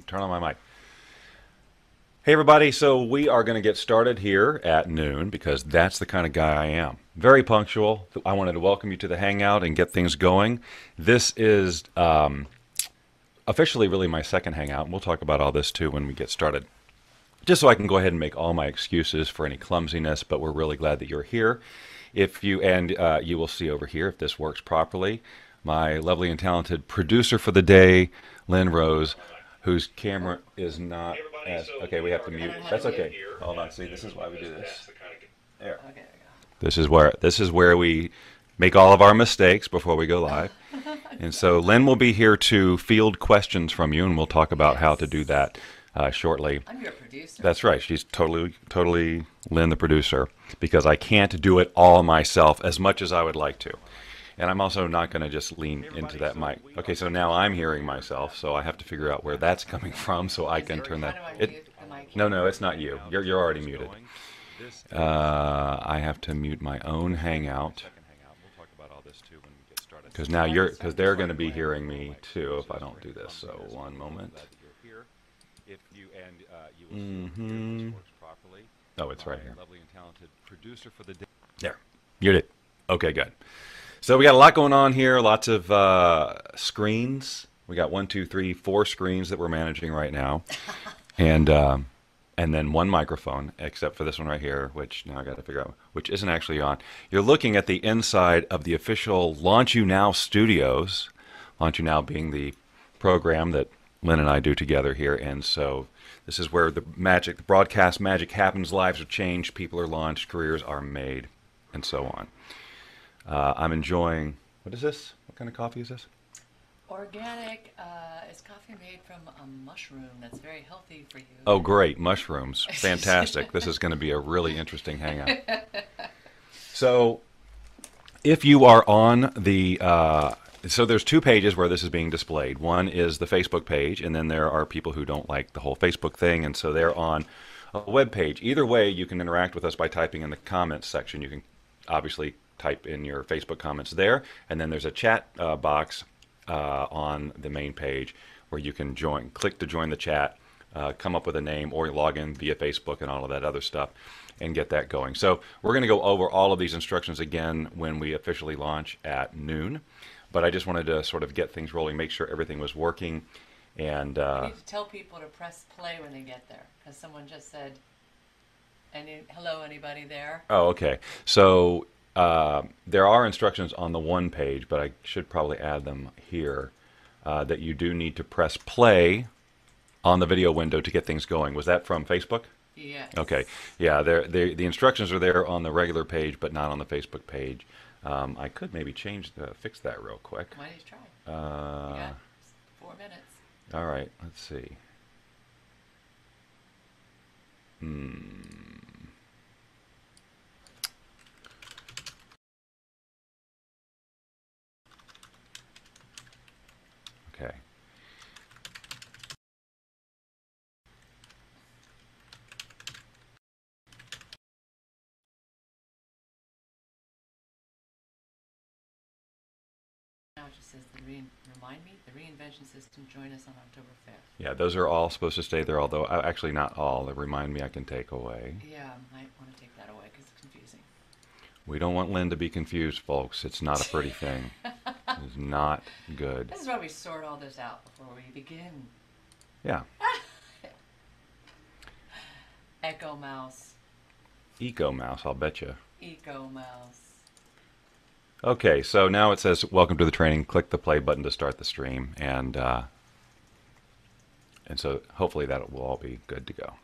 Turn on my mic. Hey everybody, so we are going to get started here at noon because that's the kind of guy I am. Very punctual. I wanted to welcome you to the Hangout and get things going. This is officially really my second Hangout, and we'll talk about all this too when we get started. Just so I can go ahead and make all my excuses for any clumsiness, but we're really glad that you're here. If you you will see over here if this works properly, my lovely and talented producer for the day, Lynn Rose, whose camera is not as okay. We have to mute. That's okay. Hold on. See, this is why we do this. There. This is where we make all of our mistakes before we go live. And so Lynn will be here to field questions from you, and we'll talk about how to do that shortly. I'm your producer. That's right. She's totally Lynn, the producer, because I can't do it all myself as much as I would like to. And I'm also not going to just lean into that mic. Okay, so now I'm hearing myself, so I have to figure out where that's coming from so I can turn that. No, it's not you. You're already muted. I have to mute my own Hangout because because they're going to be hearing me too if I don't do this. So one moment. Oh, it's right here. There, muted. Okay, good. So we got a lot going on here, lots of screens. We got 1, 2, 3, 4 screens that we're managing right now, and then one microphone, except for this one right here, which now I got to figure out which isn't actually on. You're looking at the inside of the official Launch You Now studios. Launch You Now being the program that Lynn and I do together here, and so this is where the broadcast magic happens. Lives are changed, people are launched, careers are made, and so on. I'm enjoying, what is this? What kind of coffee is this? Organic. It's coffee made from a mushroom that's very healthy for you. Oh, great. Mushrooms. Fantastic. This is going to be a really interesting hangout. So if you are on the, so there's 2 pages where this is being displayed. One is the Facebook page, and then there are people who don't like the whole Facebook thing, and so they're on a web page. Either way, you can interact with us by typing in the comments section. You can obviously type in your Facebook comments there, and then there's a chat box on the main page where you can click to join the chat, come up with a name, or log in via Facebook and all of that other stuff and get that going. So we're going to go over all of these instructions again when we officially launch at noon, but I just wanted to sort of get things rolling, make sure everything was working. And you need to tell people to press play when they get there, because someone just said, hello, anybody there? Oh, okay. So there are instructions on the one page, but I should probably add them here, that you do need to press play on the video window to get things going. Was that from Facebook? Yes. Okay. Yeah, the instructions are there on the regular page, but not on the Facebook page. I could maybe fix that real quick. Why don't you try? You got 4 minutes. All right, let's see. Okay. Now it just says remind me, the Reinvention system, join us on October 5th. Yeah, those are all supposed to stay there, although actually not all. They remind me I can take away. Yeah, I might want to take that away because it's confusing. We don't want Lynn to be confused, folks. It's not a pretty thing. It's not good. This is why we sort all this out before we begin. Yeah. Echo Mouse. Eco Mouse, I'll bet you. Eco Mouse. Okay, so now it says, welcome to the training. Click the play button to start the stream. And so hopefully that will all be good to go.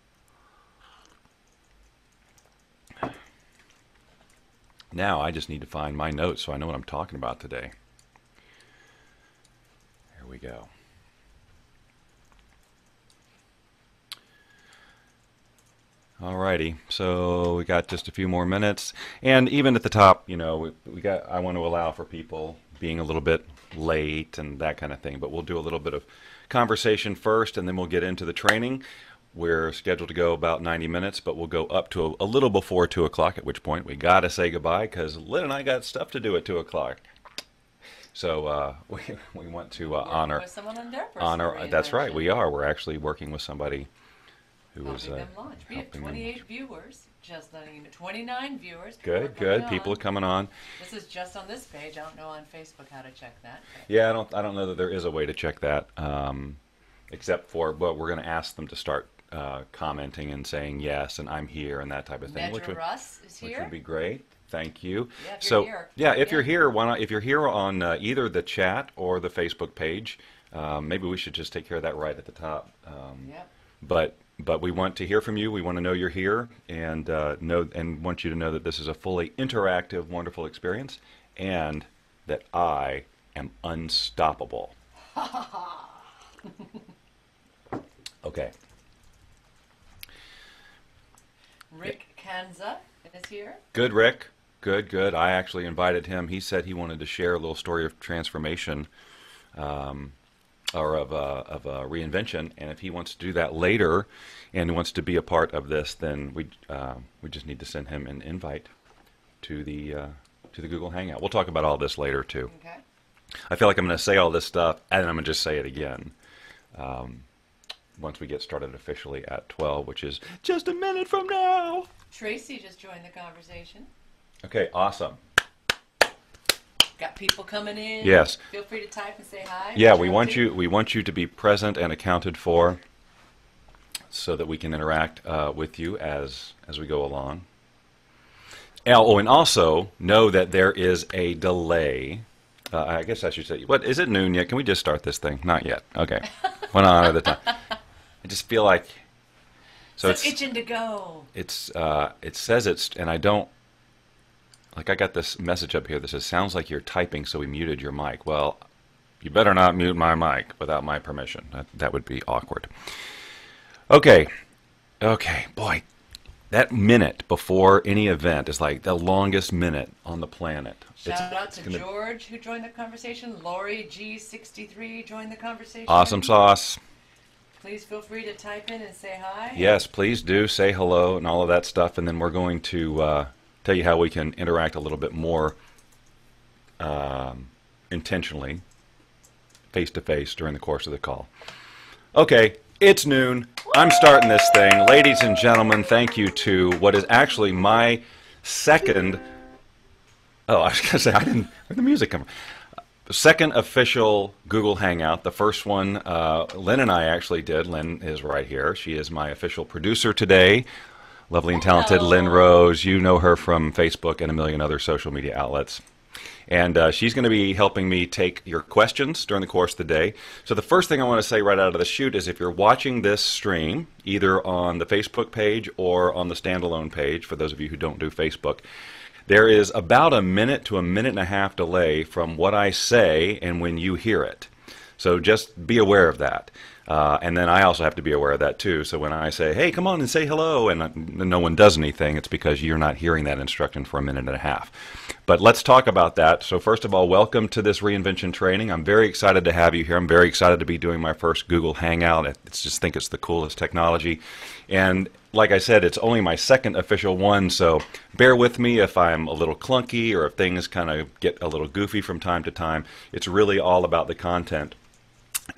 Now I just need to find my notes so I know what I'm talking about today. Here we go. Alrighty, so we got just a few more minutes, and even at the top, you know, I want to allow for people being a little bit late and that kind of thing, but we'll do a little bit of conversation first, and then we'll get into the training. We're scheduled to go about 90 minutes, but we'll go up to a little before 2 o'clock, at which point we got to say goodbye because Lynn and I got stuff to do at 2 o'clock. So we want to Working honor with someone on their personal honor. That's right. reinvention. We are. We're actually working with somebody who is Helping them launch. We have helping them 28 viewers. Just letting you know. 29 viewers. People are Good, coming good. People are on. coming on. This is just on this page. I don't know on Facebook how to check that. Yeah, I don't know that there is a way to check that, except for, well, we're going to ask them to start commenting and saying yes, and I'm here, and that type of thing, Nedra Russ is which here. would be great. Thank you. Yeah, if So, you're here, yeah, if come you're in. here, why not? If you're here on either the chat or the Facebook page, maybe we should just take care of that right at the top. Yep. But we want to hear from you. We want to know you're here, and want you to know that this is a fully interactive, wonderful experience, and that I am unstoppable. Okay. Rick Kanza is here. Good, Rick. Good, good. I actually invited him. He said he wanted to share a little story of transformation, or of reinvention. And if he wants to do that later, and wants to be a part of this, then we just need to send him an invite to the Google Hangout. We'll talk about all this later too. Okay. I feel like I'm going to say all this stuff, and then I'm going to just say it again. Once we get started officially at 12, which is just a minute from now. Tracy just joined the conversation. Okay, awesome. Got people coming in. Yes. Feel free to type and say hi. Yeah, Reach we out want to- you. We want you to be present and accounted for, so that we can interact with you as we go along. Oh, and also know that there is a delay. I guess I should say, what is it noon yet? Can we just start this thing? Not yet. Okay, 1 hour at a time. I just feel like So it's itching to go. it says it's, and I don't, like, I got this message up here that says sounds like you're typing, so we muted your mic. Well, you better not mute my mic without my permission. That would be awkward. Okay, boy, that minute before any event is like the longest minute on the planet. Shout out to George who joined the conversation. Lori G63 joined the conversation. Awesome sauce. Please feel free to type in and say hi. Yes, please do say hello and all of that stuff, and then we're going to tell you how we can interact a little bit more intentionally, face-to-face during the course of the call. Okay, it's noon. I'm starting this thing. Ladies and gentlemen, thank you to what is actually my second... Oh, I was going to say, I didn't... Where'd the music come from? Second official Google Hangout. The first one, Lynn and I actually did. Lynn is right here. She is my official producer today. Lovely and talented Hello. Lynn Rose. You know her from Facebook and a million other social media outlets. And she's going to be helping me take your questions during the course of the day. So the first thing I want to say right out of the chute is if you're watching this stream, either on the Facebook page or on the standalone page, for those of you who don't do Facebook, there is about a minute to a minute and a half delay from what I say and when you hear it. So just be aware of that. And then I also have to be aware of that too. So when I say, hey, come on and say hello, and no one does anything, it's because you're not hearing that instruction for a minute and a half. But let's talk about that. So first of all, welcome to this reinvention training. I'm very excited to have you here. I'm very excited to be doing my first Google Hangout. I just think it's the coolest technology. And like I said, it's only my second official one, so bear with me if I'm a little clunky or if things kind of get a little goofy from time to time. It's really all about the content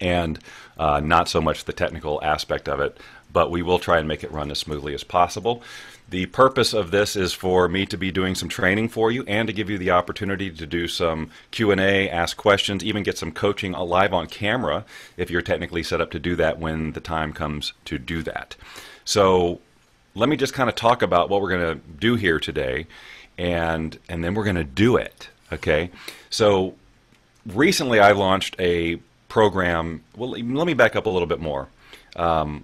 and not so much the technical aspect of it, but we will try and make it run as smoothly as possible. The purpose of this is for me to be doing some training for you and to give you the opportunity to do some Q&A, ask questions, even get some coaching live on camera if you're technically set up to do that when the time comes to do that. So let me just kind of talk about what we're going to do here today, and then we're going to do it, okay? So recently I launched a program. Well, let me back up a little bit more. I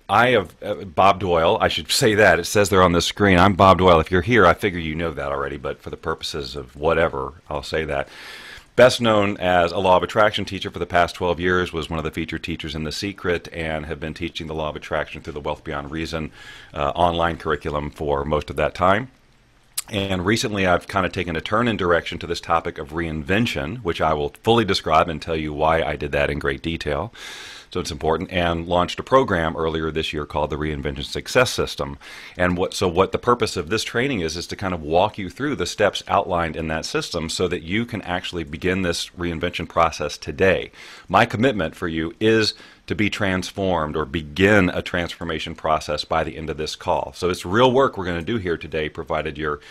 have Bob Doyle. I should say that. It says there on the screen. I'm Bob Doyle. If you're here, I figure you know that already, but for the purposes of whatever, I'll say that. Best known as a Law of Attraction teacher for the past 12 years, was one of the featured teachers in The Secret, and have been teaching the Law of Attraction through the Wealth Beyond Reason online curriculum for most of that time. And recently I've kind of taken a turn in direction to this topic of reinvention, which I will fully describe and tell you why I did that in great detail. so it's important, and launched a program earlier this year called the Reinvention Success System. And what the purpose of this training is to kind of walk you through the steps outlined in that system so that you can actually begin this reinvention process today. My commitment for you is to be transformed or begin a transformation process by the end of this call. So it's real work we're going to do here today, provided you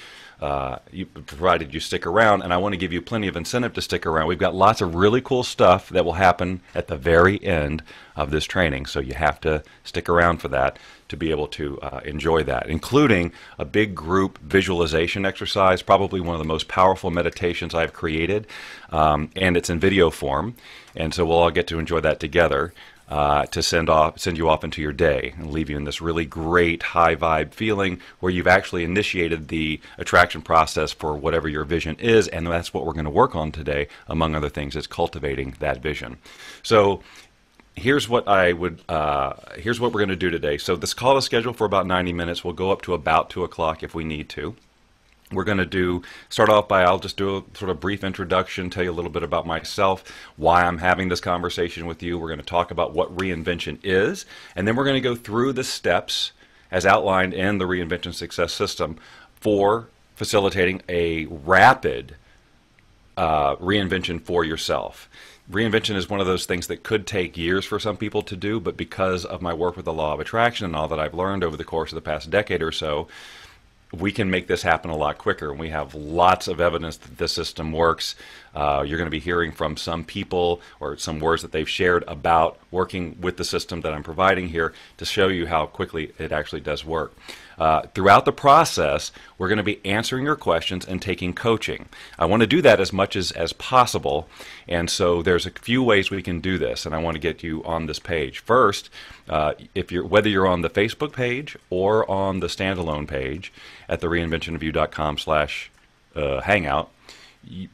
stick around, and I want to give you plenty of incentive to stick around. We've got lots of really cool stuff that will happen at the very end of this training, so you have to stick around for that to be able to enjoy that, including a big group visualization exercise, probably one of the most powerful meditations I've created, and it's in video form, and so we'll all get to enjoy that together. To send you off into your day and leave you in this really great high vibe feeling where you've actually initiated the attraction process for whatever your vision is, and that's what we're going to work on today, among other things, is cultivating that vision. So here's what here's what we're going to do today. So this call is scheduled for about 90 minutes. We'll go up to about 2 o'clock if we need to. We're going to start off by, I'll just do a sort of brief introduction, tell you a little bit about myself, why I'm having this conversation with you. We're going to talk about what reinvention is, and then we're going to go through the steps as outlined in the Reinvention Success System for facilitating a rapid reinvention for yourself. Reinvention is one of those things that could take years for some people to do, but because of my work with the law of attraction and all that I've learned over the course of the past decade or so, we can make this happen a lot quicker, and we have lots of evidence that this system works. You're going to be hearing from some people or some words that they've shared about working with the system that I'm providing here to show you how quickly it actually does work. Throughout the process, we're going to be answering your questions and taking coaching. I want to do that as much as possible, and so there's a few ways we can do this, and I want to get you on this page. First, whether you're on the Facebook page or on the standalone page at the reinventionofyou.com/hangout,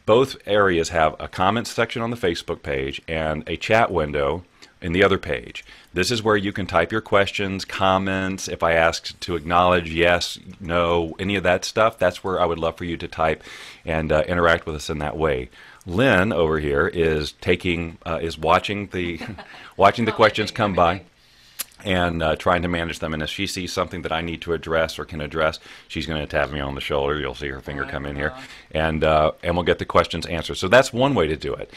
both areas have a comments section on the Facebook page and a chat window in the other page. This is where you can type your questions, comments. If I ask to acknowledge yes, no, any of that stuff, that's where I would love for you to type and interact with us in that way. Lynn over here is watching the questions come by and trying to manage them. And if she sees something that I need to address or can address, she's going to tap me on the shoulder. You'll see her finger come in here, and we'll get the questions answered. So that's one way to do it.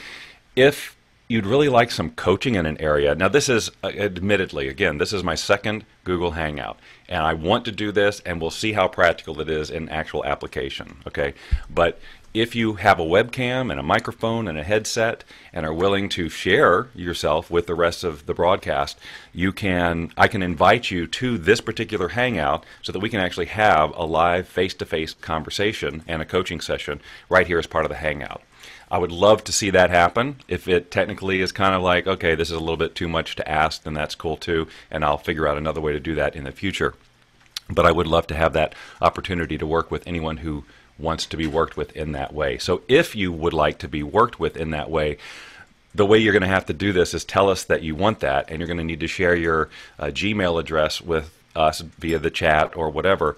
If you'd really like some coaching in an area, now this is, admittedly, again, this is my second Google Hangout, and I want to do this, and we'll see how practical it is in actual application, okay? But if you have a webcam and a microphone and a headset and are willing to share yourself with the rest of the broadcast, I can invite you to this particular Hangout so that we can actually have a live face-to-face conversation and a coaching session right here as part of the Hangout. I would love to see that happen. If it technically is kind of like, okay, this is a little bit too much to ask, then that's cool too, and I'll figure out another way to do that in the future. But I would love to have that opportunity to work with anyone who wants to be worked with in that way. So if you would like to be worked with in that way, the way you're going to have to do this is tell us that you want that, and you're going to need to share your Gmail address with us via the chat or whatever,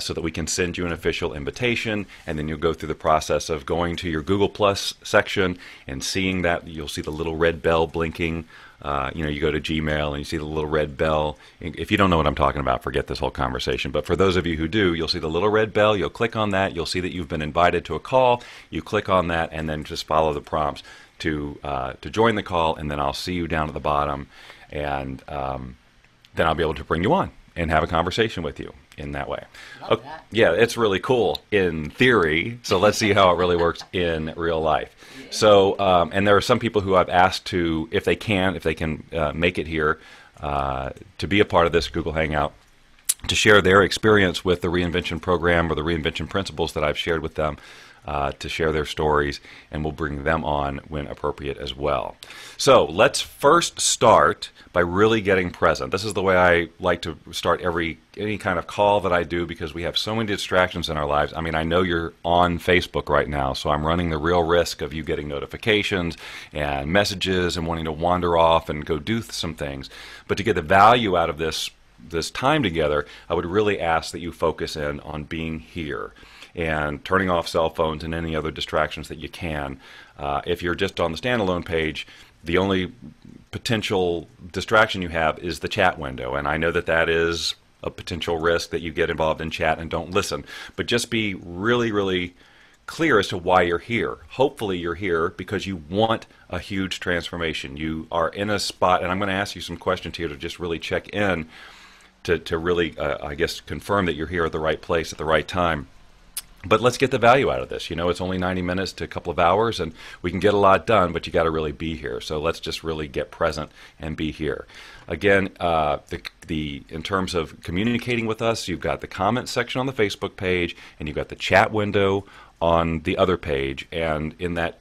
so that we can send you an official invitation, and then you'll go through the process of going to your Google Plus section and seeing that. You'll see the little red bell blinking. You go to Gmail and you see the little red bell. If you don't know what I'm talking about, forget this whole conversation. But for those of you who do, you'll see the little red bell. You'll click on that. You'll see that you've been invited to a call. You click on that and then just follow the prompts to join the call, and then I'll see you down at the bottom, and then I'll be able to bring you on and have a conversation with you in that way. Love that. Yeah, it's really cool in theory, so let's see how it really works in real life. Yeah. So, and there are some people who I've asked to, if they can make it here to be a part of this Google Hangout, to share their experience with the Reinvention program or the Reinvention principles that I've shared with them, to share their stories, and we'll bring them on when appropriate as well. So let's first start by really getting present. This is the way I like to start any kind of call that I do, because we have so many distractions in our lives. I mean, I know you're on Facebook right now, so I'm running the real risk of you getting notifications and messages and wanting to wander off and go do some things. But to get the value out of this time together, I would really ask that you focus in on being here and turning off cell phones and any other distractions that you can. If you're just on the standalone page, The only potential distraction you have is the chat window, and I know that that is a potential risk that you get involved in chat and don't listen. But just be really, really clear as to why you're here. Hopefully you're here because you want a huge transformation. You are in a spot, and I'm going to ask you some questions here to just really check in to really, I guess, confirm that you're here at the right place at the right time. But let's get the value out of this. You know, it's only 90 minutes to a couple of hours, and we can get a lot done, but you got to really be here. So let's just really get present and be here. Again, in terms of communicating with us, you've got the comment section on the Facebook page, and you've got the chat window on the other page. And in that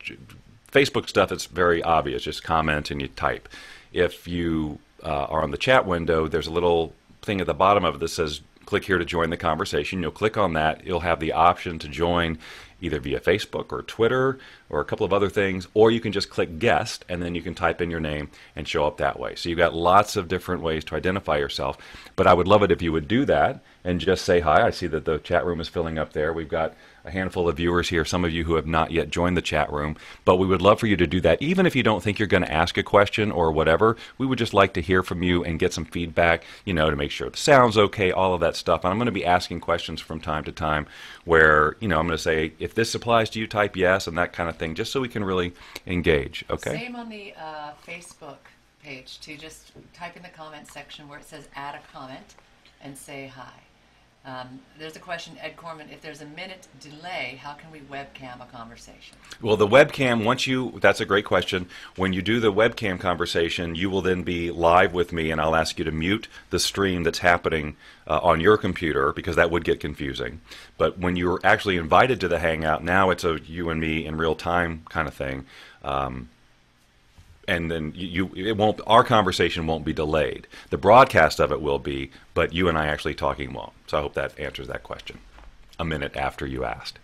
Facebook stuff, it's very obvious. Just comment and you type. If you are on the chat window, there's a little thing at the bottom of it that says click here to join the conversation. You'll click on that. You'll have the option to join either via Facebook or Twitter or a couple of other things, or you can just click guest and then you can type in your name and show up that way. So you've got lots of different ways to identify yourself, but I would love it if you would do that and just say hi. I see that the chat room is filling up there. We've got a handful of viewers here, some of you who have not yet joined the chat room, but we would love for you to do that. Even if you don't think you're going to ask a question or whatever, we would just like to hear from you and get some feedback, you know, to make sure the sound's okay, all of that stuff. And I'm going to be asking questions from time to time where, you know, I'm going to say, if this applies to you, type yes, and that kind of thing, just so we can really engage, okay? Same on the Facebook page, to just type in the comment section where it says add a comment and say hi. There's a question, Ed Corman, if there's a minute delay, how can we webcam a conversation? Well, the webcam, that's a great question. When you do the webcam conversation, you will then be live with me, and I'll ask you to mute the stream that's happening on your computer, because that would get confusing. But when you're actually invited to the Hangout, now it's a you and me in real time kind of thing. And then our conversation won't be delayed. The broadcast of it will be, but you and I actually talking won't. So I hope that answers that question. A minute after you asked.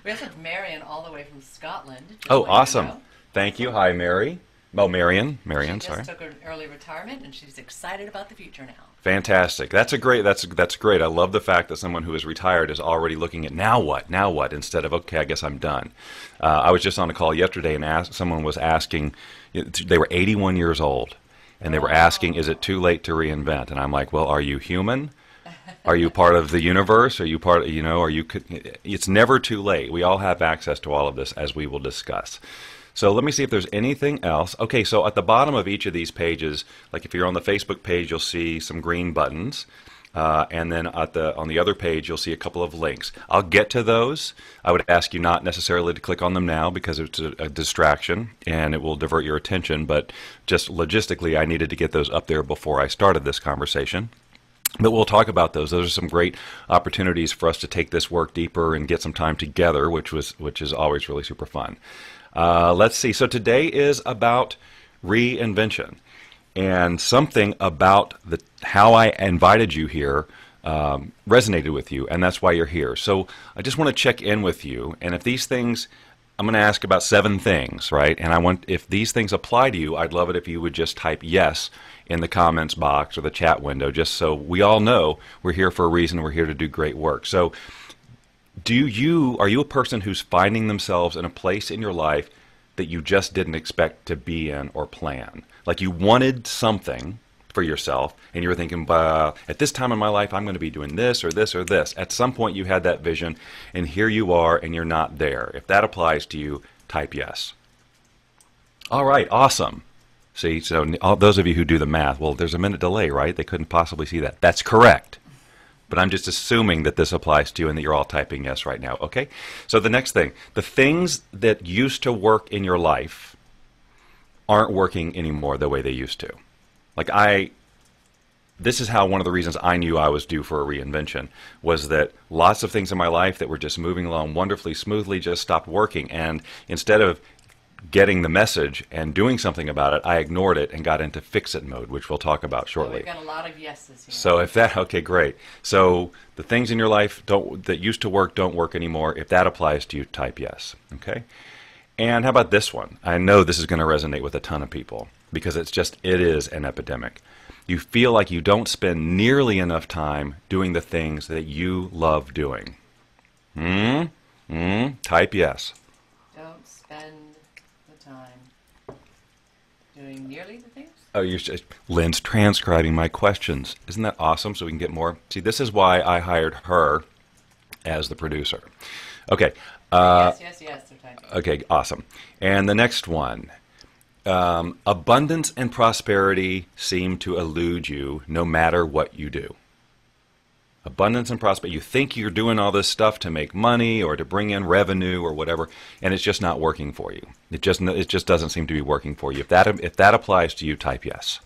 We also have Marion all the way from Scotland. Oh, awesome. Thank you. Hi, Mary. Oh, Marion. Marion, sorry. She just took an early retirement, and she's excited about the future now. Fantastic. That's great. I love the fact that someone who is retired is already looking at now what, instead of, okay, I guess I'm done. I was just on a call yesterday, and someone was asking, they were 81 years old, and they were asking, is it too late to reinvent? And I'm like, well, are you human? Are you part of the universe? Are you part, it's never too late. We all have access to all of this, as we will discuss. So let me see if there's anything else. Okay, so at the bottom of each of these pages, like if you're on the Facebook page, you'll see some green buttons. And then on the other page, you'll see a couple of links. I'll get to those. I would ask you not necessarily to click on them now because it's a distraction and it will divert your attention. But just logistically, I needed to get those up there before I started this conversation. But we'll talk about those. Those are some great opportunities for us to take this work deeper and get some time together, which is always really super fun. Let's see. So today is about reinvention, and something about how I invited you here resonated with you, and that's why you're here. So I just want to check in with you, and if these things, I'm going to ask about 7 things, right? And if these things apply to you, I'd love it if you would just type yes in the comments box or the chat window, just so we all know we're here for a reason. We're here to do great work. So are you a person who's finding themselves in a place in your life that you just didn't expect to be in or plan? Like you wanted something for yourself and you were thinking, at this time in my life I'm going to be doing this or this or this. At some point you had that vision and here you are and you're not there. If that applies to you, type yes. All right, awesome. See, so all those of you who do the math, well, there's a minute delay, right? They couldn't possibly see that. That's correct. But I'm just assuming that this applies to you and that you're all typing yes right now, okay? So the next thing, the things that used to work in your life aren't working anymore the way they used to. This is how one of the reasons I knew I was due for a reinvention was that lots of things in my life that were just moving along wonderfully smoothly just stopped working. And instead of getting the message and doing something about it, I ignored it and got into fix-it mode, which we'll talk about shortly. We've got a lot of yeses here. So okay, great. So the things in your life that used to work don't work anymore. If that applies to you, type yes, okay? And how about this one? I know this is going to resonate with a ton of people because it is an epidemic. You feel like you don't spend nearly enough time doing the things that you love doing. Type yes. Don't spend the time doing nearly the things. Oh, you're just, Lynn's transcribing my questions. Isn't that awesome? So we can get more. See, this is why I hired her as the producer. Okay. Yes. They're typing. Okay, awesome. And the next one. Abundance and prosperity seem to elude you no matter what you do. Abundance and prosperity. You think you're doing all this stuff to make money or to bring in revenue or whatever, and it's just not working for you. It just doesn't seem to be working for you. If that applies to you, type yes.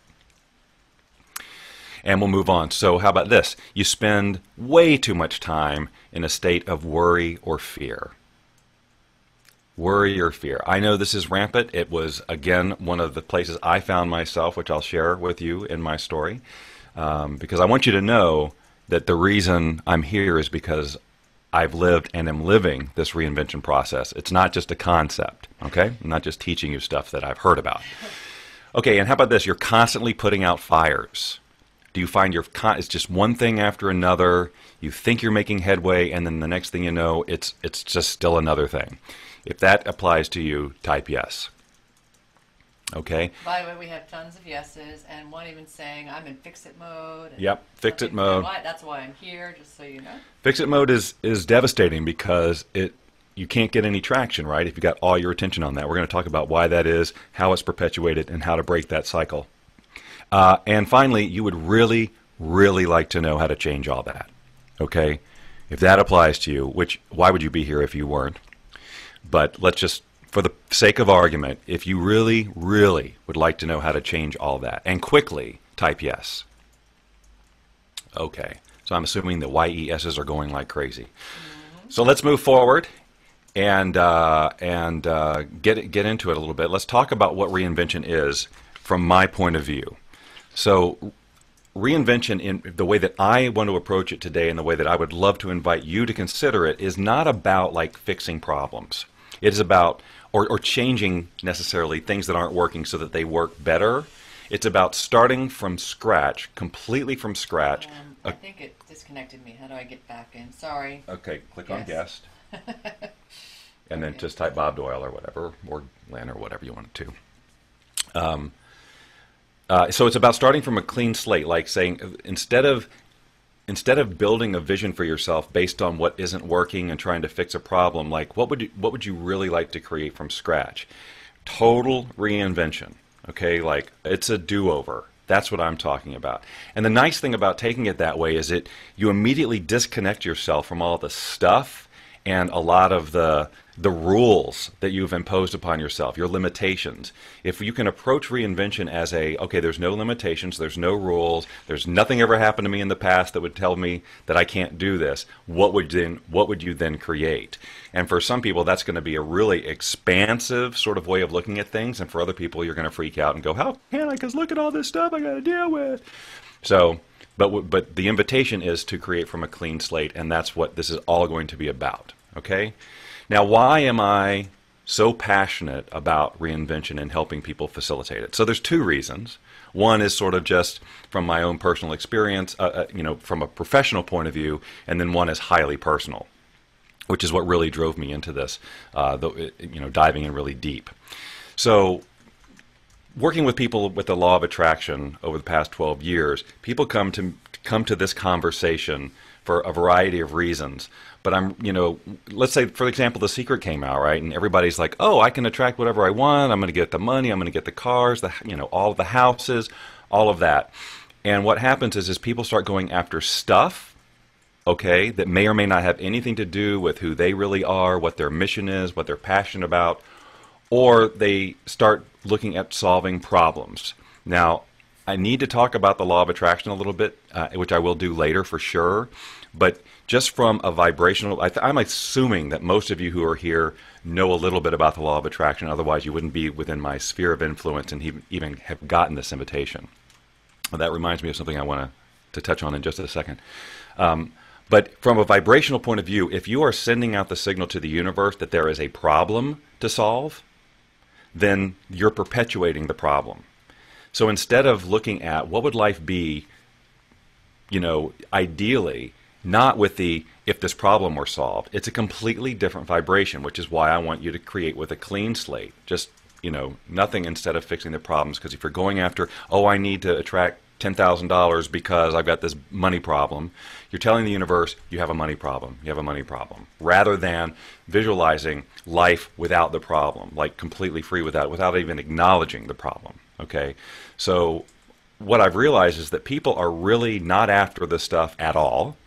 And we'll move on. So how about this? You spend way too much time in a state of worry or fear. Worry or fear. I know this is rampant. It was, again, one of the places I found myself, which I'll share with you in my story, because I want you to know that the reason I'm here is because I've lived and am living this reinvention process. It's not just a concept, okay? I'm not just teaching you stuff that I've heard about. Okay, and how about this? You're constantly putting out fires. Do you find it's just one thing after another? You think you're making headway, and then the next thing you know, it's just still another thing. If that applies to you, type yes. Okay. By the way, we have tons of yeses, and one even saying, I'm in fix-it mode. Yep, fix-it mode. That's why I'm here, just so you know. Fix-it mode is devastating because you can't get any traction, right, if you got all your attention on that. We're going to talk about why that is, how it's perpetuated, and how to break that cycle. And finally, you would really, really like to know how to change all that. Okay? If that applies to you, why would you be here if you weren't? But let's just, for the sake of argument, if you really, really would like to know how to change all that, and quickly, type yes. Okay, so I'm assuming the YESs are going like crazy. Mm-hmm. So let's move forward and get into it a little bit. Let's talk about what reinvention is from my point of view. So reinvention, in the way that I want to approach it today and the way that I would love to invite you to consider it, is not about like fixing problems. It is about, or changing necessarily things that aren't working so that they work better. It's about starting from scratch, completely from scratch. I think it disconnected me. How do I get back in? Sorry. Okay, click on guest. And then just type Bob Doyle or whatever, or Lynn or whatever you want it to. So it's about starting from a clean slate, like saying instead of building a vision for yourself based on what isn't working and trying to fix a problem, like what would you really like to create from scratch? Total reinvention. Okay, like it's a do-over. That's what I'm talking about. And the nice thing about taking it that way is you immediately disconnect yourself from all the stuff and a lot of the rules that you've imposed upon yourself, your limitations. If you can approach reinvention as okay, there's no limitations, there's no rules, there's nothing ever happened to me in the past that would tell me that I can't do this, what would you then create? And for some people, that's going to be a really expansive sort of way of looking at things, and for other people, you're going to freak out and go, how can I? Because look at all this stuff I got to deal with. So, but the invitation is to create from a clean slate, and that's what this is all going to be about, okay? Now, why am I so passionate about reinvention and helping people facilitate it? So there's two reasons. One is sort of just from my own personal experience, from a professional point of view, and then one is highly personal, which is what really drove me into this, diving in really deep. So working with people with the law of attraction over the past 12 years, people come to this conversation for a variety of reasons. But let's say, for example, The Secret came out, right? And everybody's like, oh, I can attract whatever I want. I'm going to get the money. I'm going to get the cars, all of the houses, all of that. And what happens is people start going after stuff, okay, that may or may not have anything to do with who they really are, what their mission is, what they're passionate about, or they start looking at solving problems. Now, I need to talk about the law of attraction a little bit, which I will do later for sure. But just from a vibrational, I'm assuming that most of you who are here know a little bit about the law of attraction. Otherwise, you wouldn't be within my sphere of influence and even have gotten this invitation. Well, that reminds me of something I want to touch on in just a second. But from a vibrational point of view, if you are sending out the signal to the universe that there is a problem to solve, then you're perpetuating the problem. So instead of looking at what would life be, ideally, not with if this problem were solved, it's a completely different vibration, which is why I want you to create with a clean slate. Just, nothing instead of fixing the problems. Because if you're going after, oh, I need to attract $10,000 because I've got this money problem, you're telling the universe you have a money problem. You have a money problem, rather than visualizing life without the problem, like completely free without even acknowledging the problem. Okay, so what I've realized is that people are really not after this stuff at all.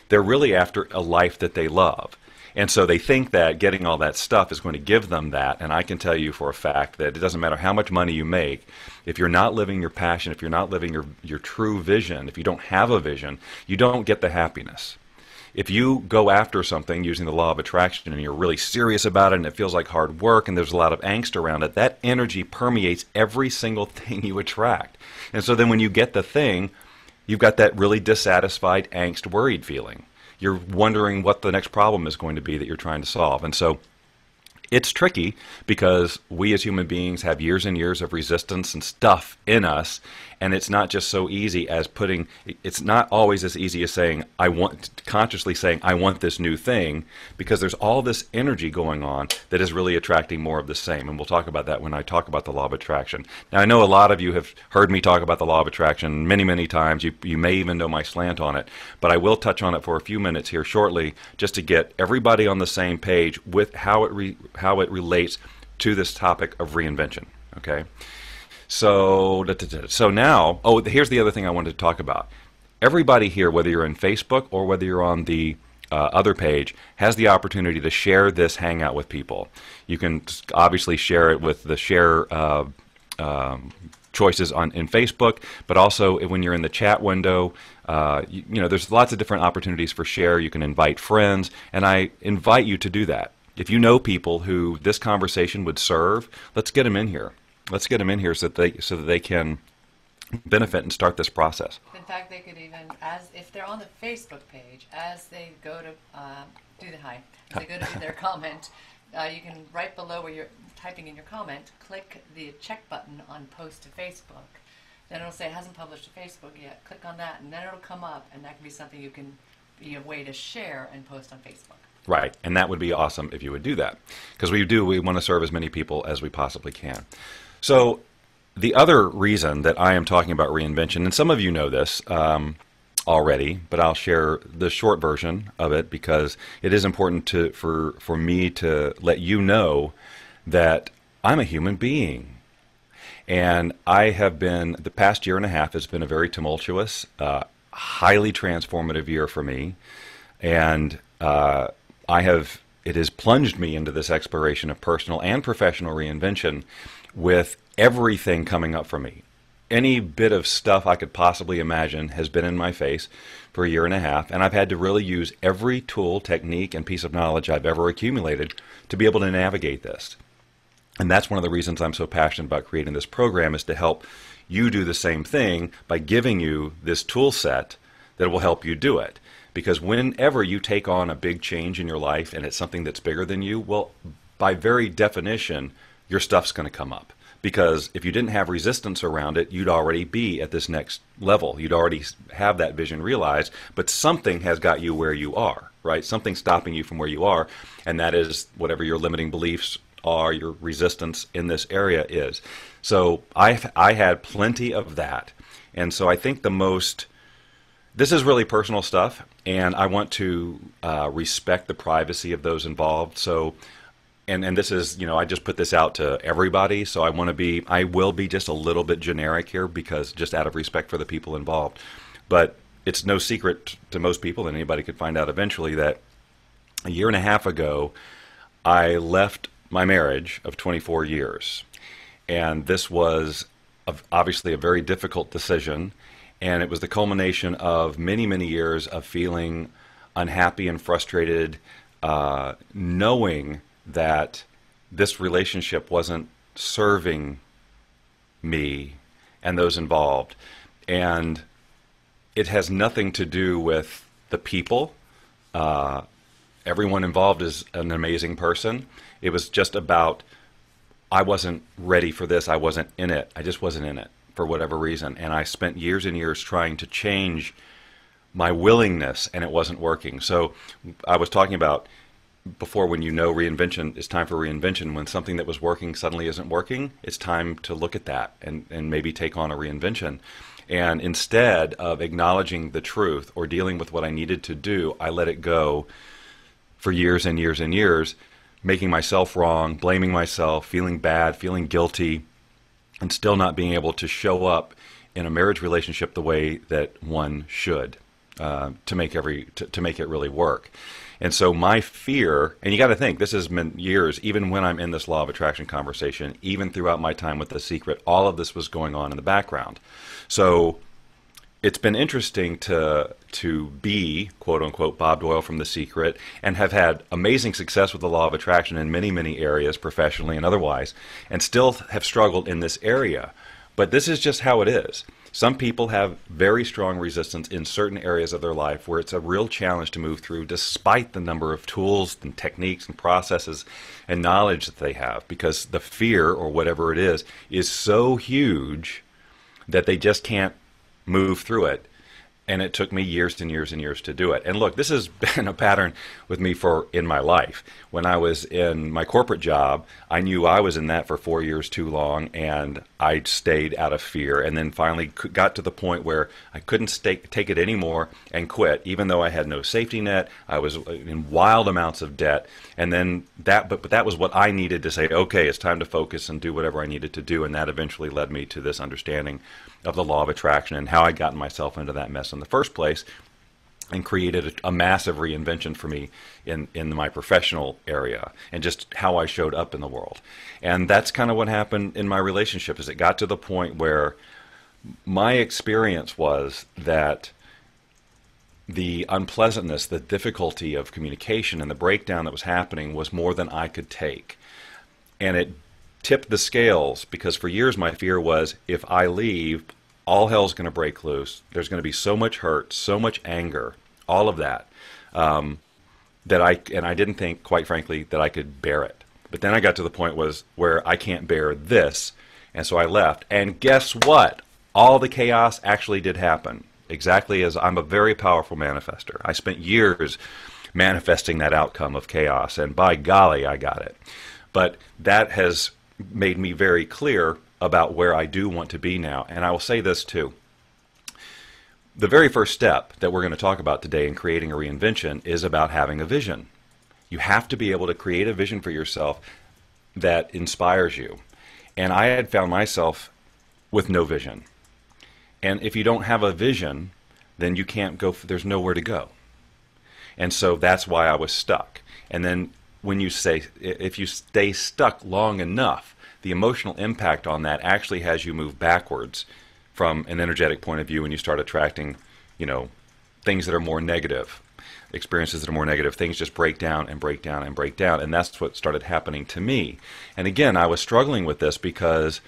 They're really after a life that they love. And so they think that getting all that stuff is going to give them that. And I can tell you for a fact that it doesn't matter how much money you make, if you're not living your passion, if you're not living your true vision, if you don't have a vision, you don't get the happiness. If you go after something using the law of attraction and you're really serious about it and it feels like hard work and there's a lot of angst around it, that energy permeates every single thing you attract. And so then when you get the thing, you've got that really dissatisfied, angst, worried feeling. You're wondering what the next problem is going to be that you're trying to solve. And so it's tricky because we as human beings have years and years of resistance and stuff in us, and it's not just so easy as it's not always as easy as saying, consciously saying, I want this new thing, because there's all this energy going on that is really attracting more of the same. And we'll talk about that when I talk about the law of attraction. Now, I know a lot of you have heard me talk about the law of attraction many, many times. You may even know my slant on it, but I will touch on it for a few minutes here shortly, just to get everybody on the same page with how it relates to this topic of reinvention. Okay, so now, here's the other thing I wanted to talk about. Everybody here, whether you're in Facebook or whether you're on the other page, has the opportunity to share this Hangout with people. You can obviously share it with the share choices in Facebook, but also when you're in the chat window, there's lots of different opportunities for share. You can invite friends, and I invite you to do that. If you know people who this conversation would serve, let's get them in here. Let's get them in here so that they can benefit and start this process. In fact, they could even, if they're on the Facebook page, as they go to do their comment, you can, right below where you're typing in your comment, click the check button on Post to Facebook. Then it'll say it hasn't published to Facebook yet. Click on that, and then it'll come up, and that can be something you can be a way to share and post on Facebook. Right, and that would be awesome if you would do that, because we want to serve as many people as we possibly can. So the other reason that I am talking about reinvention, and some of you know this already, but I'll share the short version of it because it is important for me to let you know that I'm a human being. And the past year and a half has been a very tumultuous, highly transformative year for me. And it has plunged me into this exploration of personal and professional reinvention with everything coming up for me. Any bit of stuff I could possibly imagine has been in my face for a year and a half, and I've had to really use every tool, technique, and piece of knowledge I've ever accumulated to be able to navigate this. And that's one of the reasons I'm so passionate about creating this program, is to help you do the same thing by giving you this tool set that will help you do it. Because whenever you take on a big change in your life and it's something that's bigger than you, well, by very definition, your stuff's going to come up. Because if you didn't have resistance around it, you'd already be at this next level. You'd already have that vision realized, but something has got you where you are, right? Something's stopping you from where you are, and that is whatever your limiting beliefs are, your resistance in this area is. So I had plenty of that. And so I think this is really personal stuff, and I want to respect the privacy of those involved. So, and this is, I just put this out to everybody, so I will be just a little bit generic here, because just out of respect for the people involved. But it's no secret to most people, and anybody could find out eventually, that a year and a half ago, I left my marriage of 24 years. And this was obviously a very difficult decision. And it was the culmination of many, many years of feeling unhappy and frustrated, knowing that this relationship wasn't serving me and those involved. And it has nothing to do with the people. Everyone involved is an amazing person. It was just about, I wasn't ready for this. I wasn't in it. I just wasn't in it, for whatever reason. And I spent years and years trying to change my willingness, and it wasn't working. So I was talking about before, when you know reinvention, it's time for reinvention. When something that was working suddenly isn't working, it's time to look at that and maybe take on a reinvention. And instead of acknowledging the truth or dealing with what I needed to do, I let it go for years and years and years, making myself wrong, blaming myself, feeling bad, feeling guilty, and still not being able to show up in a marriage relationship the way that one should, to make to make it really work. And so my fear, and you got to think, this has been years, even when I'm in this law of attraction conversation, even throughout my time with The Secret, all of this was going on in the background. So it's been interesting to be, quote unquote, Bob Doyle from The Secret, and have had amazing success with the law of attraction in many, many areas, professionally and otherwise, and still have struggled in this area. But this is just how it is. Some people have very strong resistance in certain areas of their life where it's a real challenge to move through, despite the number of tools and techniques and processes and knowledge that they have, because the fear, or whatever it is so huge that they just can't move through it. And it took me years and years and years to do it. And look, this has been a pattern with me in my life. When I was in my corporate job, I knew I was in that for 4 years too long, and I stayed out of fear. And then finally got to the point where I couldn't take it anymore and quit, even though I had no safety net. I was in wild amounts of debt. And then but that was what I needed to say, okay, it's time to focus and do whatever I needed to do. And that eventually led me to this understanding of the law of attraction and how I'd gotten myself into that mess in the first place, and created a massive reinvention for me in my professional area and just how I showed up in the world. And that's kind of what happened in my relationship. Is it got to the point where my experience was that the unpleasantness, the difficulty of communication and the breakdown that was happening was more than I could take. And it tipped the scales, because for years my fear was, if I leave, all hell's going to break loose. There's going to be so much hurt, so much anger, all of that, and I didn't think, quite frankly, that I could bear it. But then I got to the point where I can't bear this, and so I left. And guess what? All the chaos actually did happen, exactly as I'm a very powerful manifester. I spent years manifesting that outcome of chaos, and by golly, I got it. But that has made me very clear about where I do want to be now. And I will say this too. The very first step that we're going to talk about today in creating a reinvention is about having a vision. You have to be able to create a vision for yourself that inspires you. And I had found myself with no vision. And if you don't have a vision, then you can't go, there's nowhere to go. And so that's why I was stuck. And then if you stay stuck long enough, the emotional impact on that actually has you move backwards from an energetic point of view, and you start attracting, things that are more negative, experiences that are more negative. Things just break down and break down and break down, and that's what started happening to me. And again, I was struggling with this because,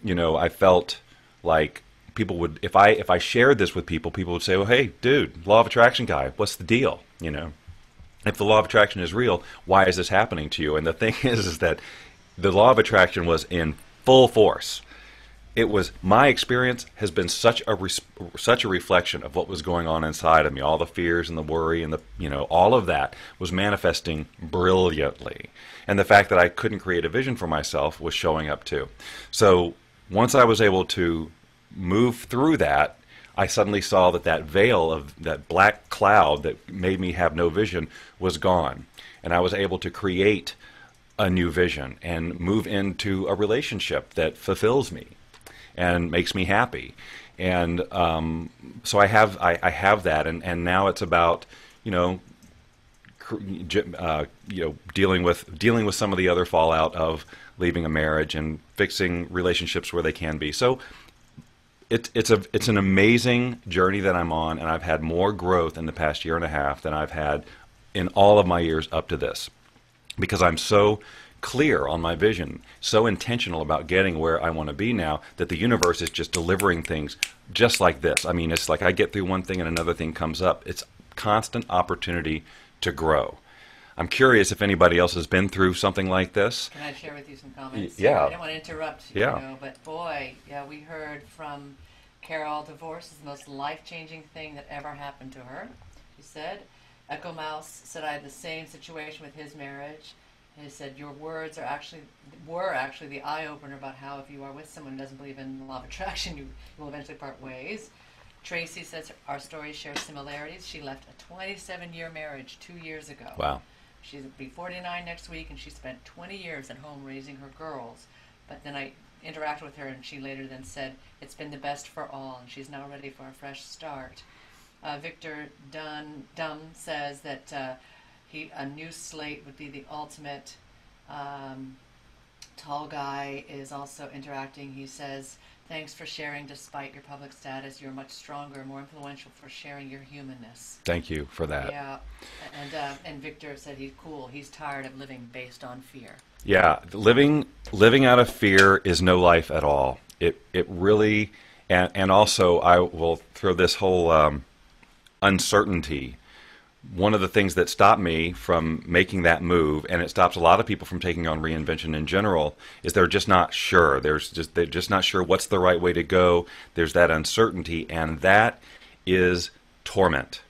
I felt like people would, if I shared this with people, people would say, well, hey, dude, law of attraction guy, what's the deal? If the law of attraction is real, why is this happening to you? And the thing is that the law of attraction was in full force. It was, my experience has been such a reflection of what was going on inside of me. All the fears and the worry and all of that was manifesting brilliantly. And the fact that I couldn't create a vision for myself was showing up too. So once I was able to move through that, I suddenly saw that veil of that black cloud that made me have no vision was gone. And I was able to create a new vision and move into a relationship that fulfills me and makes me happy. And so I have that, and now it's about dealing with some of the other fallout of leaving a marriage and fixing relationships where they can be. So it's an amazing journey that I'm on, and I've had more growth in the past year and a half than I've had in all of my years up to this, because I'm so clear on my vision, so intentional about getting where I want to be now, that the universe is just delivering things just like this. I mean, it's like I get through one thing and another thing comes up. It's constant opportunity to grow. I'm curious if anybody else has been through something like this. Can I share with you some comments? Yeah. I don't want to interrupt, but boy, we heard from Carol, divorce is the most life-changing thing that ever happened to her. She said Echo Mouse said, I had the same situation with his marriage. He said, your words were actually the eye opener about how if you are with someone who doesn't believe in the law of attraction, you will eventually part ways. Tracy says our stories share similarities. She left a 27-year marriage 2 years ago. Wow. She'll be 49 next week, and she spent 20 years at home raising her girls. But then I interacted with her, and she later then said, it's been the best for all, and she's now ready for a fresh start. Victor Dunn says that a new slate would be the ultimate. Tall Guy is also interacting. He says, thanks for sharing despite your public status. You're much stronger, more influential for sharing your humanness. Thank you for that. Yeah, and Victor said he's cool. He's tired of living based on fear. Yeah, living out of fear is no life at all. It really, and also I will throw this whole uncertainty. One of the things that stopped me from making that move, and it stops a lot of people from taking on reinvention in general, is they're just not sure. They're just not sure what's the right way to go. There's that uncertainty, and that is torment.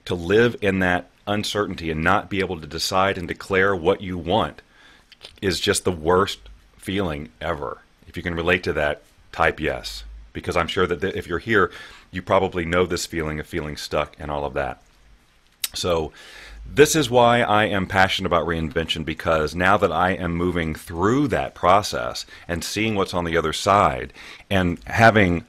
To live in that uncertainty and not be able to decide and declare what you want is just the worst feeling ever. If you can relate to that, type yes, because I'm sure that if you're here, you probably know this feeling of feeling stuck and all of that. So this is why I am passionate about reinvention, because now that I am moving through that process and seeing what's on the other side and having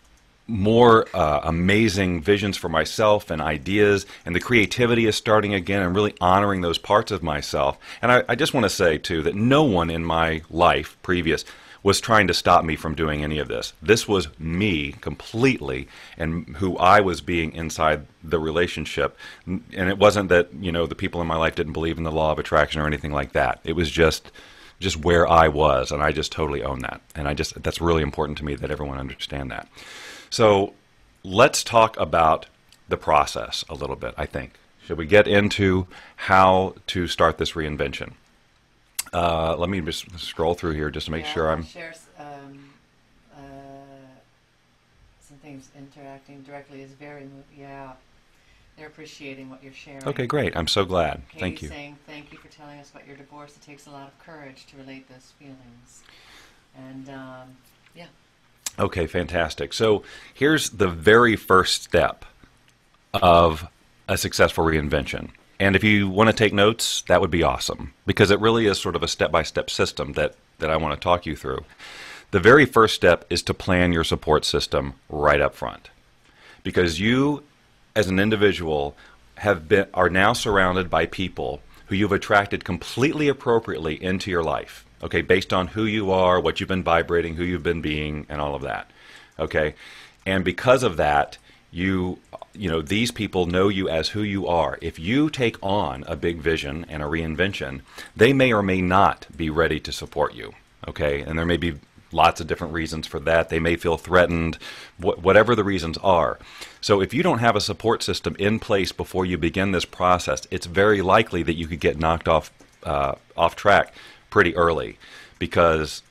more amazing visions for myself and ideas, and the creativity is starting again, and really honoring those parts of myself. And I just want to say too that no one in my life previous was trying to stop me from doing any of this. This was me completely, and who I was being inside the relationship. And it wasn't that, you know, the people in my life didn't believe in the law of attraction or anything like that. It was just where I was, and I just totally own that. And that's really important to me that everyone understand that. So let's talk about the process a little bit, I think. Should we get into how to start this reinvention? Let me just scroll through here just to make sure I'm... Share some things interacting directly is very... Yeah, they're appreciating what you're sharing. Okay, great. I'm so glad. Thank you. Saying, thank you for telling us about your divorce. It takes a lot of courage to relate those feelings. And, yeah. Okay, fantastic. So here's the very first step of a successful reinvention. And if you want to take notes, that would be awesome, because it really is sort of a step-by-step system that I want to talk you through. The very first step is to plan your support system right up front, because you, as an individual, are now surrounded by people who you've attracted completely appropriately into your life, okay, based on who you are, what you've been vibrating, who you've been being, and all of that, okay? And because of that, you know, these people know you as who you are. If you take on a big vision and a reinvention, they may or may not be ready to support you, okay? And there may be lots of different reasons for that. They may feel threatened, whatever the reasons are. So if you don't have a support system in place before you begin this process, it's very likely that you could get knocked off track pretty early, because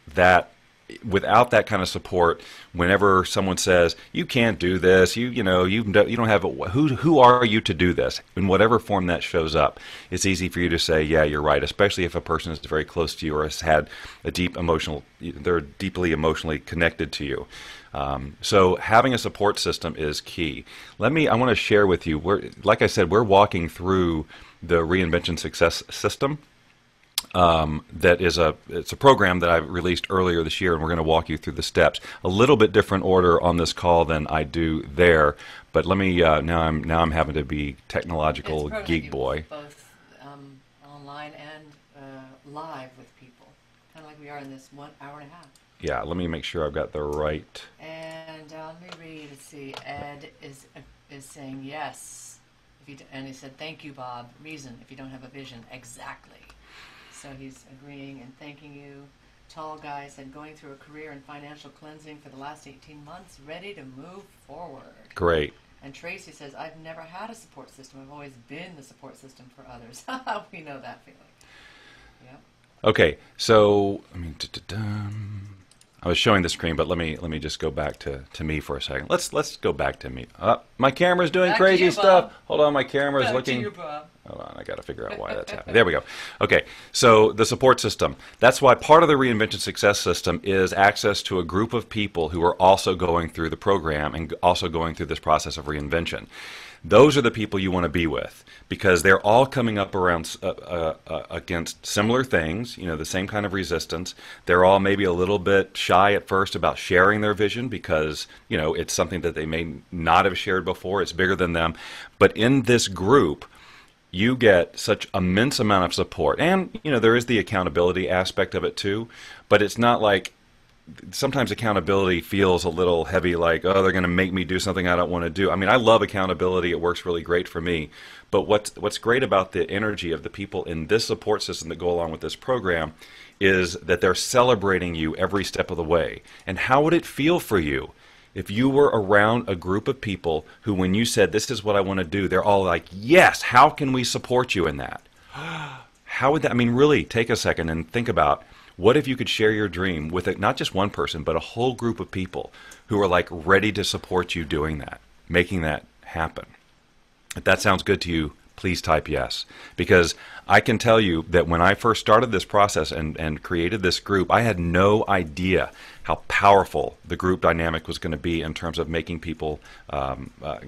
without that kind of support, whenever someone says you can't do this, you don't have who are you to do this, in whatever form that shows up, it's easy for you to say, yeah, you're right, especially if a person is very close to you or has had they're deeply emotionally connected to you. So having a support system is key. I want to share with you, like I said, we're walking through the Reinvention Success System. It's a program that I released earlier this year, and we're going to walk you through the steps. A little bit different order on this call than I do there, but let me now I'm having to be technological geek boy. Both online and live with people, kind of like we are in this 1 hour and a half. Yeah, let me make sure I've got the right. And let me read. Let's see. Ed is saying yes, and he said, "Thank you, Bob. Reason if you don't have a vision, exactly." So he's agreeing and thanking you. Tall Guy said, going through a career in financial cleansing for the last 18 months, ready to move forward. Great. And Tracy says, I've never had a support system. I've always been the support system for others. We know that feeling. Yep. Okay, so I was showing the screen, but let me just go back to me for a second. Let's go back to me. My camera's doing Back to crazy you, stuff. Bob. Hold on, my camera's Back looking. to you, Bob. Hold on, I got to figure out why that's happening. There we go. Okay, so the support system. That's why part of the Reinvention Success System is access to a group of people who are also going through the program and also going through this process of reinvention. Those are the people you want to be with because they're all coming up around against similar things, you know, the same kind of resistance. They're all maybe a little bit shy at first about sharing their vision because, you know, it's something that they may not have shared before. It's bigger than them. But in this group, you get such immense amount of support. And, you know, there is the accountability aspect of it too, but it's not like sometimes accountability feels a little heavy, like, oh, they're going to make me do something I don't want to do. I mean, I love accountability. It works really great for me. But what's great about the energy of the people in this support system that go along with this program is that they're celebrating you every step of the way. And how would it feel for you if you were around a group of people who, when you said, this is what I want to do, they're all like, yes, how can we support you in that? How would that, I mean, really take a second and think about, what if you could share your dream with not just one person, but a whole group of people who are like ready to support you doing that, making that happen? If that sounds good to you, please type yes. Because I can tell you that when I first started this process and created this group, I had no idea how powerful the group dynamic was going to be in terms of making people,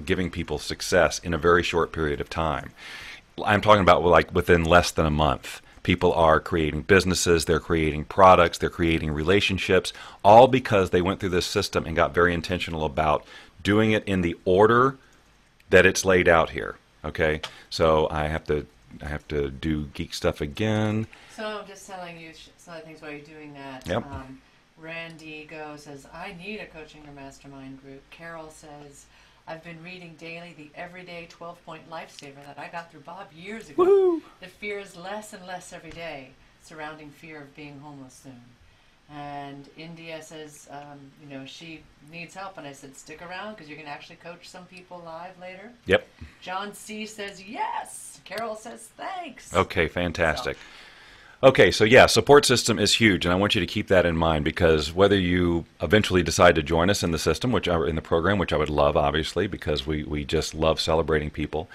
giving people success in a very short period of time. I'm talking about like within less than a month. People are creating businesses, they're creating products, they're creating relationships, all because they went through this system and got very intentional about doing it in the order that it's laid out here. Okay, so I have to do geek stuff again. So I'm just telling you some of the things while you're doing that. Yep. Randy says, I need a coaching or mastermind group. Carol says, I've been reading daily the everyday 12-point lifesaver that I got through Bob years ago. Woohoo! The fear is less and less every day surrounding fear of being homeless soon. And India says, you know, she needs help. And I said, stick around because you're going to actually coach some people live later. Yep. John C. says, yes. Carol says, thanks. Okay, fantastic. Okay, so yeah, support system is huge, and I want you to keep that in mind because whether you eventually decide to join us in the system, in the program, which I would love, obviously, because we just love celebrating people.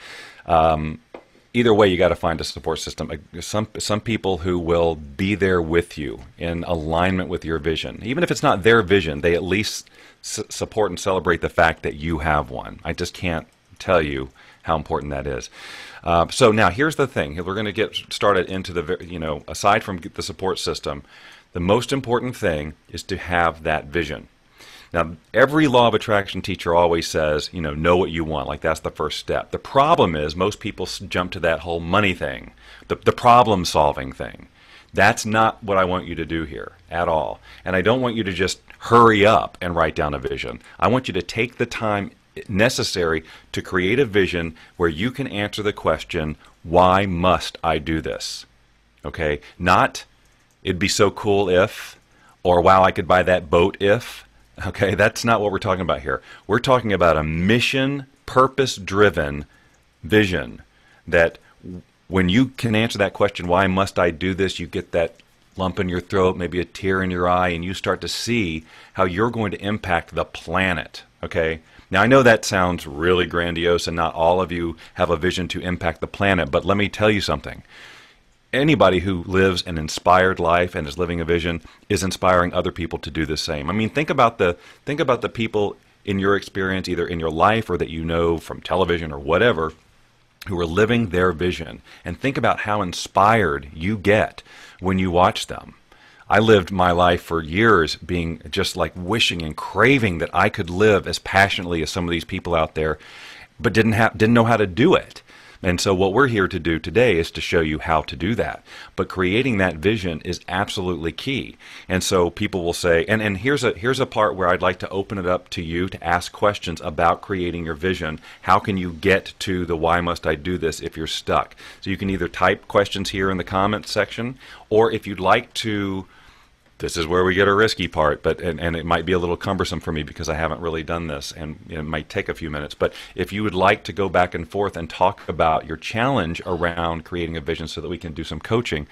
Either way, you got to find a support system. Some people who will be there with you in alignment with your vision. Even if it's not their vision, they at least support and celebrate the fact that you have one. I just can't tell you how important that is. So now here's the thing. We're going to get started into the, you know, aside from the support system, the most important thing is to have that vision. Now, every law of attraction teacher always says, you know what you want. Like that's the first step. The problem is most people jump to that whole money thing, the problem solving thing. That's not what I want you to do here at all. And I don't want you to just hurry up and write down a vision. I want you to take the time necessary to create a vision where you can answer the question, why must I do this? Okay, not it'd be so cool if, or wow, I could buy that boat if. Okay, that's not what we're talking about here. We're talking about a mission, purpose-driven vision that when you can answer that question, why must I do this, you get that lump in your throat, maybe a tear in your eye, and you start to see how you're going to impact the planet. Okay? Now, I know that sounds really grandiose, and not all of you have a vision to impact the planet, but let me tell you something. Anybody who lives an inspired life and is living a vision is inspiring other people to do the same. I mean, think about the people in your experience, either in your life or that you know from television or whatever, who are living their vision. And think about how inspired you get when you watch them. I lived my life for years being just like wishing and craving that I could live as passionately as some of these people out there, but didn't know how to do it. And so what we're here to do today is to show you how to do that. But creating that vision is absolutely key. And so people will say, and here's a part where I'd like to open it up to you to ask questions about creating your vision. How can you get to the why must I do this if you're stuck? So you can either type questions here in the comments section, or if you'd like to This is where we get a risky part, but and it might be a little cumbersome for me because I haven't really done this, and it might take a few minutes. But if you would like to go back and forth and talk about your challenge around creating a vision so that we can do some coaching,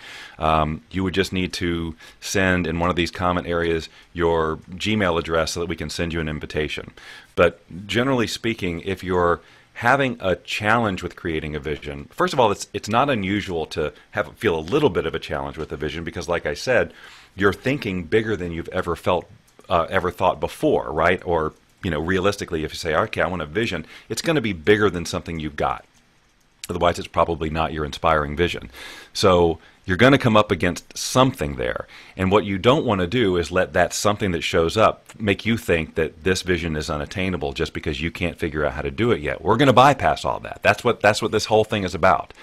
you would just need to send in one of these comment areas your Gmail address so that we can send you an invitation. But generally speaking, if you're having a challenge with creating a vision, first of all, it's not unusual to feel a little bit of a challenge with a vision because, like I said, you're thinking bigger than you've ever thought before, right? Or, realistically, if you say, okay, I want a vision, it's going to be bigger than something you've got. Otherwise, it's probably not your inspiring vision. So you're going to come up against something there. And what you don't want to do is let that something that shows up make you think that this vision is unattainable just because you can't figure out how to do it yet. We're going to bypass all that. That's what this whole thing is about.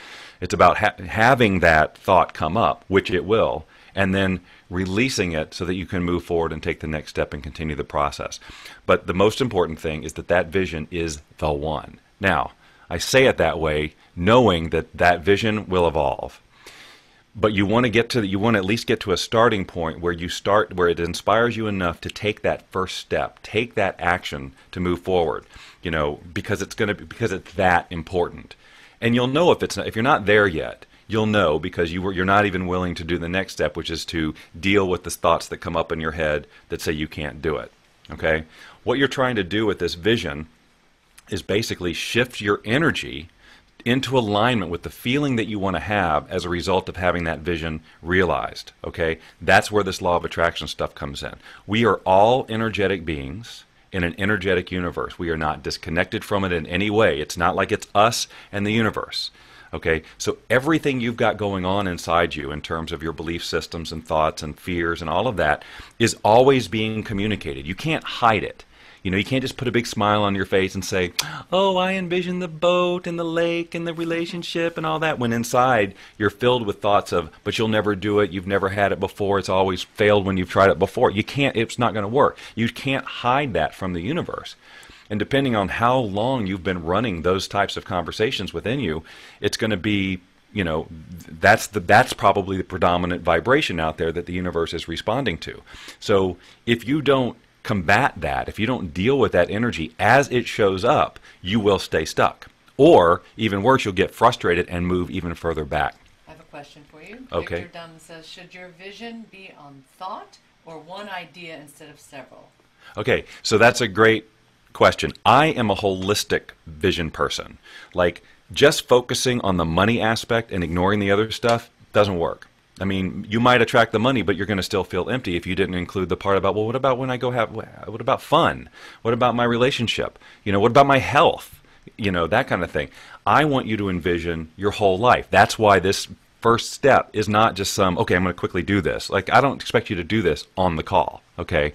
It's about having that thought come up, which it will, and then releasing it so that you can move forward and take the next step and continue the process. But the most important thing is that vision is the one. Now, I say it that way knowing that vision will evolve. But you want to at least get to a starting point where it inspires you enough to take that first step, take that action to move forward, because it's that important. And you'll know if you're not there yet. You'll know because you're not even willing to do the next step, which is to deal with the thoughts that come up in your head that say you can't do it. Okay? What you're trying to do with this vision is basically shift your energy into alignment with the feeling that you want to have as a result of having that vision realized. Okay? That's where this law of attraction stuff comes in. We are all energetic beings in an energetic universe. We are not disconnected from it in any way. It's not like it's us and the universe. Okay, so everything you've got going on inside you in terms of your belief systems and thoughts and fears and all of that is always being communicated. You can't hide it. You can't just put a big smile on your face and say, oh, I envision the boat and the lake and the relationship and all that, when inside you're filled with thoughts of, but you'll never do it, you've never had it before, it's always failed when you've tried it before. It's not going to work. You can't hide that from the universe. And depending on how long you've been running those types of conversations within you, it's going to be, that's probably the predominant vibration out there that the universe is responding to. So if you don't combat that, if you don't deal with that energy as it shows up, you will stay stuck. Or, even worse, you'll get frustrated and move even further back. I have a question for you. Okay. Victor Dunn says, should your vision be on thought or one idea instead of several? Okay, so that's a great question. I am a holistic vision person. Like, just focusing on the money aspect and ignoring the other stuff doesn't work. I mean, you might attract the money, but you're going to still feel empty if you didn't include the part about, well, what about when I what about fun? What about my relationship? What about my health? That kind of thing. I want you to envision your whole life. That's why this first step is not just okay, I'm going to quickly do this. Like, I don't expect you to do this on the call, okay,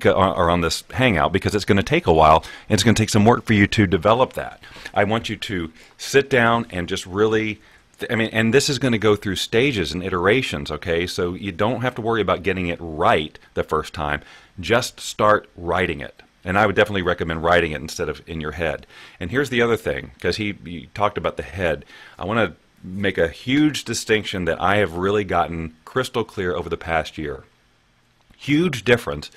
or on this Hangout, because it's going to take a while, and it's going to take some work for you to develop that. I want you to sit down and just really, and this is going to go through stages and iterations, okay, so you don't have to worry about getting it right the first time. Just start writing it. And I would definitely recommend writing it instead of in your head. And here's the other thing, because he talked about the head. I want to make a huge distinction that I have really gotten crystal clear over the past year. Huge difference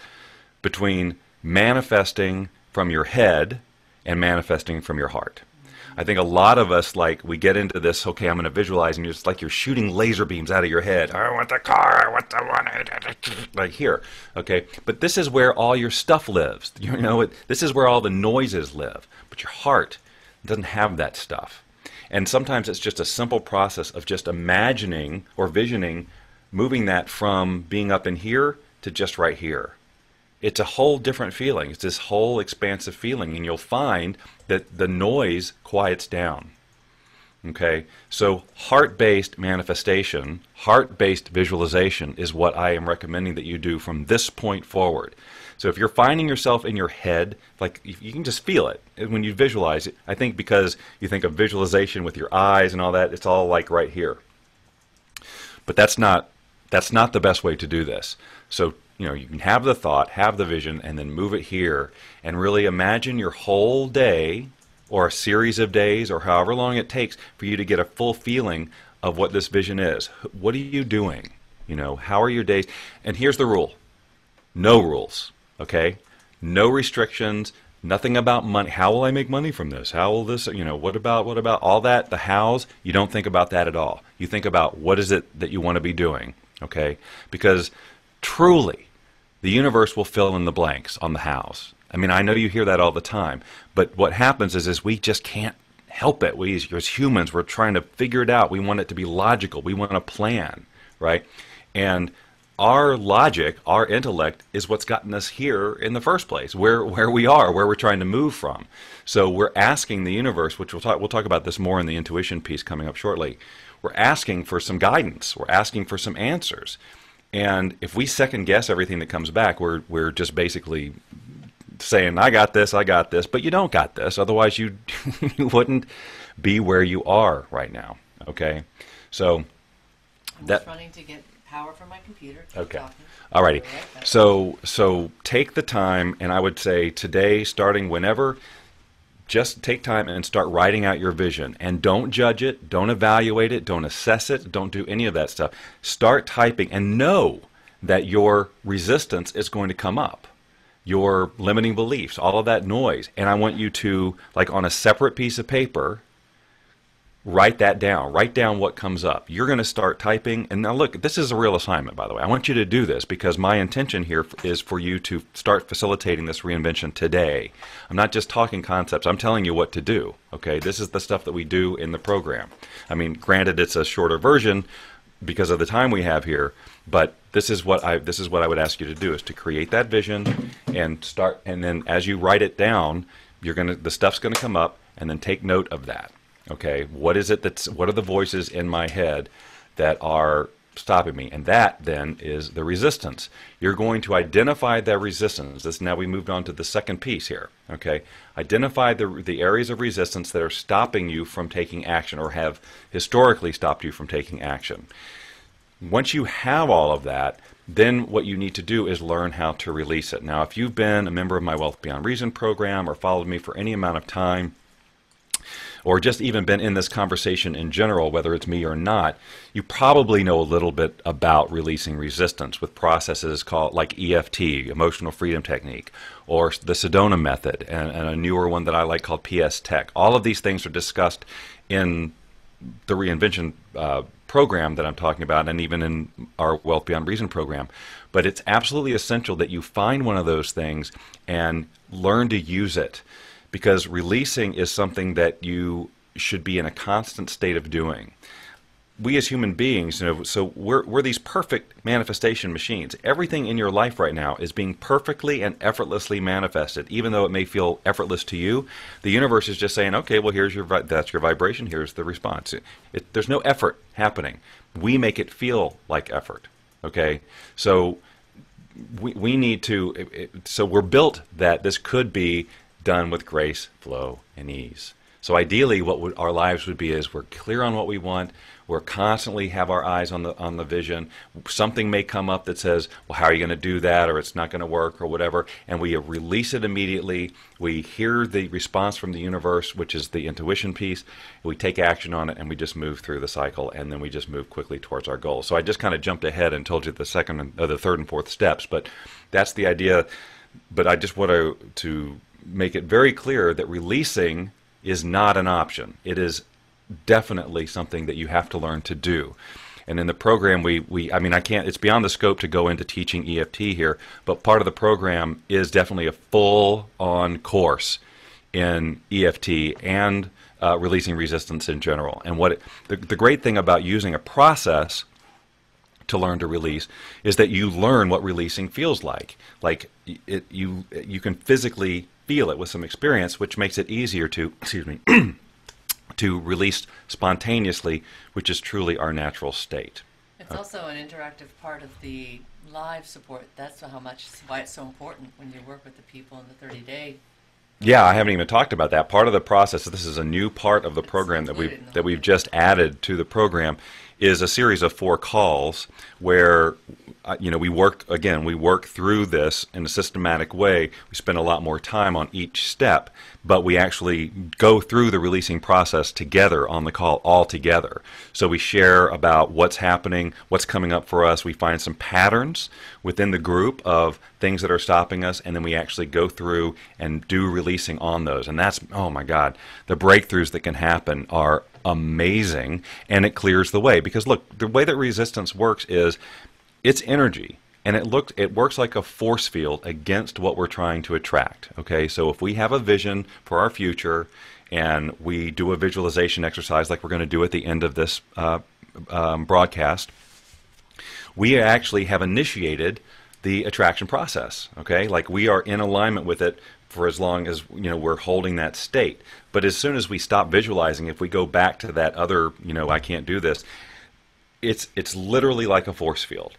between manifesting from your head and manifesting from your heart. I think a lot of us, we get into this, okay, I'm going to visualize, and it's like you're shooting laser beams out of your head. I want the car, I want the one, like here, okay? But this is where all your stuff lives. This is where all the noises live. But your heart doesn't have that stuff. And sometimes it's just a simple process of just imagining or visioning, moving that from being up in here to just right here. It's a whole different feeling. It's this whole expansive feeling, and you'll find that the noise quiets down. Okay? So heart-based manifestation, heart-based visualization is what I am recommending that you do from this point forward. So if you're finding yourself in your head, you can just feel it when you visualize it. I think because you think of visualization with your eyes and all that, it's all like right here. But that's not the best way to do this. So you can have the thought, have the vision, and then move it here, and really imagine your whole day, or a series of days, or however long it takes for you to get a full feeling of what this vision is. What are you doing? You know, how are your days? And here's the rule. No rules, okay? No restrictions, nothing about money. How will I make money from this? How will this, you know, what about all that, the hows? You don't think about that at all. You think about what is it that you want to be doing, okay? Because truly, the universe will fill in the blanks on the hows. I mean, I know you hear that all the time, but what happens is we just can't help it. We, as humans, we're trying to figure it out. We want it to be logical. We want a plan, right? And our logic, our intellect, is what's gotten us here in the first place, where we are, where we're trying to move from. So we're asking the universe, which we'll talk about this more in the intuition piece coming up shortly. We're asking for some guidance. We're asking for some answers. And if we second guess everything that comes back, we're just basically saying, I got this, but you don't got this. Otherwise, you wouldn't be where you are right now. Okay, so I'm just running to get power from my computer. Keep okay. talking. Alrighty. Right, So take the time, and I would say today, starting whenever, just take time and start writing out your vision. And don't judge it, don't evaluate it, don't assess it, don't do any of that stuff. Start typing and know that your resistance is going to come up. Your limiting beliefs, all of that noise. And I want you to, like on a separate piece of paper, write that down. Write down what comes up. You're going to start typing. And now look, this is a real assignment, by the way. I want you to do this because my intention here is for you to start facilitating this reinvention today. I'm not just talking concepts. I'm telling you what to do. Okay, this is the stuff that we do in the program. I mean, granted, it's a shorter version because of the time we have here, but this is what I would ask you to do, is to create that vision and start, and then as you write it down, the stuff's gonna come up, and then take note of that. Okay, what are the voices in my head that are stopping me? And that then is the resistance. You're going to identify that resistance. Now we moved on to the second piece here. Okay, identify the areas of resistance that are stopping you from taking action, or have historically stopped you from taking action. Once you have all of that, then what you need to do is learn how to release it. Now, if you've been a member of my Wealth Beyond Reason program or followed me for any amount of time, or just even been in this conversation in general, whether it's me or not, you probably know a little bit about releasing resistance with processes called like EFT, Emotional Freedom Technique, or the Sedona method, and a newer one that I like called PS Tech. All of these things are discussed in the Reinvention program that I'm talking about, and even in our Wealth Beyond Reason program. But it's absolutely essential that you find one of those things and learn to use it, because releasing is something that you should be in a constant state of doing. We as human beings, you know, so we're these perfect manifestation machines. Everything in your life right now is being perfectly and effortlessly manifested, even though it may feel effortless to you. The universe is just saying, okay, well, that's your vibration. Here's the response. There's no effort happening. We make it feel like effort. Okay, so we need to. So we're built that this could be done with grace, flow, and ease. So ideally, what our lives would be is we're clear on what we want. We're constantly have our eyes on the vision. Something may come up that says, well, how are you going to do that, or it's not going to work, or whatever, and we release it immediately. We hear the response from the universe, which is the intuition piece. We take action on it, and we just move through the cycle, and then we just move quickly towards our goal. So I just kind of jumped ahead and told you the third and fourth steps, but that's the idea. But I just want to make it very clear that releasing is not an option. It is definitely something that you have to learn to do. And in the program, I mean, it's beyond the scope to go into teaching EFT here, but part of the program is definitely a full-on course in EFT and releasing resistance in general. And the great thing about using a process to learn to release is that you learn what releasing feels like. Like you can physically feel it with some experience, which makes it easier to, to release spontaneously, which is truly our natural state. It's also an interactive part of the live support. That's why it's so important when you work with the people in the 30-day. Yeah, I haven't even talked about that. Part of the process, this is a new part of the program that we've just added to the program, is a series of 4 calls where we work through this in a systematic way. We spend a lot more time on each step, but we actually go through the releasing process together on the call all together. So we share about what's happening, what's coming up for us. We find some patterns within the group of things that are stopping us, and then we actually go through and do releasing on those. And that's, oh my God, the breakthroughs that can happen are amazing, and it clears the way. Because look, the way that resistance works is it's energy, and it works like a force field against what we're trying to attract. Okay, so if we have a vision for our future and we do a visualization exercise like we're going to do at the end of this broadcast, we actually have initiated the attraction process. Okay, like we are in alignment with it for as long as we're holding that state. But as soon as we stop visualizing, if we go back to that other I can't do this, it's literally like a force field.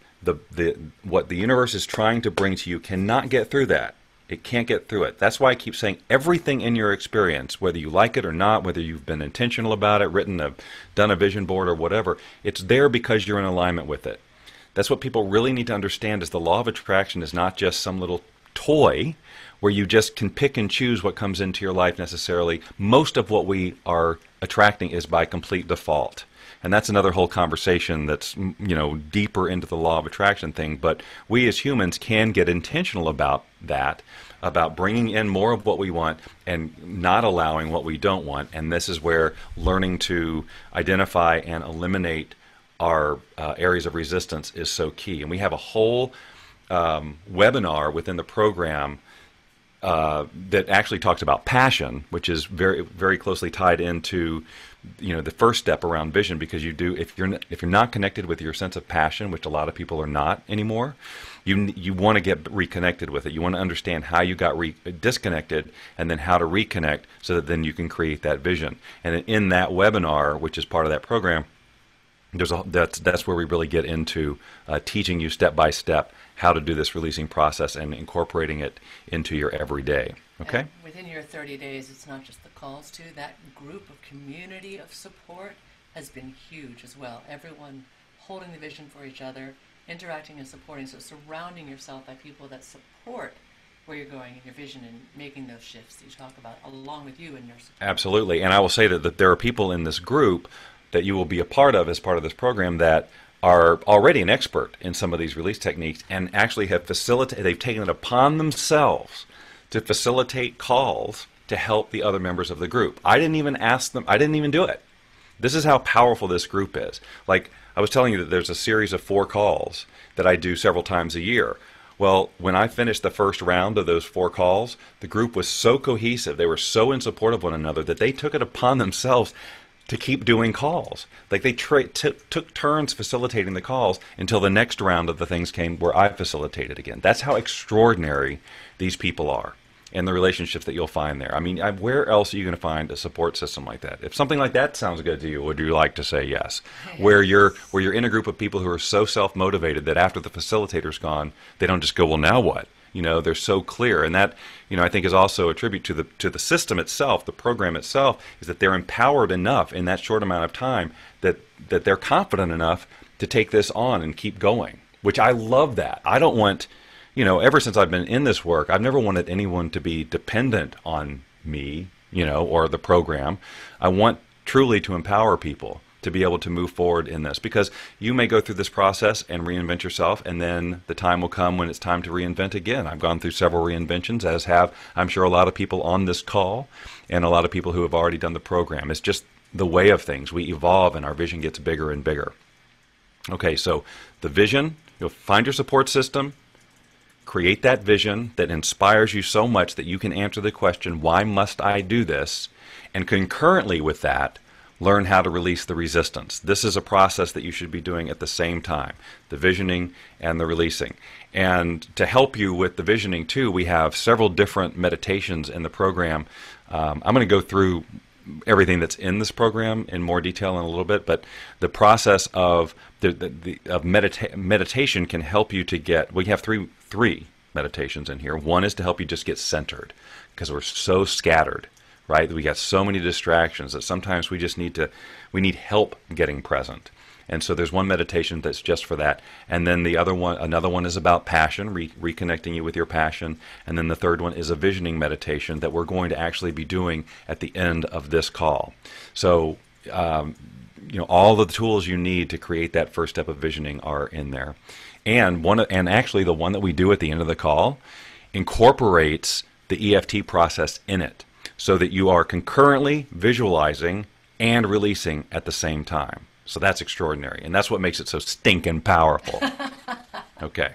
What the universe is trying to bring to you cannot get through that. It can't get through it. That's why I keep saying everything in your experience, whether you like it or not, whether you've been intentional about it, done a vision board or whatever, it's there because you're in alignment with it. That's what people really need to understand, is the law of attraction is not just some little toy where you just can pick and choose what comes into your life necessarily. Most of what we are attracting is by complete default. And that's another whole conversation that's deeper into the law of attraction thing. But we as humans can get intentional about that, about bringing in more of what we want and not allowing what we don't want. And this is where learning to identify and eliminate our areas of resistance is so key. And we have a whole webinar within the program that actually talks about passion, which is very, very closely tied into the first step around vision. Because if you're not connected with your sense of passion, which a lot of people are not anymore, you want to get reconnected with it. You want to understand how you got disconnected, and then how to reconnect, so that then you can create that vision. And in that webinar, which is part of that program, that's where we really get into teaching you step by step how to do this releasing process and incorporating it into your everyday. Okay? And within your 30 days, it's not just the calls too. That group of community of support has been huge as well. Everyone holding the vision for each other, interacting and supporting. So surrounding yourself by people that support where you're going in your vision and making those shifts that you talk about along with you and your support. Absolutely. And I will say that there are people in this group that you will be a part of as part of this program that are already an expert in some of these release techniques, and actually they've taken it upon themselves to facilitate calls to help the other members of the group. I didn't even ask them. I didn't even do it. This is how powerful this group is. Like I was telling you, that there's a series of 4 calls that I do several times a year. Well, when I finished the first round of those 4 calls, the group was so cohesive, they were so in support of one another, that they took it upon themselves to keep doing calls. Like they took turns facilitating the calls until the next round of the things came where I facilitated again. That's how extraordinary these people are, and the relationships that you'll find there. I mean, where else are you going to find a support system like that? If something like that sounds good to you, would you like to say yes? Where you're in a group of people who are so self-motivated that after the facilitator's gone, they don't just go, well, now what? They're so clear. And that, I think is also a tribute to the system itself, the program itself, is that they're empowered enough in that short amount of time that they're confident enough to take this on and keep going, which I love that. I don't want, ever since I've been in this work, I've never wanted anyone to be dependent on me, or the program. I want truly to empower people to be able to move forward in this, because you may go through this process and reinvent yourself, and then the time will come when it's time to reinvent again. I've gone through several reinventions, as have, I'm sure, a lot of people on this call and a lot of people who have already done the program. It's just the way of things. We evolve and our vision gets bigger and bigger. Okay, so the vision, you'll find your support system, create that vision that inspires you so much that you can answer the question, why must I do this? And concurrently with that, learn how to release the resistance. This is a process that you should be doing at the same time, the visioning and the releasing. And to help you with the visioning too, we have several different meditations in the program. I'm going to go through everything that's in this program in more detail in a little bit, but the process of meditation can help you to get, we have three meditations in here. One is to help you just get centered, because we're so scattered. Right? We got so many distractions that sometimes we just need help getting present. And so there's one meditation that's just for that. And then the other one, another one is about passion, reconnecting you with your passion. And then the third one is a visioning meditation that we're going to actually be doing at the end of this call. So, all of the tools you need to create that first step of visioning are in there. And actually the one that we do at the end of the call incorporates the EFT process in it, so that you are concurrently visualizing and releasing at the same time. So that's extraordinary, and that's what makes it so stinking powerful. Okay,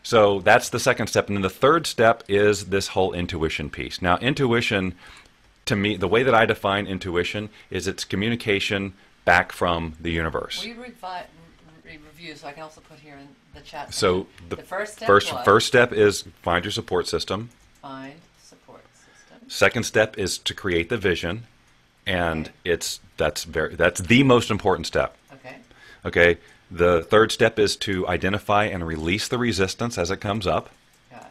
so that's the second step. And then the third step is this whole intuition piece. Now, intuition, to me, the way that I define intuition is it's communication back from the universe. Will you review, so I can also put here in the chat section. So the first step is find your support system. Find support system. Second step is to create the vision, and that's the most important step. Okay. Okay. The third step is to identify and release the resistance as it comes up. Gosh.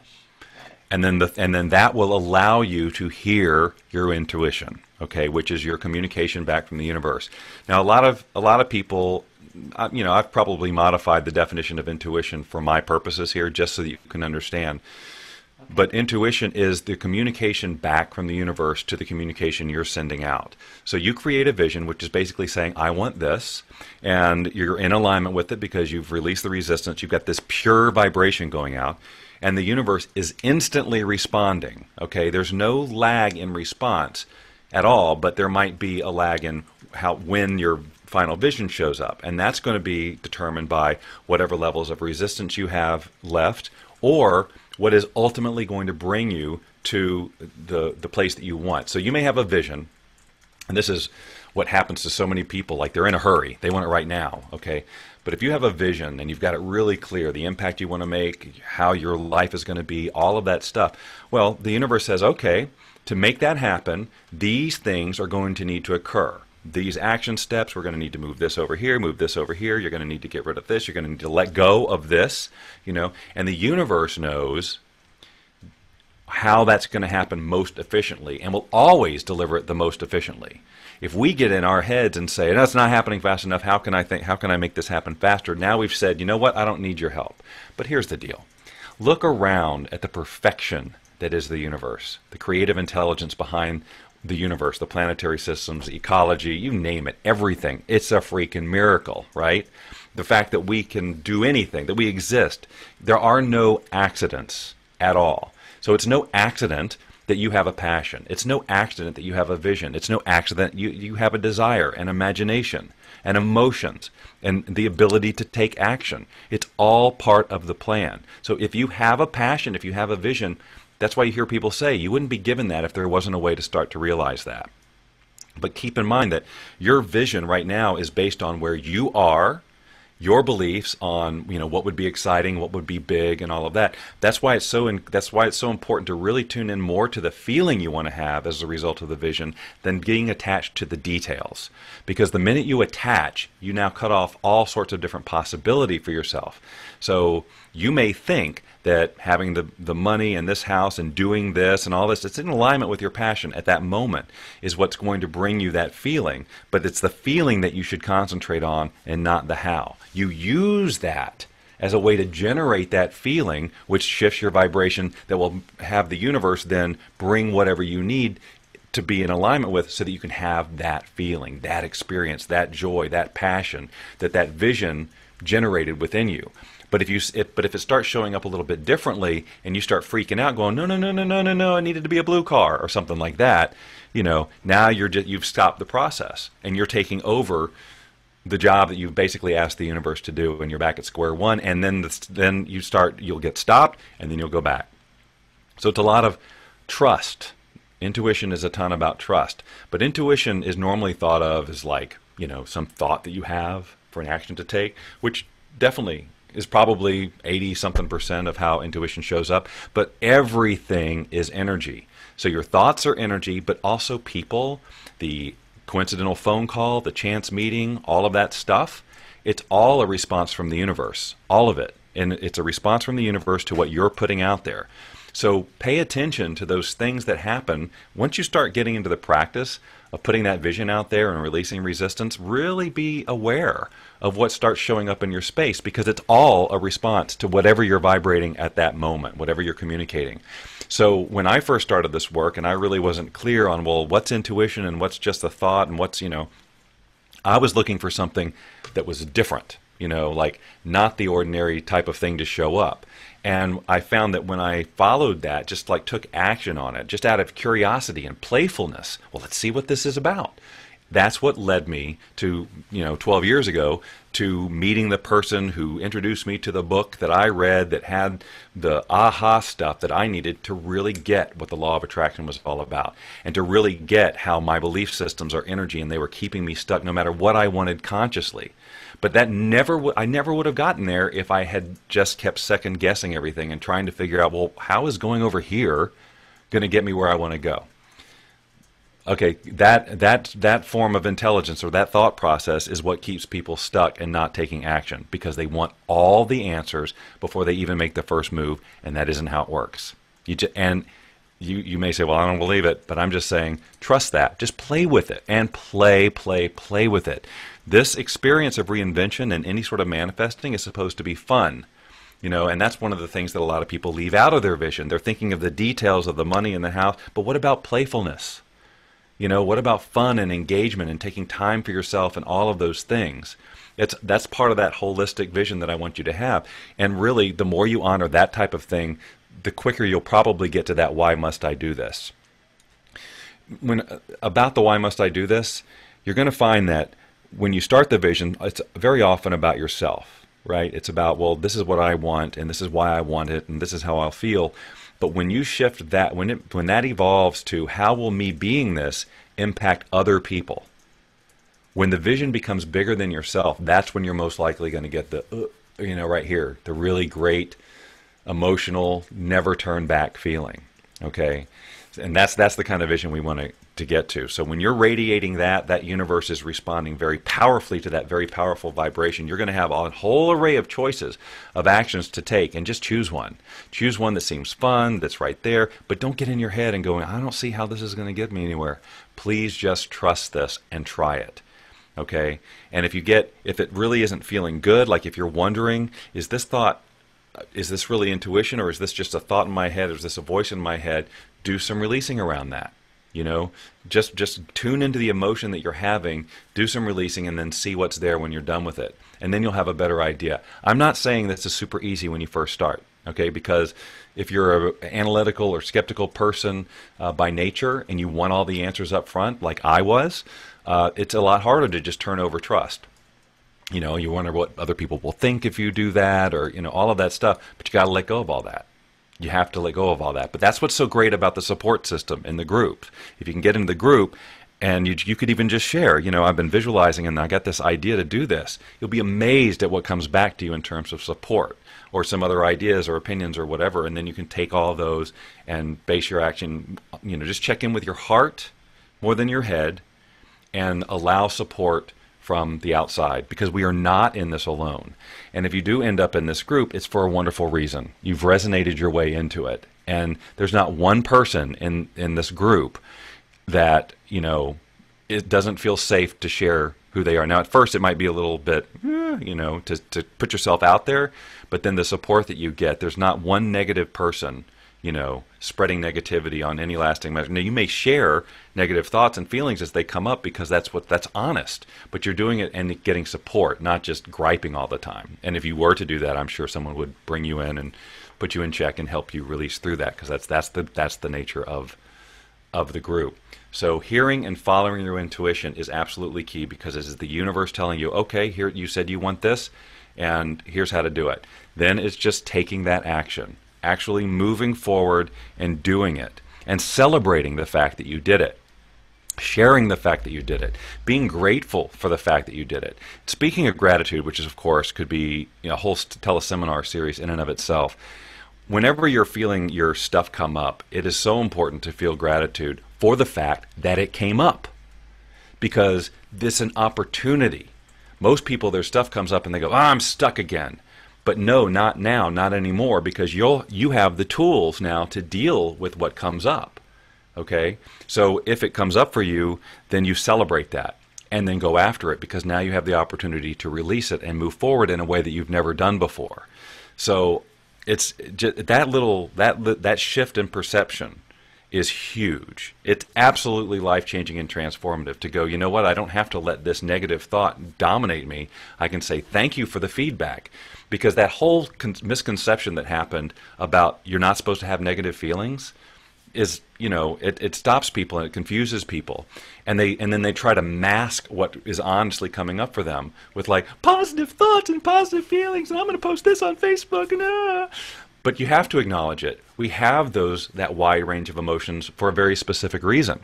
Got it. And then that will allow you to hear your intuition, okay, which is your communication back from the universe. Now, a lot of people, I've probably modified the definition of intuition for my purposes here, just so that you can understand. Okay. But intuition is the communication back from the universe to the communication you're sending out. So you create a vision, which is basically saying, I want this, and you're in alignment with it because you've released the resistance. You've got this pure vibration going out, and the universe is instantly responding. Okay, there's no lag in response at all, but there might be a lag in when your final vision shows up, and that's going to be determined by whatever levels of resistance you have left, or what is ultimately going to bring you to the place that you want. So you may have a vision, and this is what happens to so many people, like they're in a hurry, they want it right now, okay? But if you have a vision and you've got it really clear, the impact you want to make, how your life is going to be, all of that stuff, well, the universe says, okay, to make that happen, these things are going to need to occur. These action steps, we're going to need to move this over here, you're going to need to get rid of this, you're going to need to let go of this, and the universe knows how that's going to happen most efficiently and will always deliver it the most efficiently. If we get in our heads and say, no, it's not happening fast enough, how can I make this happen faster? Now we've said, you know what, I don't need your help. But here's the deal. Look around at the perfection that is the universe, the creative intelligence behind the universe, the planetary systems, ecology, you name it, everything. It's a freaking miracle, right? The fact that we can do anything, that we exist. There are no accidents at all. So it's no accident that you have a passion. It's no accident that you have a vision. It's no accident you have a desire, an imagination, and emotions, and the ability to take action. It's all part of the plan. So if you have a passion, if you have a vision, that's why you hear people say you wouldn't be given that if there wasn't a way to start to realize that. But keep in mind that your vision right now is based on where you are, your beliefs on what would be exciting, what would be big, and all of that. That's why it's so important to really tune in more to the feeling you want to have as a result of the vision than getting attached to the details. Because the minute you attach, you now cut off all sorts of different possibility for yourself. So you may think that having the money and this house and doing this and all this, it's in alignment with your passion at that moment is what's going to bring you that feeling. But it's the feeling that you should concentrate on and not the how. You use that as a way to generate that feeling, which shifts your vibration, that will have the universe then bring whatever you need to be in alignment with, so that you can have that feeling, that experience, that joy, that passion, that vision generated within you. But if it starts showing up a little bit differently, and you start freaking out, going, no, I needed to be a blue car or something like that, now you've stopped the process, and you're taking over the job that you've basically asked the universe to do, and you're back at square one. And then you'll get stopped, and then you'll go back. So it's a lot of trust. Intuition is a ton about trust, but intuition is normally thought of as like some thought that you have for an action to take, which definitely is probably 80-something% of how intuition shows up, but everything is energy. So your thoughts are energy, but also people, the coincidental phone call, the chance meeting, all of that stuff, it's all a response from the universe, all of it. And it's a response from the universe to what you're putting out there. So pay attention to those things that happen once you start getting into the practice of putting that vision out there and releasing resistance, really be aware of what starts showing up in your space, because it's all a response to whatever you're vibrating at that moment, whatever you're communicating. So when I first started this work and I really wasn't clear on, well, what's intuition and what's just a thought and what's, I was looking for something that was different, like not the ordinary type of thing to show up. And I found that when I followed that, just like took action on it, just out of curiosity and playfulness, well, let's see what this is about. That's what led me to, 12 years ago, to meeting the person who introduced me to the book that I read that had the aha stuff that I needed to really get what the law of attraction was all about, and to really get how my belief systems are energy and they were keeping me stuck no matter what I wanted consciously. But that I never would have gotten there if I had just kept second guessing everything and trying to figure out, well, how is going over here going to get me where I want to go? Okay, that form of intelligence or that thought process is what keeps people stuck and not taking action, because they want all the answers before they even make the first move, and that isn't how it works. You may say, well, I don't believe it, but I'm just saying, trust that. Just play with it and play with it. This experience of reinvention and any sort of manifesting is supposed to be fun. And that's one of the things that a lot of people leave out of their vision. They're thinking of the details of the money in the house, but what about playfulness? What about fun and engagement and taking time for yourself and all of those things? That's part of that holistic vision that I want you to have. And really, the more you honor that type of thing, the quicker you'll probably get to that why must I do this. About the why must I do this, you're going to find that when you start the vision, it's very often about yourself, right? It's about, well, this is what I want, and this is why I want it, and this is how I'll feel. But when you shift that, when that evolves to how will me being this impact other people, when the vision becomes bigger than yourself, that's when you're most likely going to get the, right here, the really great, emotional, never turn back feeling. Okay, and that's the kind of vision we want to get to. So when you're radiating that universe is responding very powerfully to that very powerful vibration. You're going to have a whole array of choices of actions to take, and just choose one. Choose one that seems fun, that's right there, but don't get in your head and going, I don't see how this is going to get me anywhere. Please just trust this and try it. Okay, and if it really isn't feeling good, like if you're wondering, is this really intuition, or is this just a thought in my head, or is this a voice in my head? Do some releasing around that. Just tune into the emotion that you're having, do some releasing, and then see what's there when you're done with it. And then you'll have a better idea. I'm not saying this is super easy when you first start, okay? Because if you're an analytical or skeptical person by nature and you want all the answers up front, like I was, it's a lot harder to just turn over trust. You wonder what other people will think if you do that, or, all of that stuff, but you got to let go of all that. You have to let go of all that. But that's what's so great about the support system in the group. If you can get into the group and you could even just share, I've been visualizing and I got this idea to do this. You'll be amazed at what comes back to you in terms of support or some other ideas or opinions or whatever. And then you can take all those and base your action, just check in with your heart more than your head and allow support from the outside, because we are not in this alone. And if you do end up in this group, it's for a wonderful reason. You've resonated your way into it. And there's not one person in this group that, it doesn't feel safe to share who they are. Now, at first, it might be a little bit, to put yourself out there. But then the support that you get, there's not one negative person, spreading negativity on any lasting measure. Now, you may share negative thoughts and feelings as they come up, because that's honest. But you're doing it and getting support, not just griping all the time. And if you were to do that, I'm sure someone would bring you in and put you in check and help you release through that, because that's the nature of the group. So hearing and following your intuition is absolutely key, because this is the universe telling you, okay, here you said you want this, and here's how to do it. Then it's just taking that action, actually moving forward and doing it, and celebrating the fact that you did it, sharing the fact that you did it, being grateful for the fact that you did it. Speaking of gratitude, which is, of course, could be a whole teleseminar series in and of itself, whenever you're feeling your stuff come up, it is so important to feel gratitude for the fact that it came up, because this is an opportunity. Most people, their stuff comes up and they go, I'm stuck again. But no, not now, not anymore, because you have the tools now to deal with what comes up. Okay? So if it comes up for you, then you celebrate that and then go after it, because now you have the opportunity to release it and move forward in a way that you've never done before. So it's just that shift in perception is huge. It's absolutely life-changing and transformative to go, you know what, I don't have to let this negative thought dominate me. I can say thank you for the feedback, because that whole misconception that happened about you're not supposed to have negative feelings is, it stops people and it confuses people, and then they try to mask what is honestly coming up for them with like positive thoughts and positive feelings, and I'm going to post this on Facebook, and but you have to acknowledge it. We have that wide range of emotions for a very specific reason.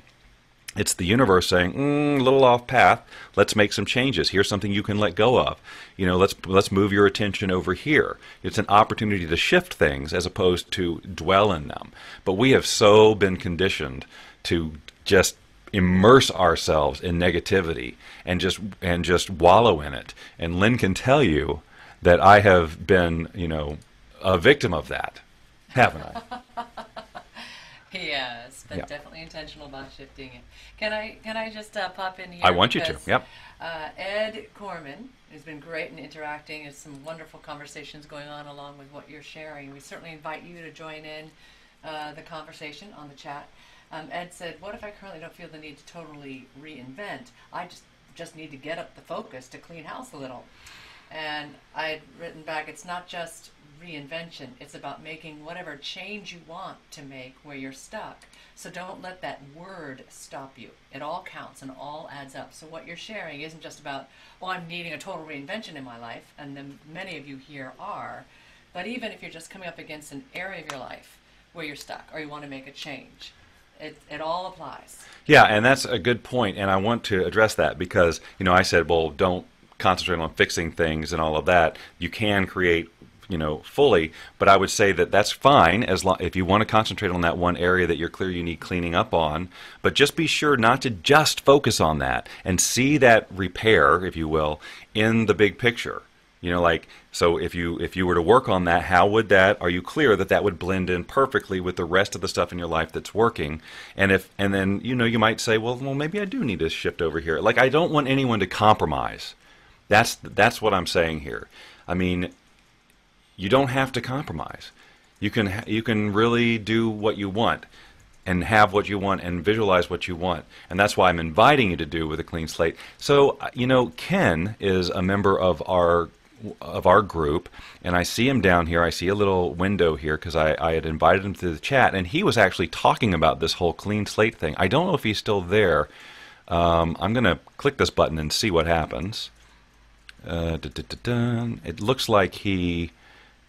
It's the universe saying, a little off path, let's make some changes. Here's something you can let go of. Let's move your attention over here. It's an opportunity to shift things as opposed to dwell in them. But we have so been conditioned to just immerse ourselves in negativity and just wallow in it. And Lynn can tell you that I have been, a victim of that, haven't I? Yes, but definitely intentional about shifting it. Can I just pop in here? I want you to. Yep. Ed Corman has been great in interacting. There's some wonderful conversations going on along with what you're sharing. We certainly invite you to join in the conversation on the chat. Ed said, "What if I currently don't feel the need to totally reinvent? I just need to get up the focus to clean house a little." And I had written back, it's not just reinvention, it's about making whatever change you want to make where you're stuck. So don't let that word stop you. It all counts and all adds up. So what you're sharing isn't just about, oh, I'm needing a total reinvention in my life, and then many of you here are, but even if you're just coming up against an area of your life where you're stuck or you want to make a change, it all applies. Yeah, and that's a good point, and I want to address that because, I said, well, don't concentrate on fixing things and all of that. You can create, fully, but I would say that that's fine if you want to concentrate on that one area that you're clear you need cleaning up on, but just be sure not to just focus on that and see that repair, if you will, in the big picture. So if you were to work on that, are you clear that would blend in perfectly with the rest of the stuff in your life that's working? And then you might say, well, maybe I do need to shift over here. Like, I don't want anyone to compromise. That's what I'm saying here. I mean, you don't have to compromise. You can really do what you want and have what you want and visualize what you want. And that's why I'm inviting you to do with a clean slate. So, Ken is a member of our group, and I see him down here. I see a little window here because I had invited him to the chat, and he was actually talking about this whole clean slate thing. I don't know if he's still there. I'm going to click this button and see what happens. It looks like he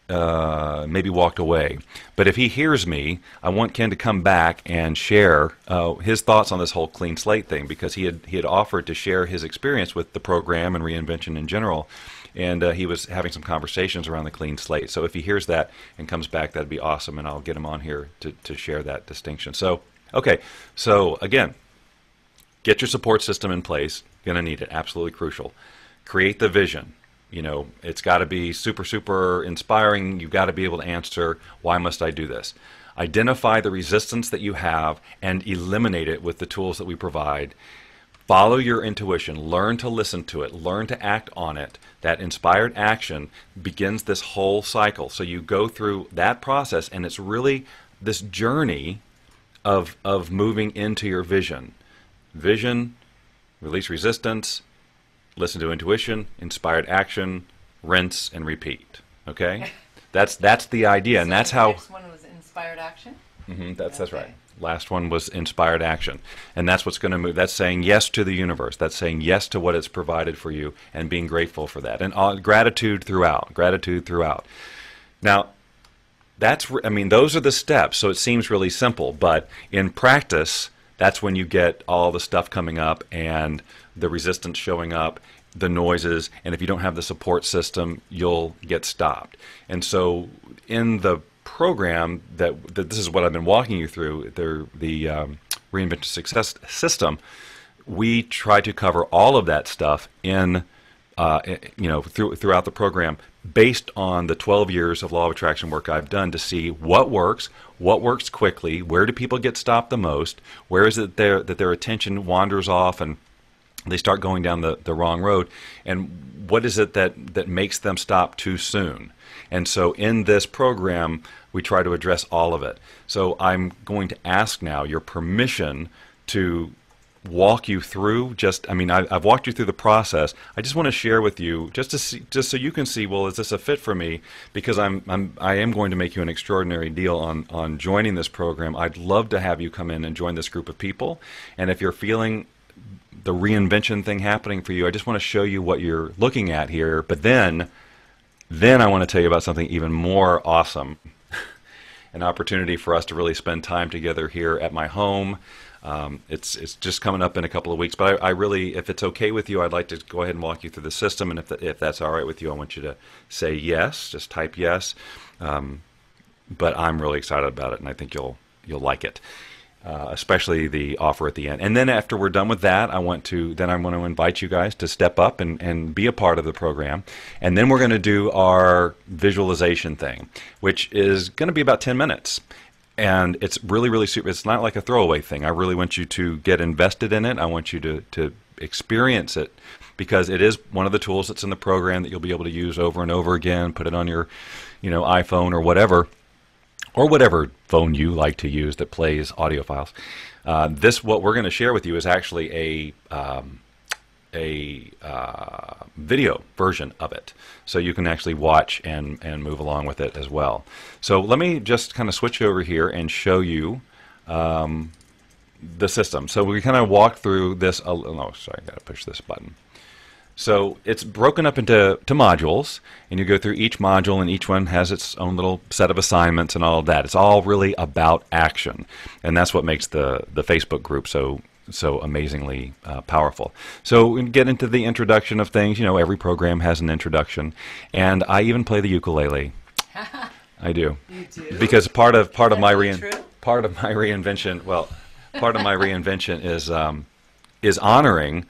maybe walked away. But if he hears me, I want Ken to come back and share his thoughts on this whole clean slate thing, because he had offered to share his experience with the program and reinvention in general, and he was having some conversations around the clean slate. So if he hears that and comes back, that'd be awesome, and I'll get him on here to share that distinction. So, okay, so again, get your support system in place. Going to need it, absolutely crucial. Create the vision. It's got to be super, super inspiring. You've got to be able to answer, why must I do this? Identify the resistance that you have and eliminate it with the tools that we provide. Follow your intuition. Learn to listen to it. Learn to act on it. That inspired action begins this whole cycle. So you go through that process, and it's really this journey of moving into your vision. Vision, release resistance, listen to intuition, inspired action, rinse and repeat. Okay, that's the idea, and that's how. Next one was inspired action. That's right. Last one was inspired action, and that's what's going to move. That's saying yes to the universe. That's saying yes to what it's provided for you, and being grateful for that, and gratitude throughout. Gratitude throughout. Now, those are the steps. So it seems really simple, but in practice, that's when you get all the stuff coming up and the resistance showing up, the noises, and if you don't have the support system, you'll get stopped. And so in the program that this is what I've been walking you through, the Reinvention Success System, we try to cover all of that stuff in throughout the program, based on the 12 years of law of attraction work I've done to see what works quickly, where do people get stopped the most, where is it that their attention wanders off and they start going down the wrong road, and what is it that makes them stop too soon. And so in this program, we try to address all of it. So I'm going to ask now your permission to walk you through I've walked you through the process. I just want to share with you just so you can see, well, is this a fit for me? Because I am going to make you an extraordinary deal on joining this program. I'd love to have you come in and join this group of people. And if you're feeling the reinvention thing happening for you, I just want to show you what you're looking at here. But then I want to tell you about something even more awesome, an opportunity for us to really spend time together here at my home. It's just coming up in a couple of weeks, but I really, if it's okay with you, I'd like to go ahead and walk you through the system, and if that's all right with you, I want you to say yes, just type yes. But I'm really excited about it, and I think you'll like it, especially the offer at the end. And then after we're done with that, I want to invite you guys to step up and be a part of the program, and then we're going to do our visualization thing, which is going to be about 10 minutes. And it's really, really super. It's not like a throwaway thing. I really want you to get invested in it. I want you to experience it, because it is one of the tools that's in the program that you'll be able to use over and over again. Put it on your, iPhone or whatever phone you like to use that plays audio files. What we're going to share with you is actually a video version of it, so you can actually watch and move along with it as well. So let me just kind of switch over here and show you the system. So we kind of walk through this. Oh, sorry, I got to push this button. So it's broken up into modules, and you go through each module, and each one has its own little set of assignments and all of that. It's all really about action, and that's what makes the Facebook group so amazingly powerful. So we get into the introduction of things. Every program has an introduction, and I even play the ukulele. I do. You do? Because part of my reinvention. Well, part of my reinvention is honoring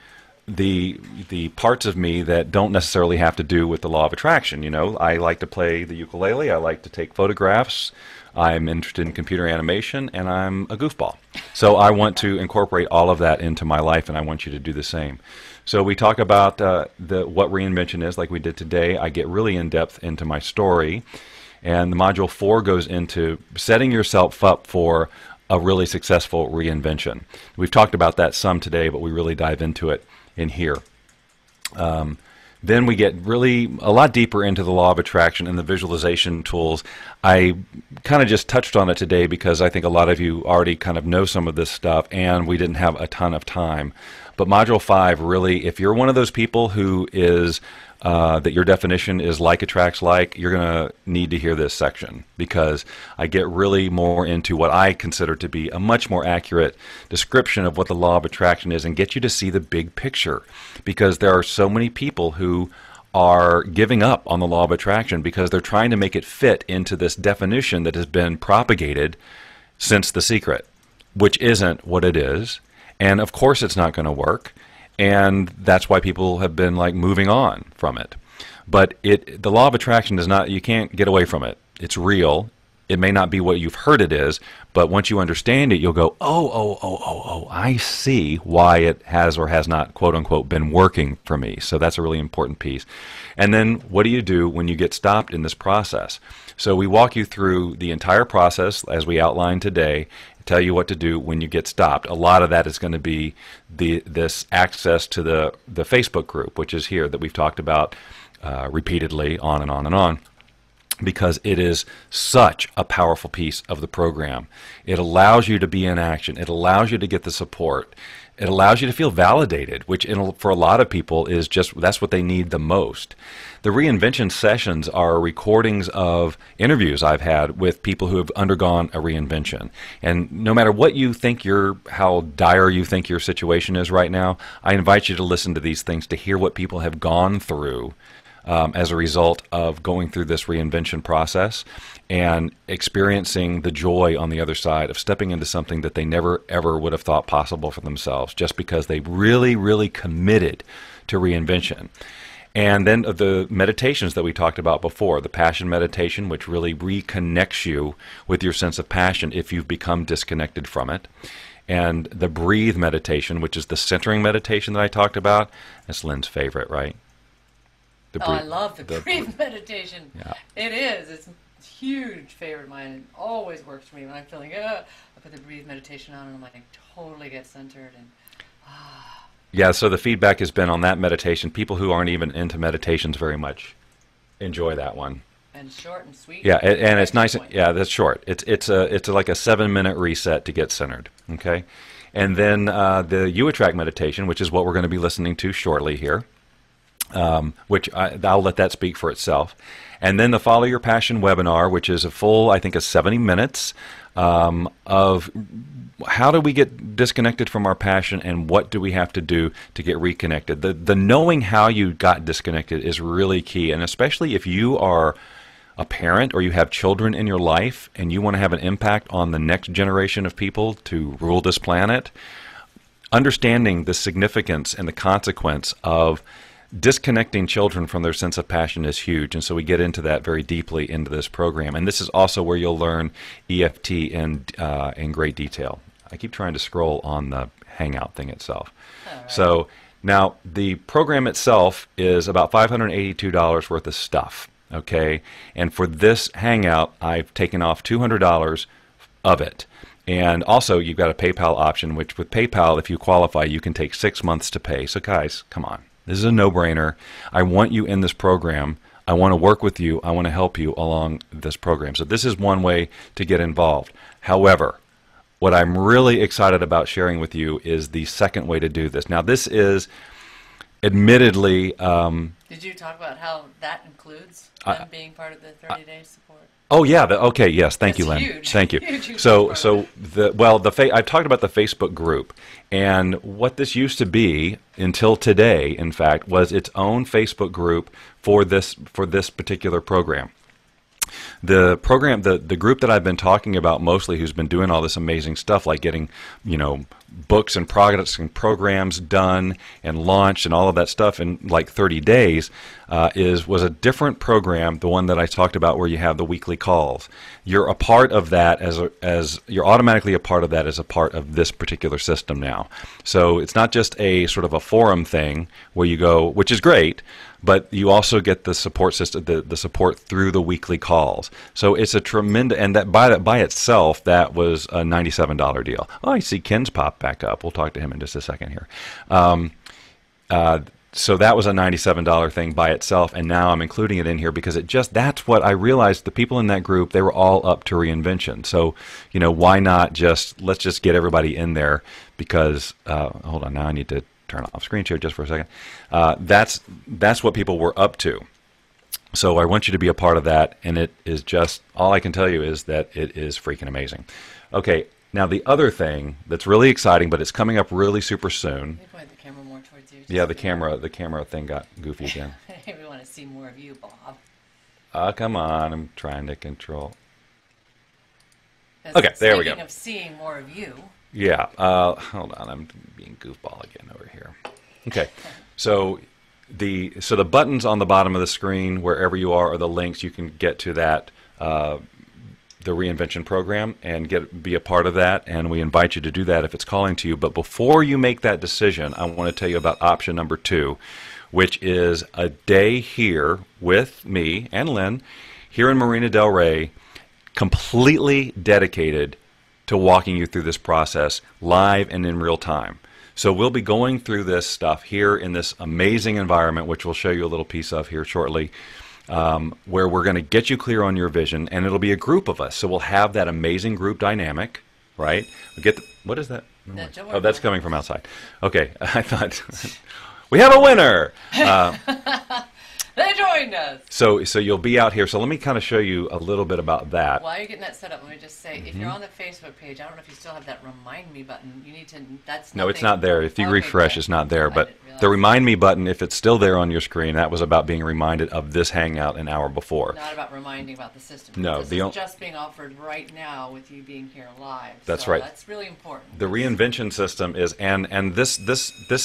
the parts of me that don't necessarily have to do with the law of attraction. I like to play the ukulele. I like to take photographs. I'm interested in computer animation, and I'm a goofball. So I want to incorporate all of that into my life, and I want you to do the same. So we talk about what reinvention is, like we did today. I get really in-depth into my story, and the Module 4 goes into setting yourself up for a really successful reinvention. We've talked about that some today, but we really dive into it in here. Then we get really a lot deeper into the law of attraction and the visualization tools. I kind of just touched on it today because I think a lot of you already kind of know some of this stuff, and we didn't have a ton of time. But Module 5, really, if you're one of those people who is that your definition is like attracts like, you're going to need to hear this section, because I get really more into what I consider to be a much more accurate description of what the law of attraction is, and get you to see the big picture, because there are so many people who are giving up on the law of attraction because they're trying to make it fit into this definition that has been propagated since The Secret, which isn't what it is, and of course it's not going to work. And that's why people have been like moving on from it. But the law of attraction does not, you can't get away from it. It's real. It may not be what you've heard it is, but once you understand it, you'll go, oh, I see why it has or has not, quote unquote, been working for me. So that's a really important piece. And then what do you do when you get stopped in this process? So we walk you through the entire process as we outlined today, tell you what to do when you get stopped. A lot of that is going to be this access to the Facebook group, which is here, that we've talked about repeatedly, on and on and on, because it is such a powerful piece of the program. It allows you to be in action. It allows you to get the support. It allows you to feel validated, which for a lot of people is that's what they need the most. The reinvention sessions are recordings of interviews I've had with people who have undergone a reinvention. And no matter what you think how dire you think your situation is right now, I invite you to listen to these things to hear what people have gone through as a result of going through this reinvention process and experiencing the joy on the other side of stepping into something that they never ever would have thought possible for themselves, just because they really, really committed to reinvention. And then the meditations that we talked about before, the passion meditation, which really reconnects you with your sense of passion if you've become disconnected from it. And the breathe meditation, which is the centering meditation that I talked about. That's Lynn's favorite, right? I love the breathe meditation. Yeah. It is. It's a huge favorite of mine. It always works for me when I'm feeling, I put the breathe meditation on and I'm like, totally get centered. And yeah, so the feedback has been on that meditation. People who aren't even into meditations very much enjoy that one. And short and sweet. Yeah, and it's nice. Yeah, that's short. It's like a 7-minute reset to get centered. Okay, and then the You Attract meditation, which is what we're going to be listening to shortly here, which I'll let that speak for itself. And then the Follow Your Passion webinar, which is a full, I think, 70 minutes of how do we get disconnected from our passion and what do we have to do to get reconnected. The knowing how you got disconnected is really key, and especially if you are a parent or you have children in your life and you want to have an impact on the next generation of people to rule this planet, understanding the significance and the consequence of disconnecting children from their sense of passion is huge. And so we get into that very deeply into this program. And this is also where you'll learn EFT in great detail. I keep trying to scroll on the Hangout thing itself. Right. So now the program itself is about $582 worth of stuff. Okay, and for this Hangout, I've taken off $200 of it. And also, you've got a PayPal option, which with PayPal, if you qualify, you can take 6 months to pay. So guys, come on. This is a no-brainer. I want you in this program. I want to work with you. I want to help you along this program. So this is one way to get involved. However, what I'm really excited about sharing with you is the second way to do this. Now, this is admittedly... Did you talk about how that includes them being part of the 30-day support? Oh yeah. Okay. Yes. Thank you, Lynn. Huge. Thank you. Huge So I've talked about the Facebook group, and what this used to be until today, in fact, was its own Facebook group for this particular program. The program, the group that I've been talking about mostly, who's been doing all this amazing stuff, like getting, books and products and programs done and launched and all of that stuff in like 30 days, was a different program, the one that I talked about where you have the weekly calls. You're a part of that as you're automatically a part of that as a part of this particular system now. So it's not just a sort of a forum thing where you go, which is great, but you also get the support system, the support through the weekly calls. So it's a tremendous, and that by itself, that was a $97 deal. Oh, I see Ken's popped back up. We'll talk to him in just a second here. So that was a $97 thing by itself, and now I'm including it in here because that's what I realized. The people in that group, they were all up to Reinvention. So, why not let's just get everybody in there because, hold on, now I need to turn off screen share just for a second. That's what people were up to. So I want you to be a part of that, and it is just, all I can tell you is that it is freaking amazing. Okay, now the other thing that's really exciting, but it's coming up really super soon. Maybe point the camera more towards you. Yeah, the camera thing got goofy again. We want to see more of you, Bob. Come on, I'm trying to control. Okay, there we go. Speaking of seeing more of you. Yeah, hold on, I'm being goofball again over here. Okay, so the buttons on the bottom of the screen, wherever you are the links you can get to that, the Reinvention program, and be a part of that, and we invite you to do that if it's calling to you. But before you make that decision, I want to tell you about option number 2, which is a day here with me and Lynn here in Marina Del Rey, completely dedicated to walking you through this process live and in real time. So we'll be going through this stuff here in this amazing environment, which we'll show you a little piece of here shortly, where we're going to get you clear on your vision, and it'll be a group of us. So we'll have that amazing group dynamic, right? What is that? Oh, that's coming from outside. Okay, I thought we have a winner. They joined us. So you'll be out here. So let me kind of show you a little bit about that. While you're getting that set up, let me just say, if you're on the Facebook page, I don't know if you still have that remind me button. You need to, No, it's not there. If you refresh, it's not there. But the remind me button, if it's still there on your screen, that was about being reminded of this Hangout an hour before. Not about reminding about the system. No. This is just being offered right now with you being here live. That's right. That's really important. The Reinvention system is, and this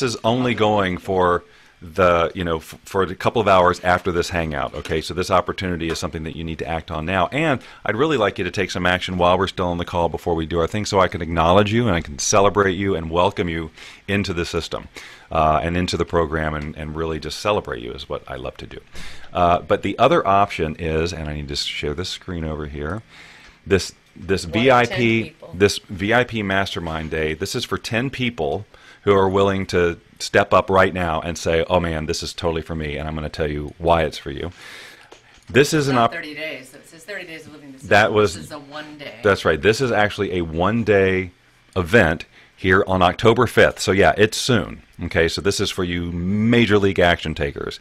is only going for for a couple of hours after this hangout. Okay, so this opportunity is something that you need to act on now, and I'd really like you to take some action while we're still on the call before we do our thing, so I can acknowledge you and I can celebrate you and welcome you into the system and into the program, and really just celebrate you is what I love to do. But the other option is, and I need to share this screen over here, this VIP Mastermind Day. This is for 10 people who are willing to step up right now and say, oh man, this is totally for me, and I'm going to tell you why it's for you. This is not 30 days. So it says 30 days of living the system. This is a one-day. That's right. This is actually a one-day event here on October 5th. So yeah, it's soon. Okay, so this is for you major league action takers.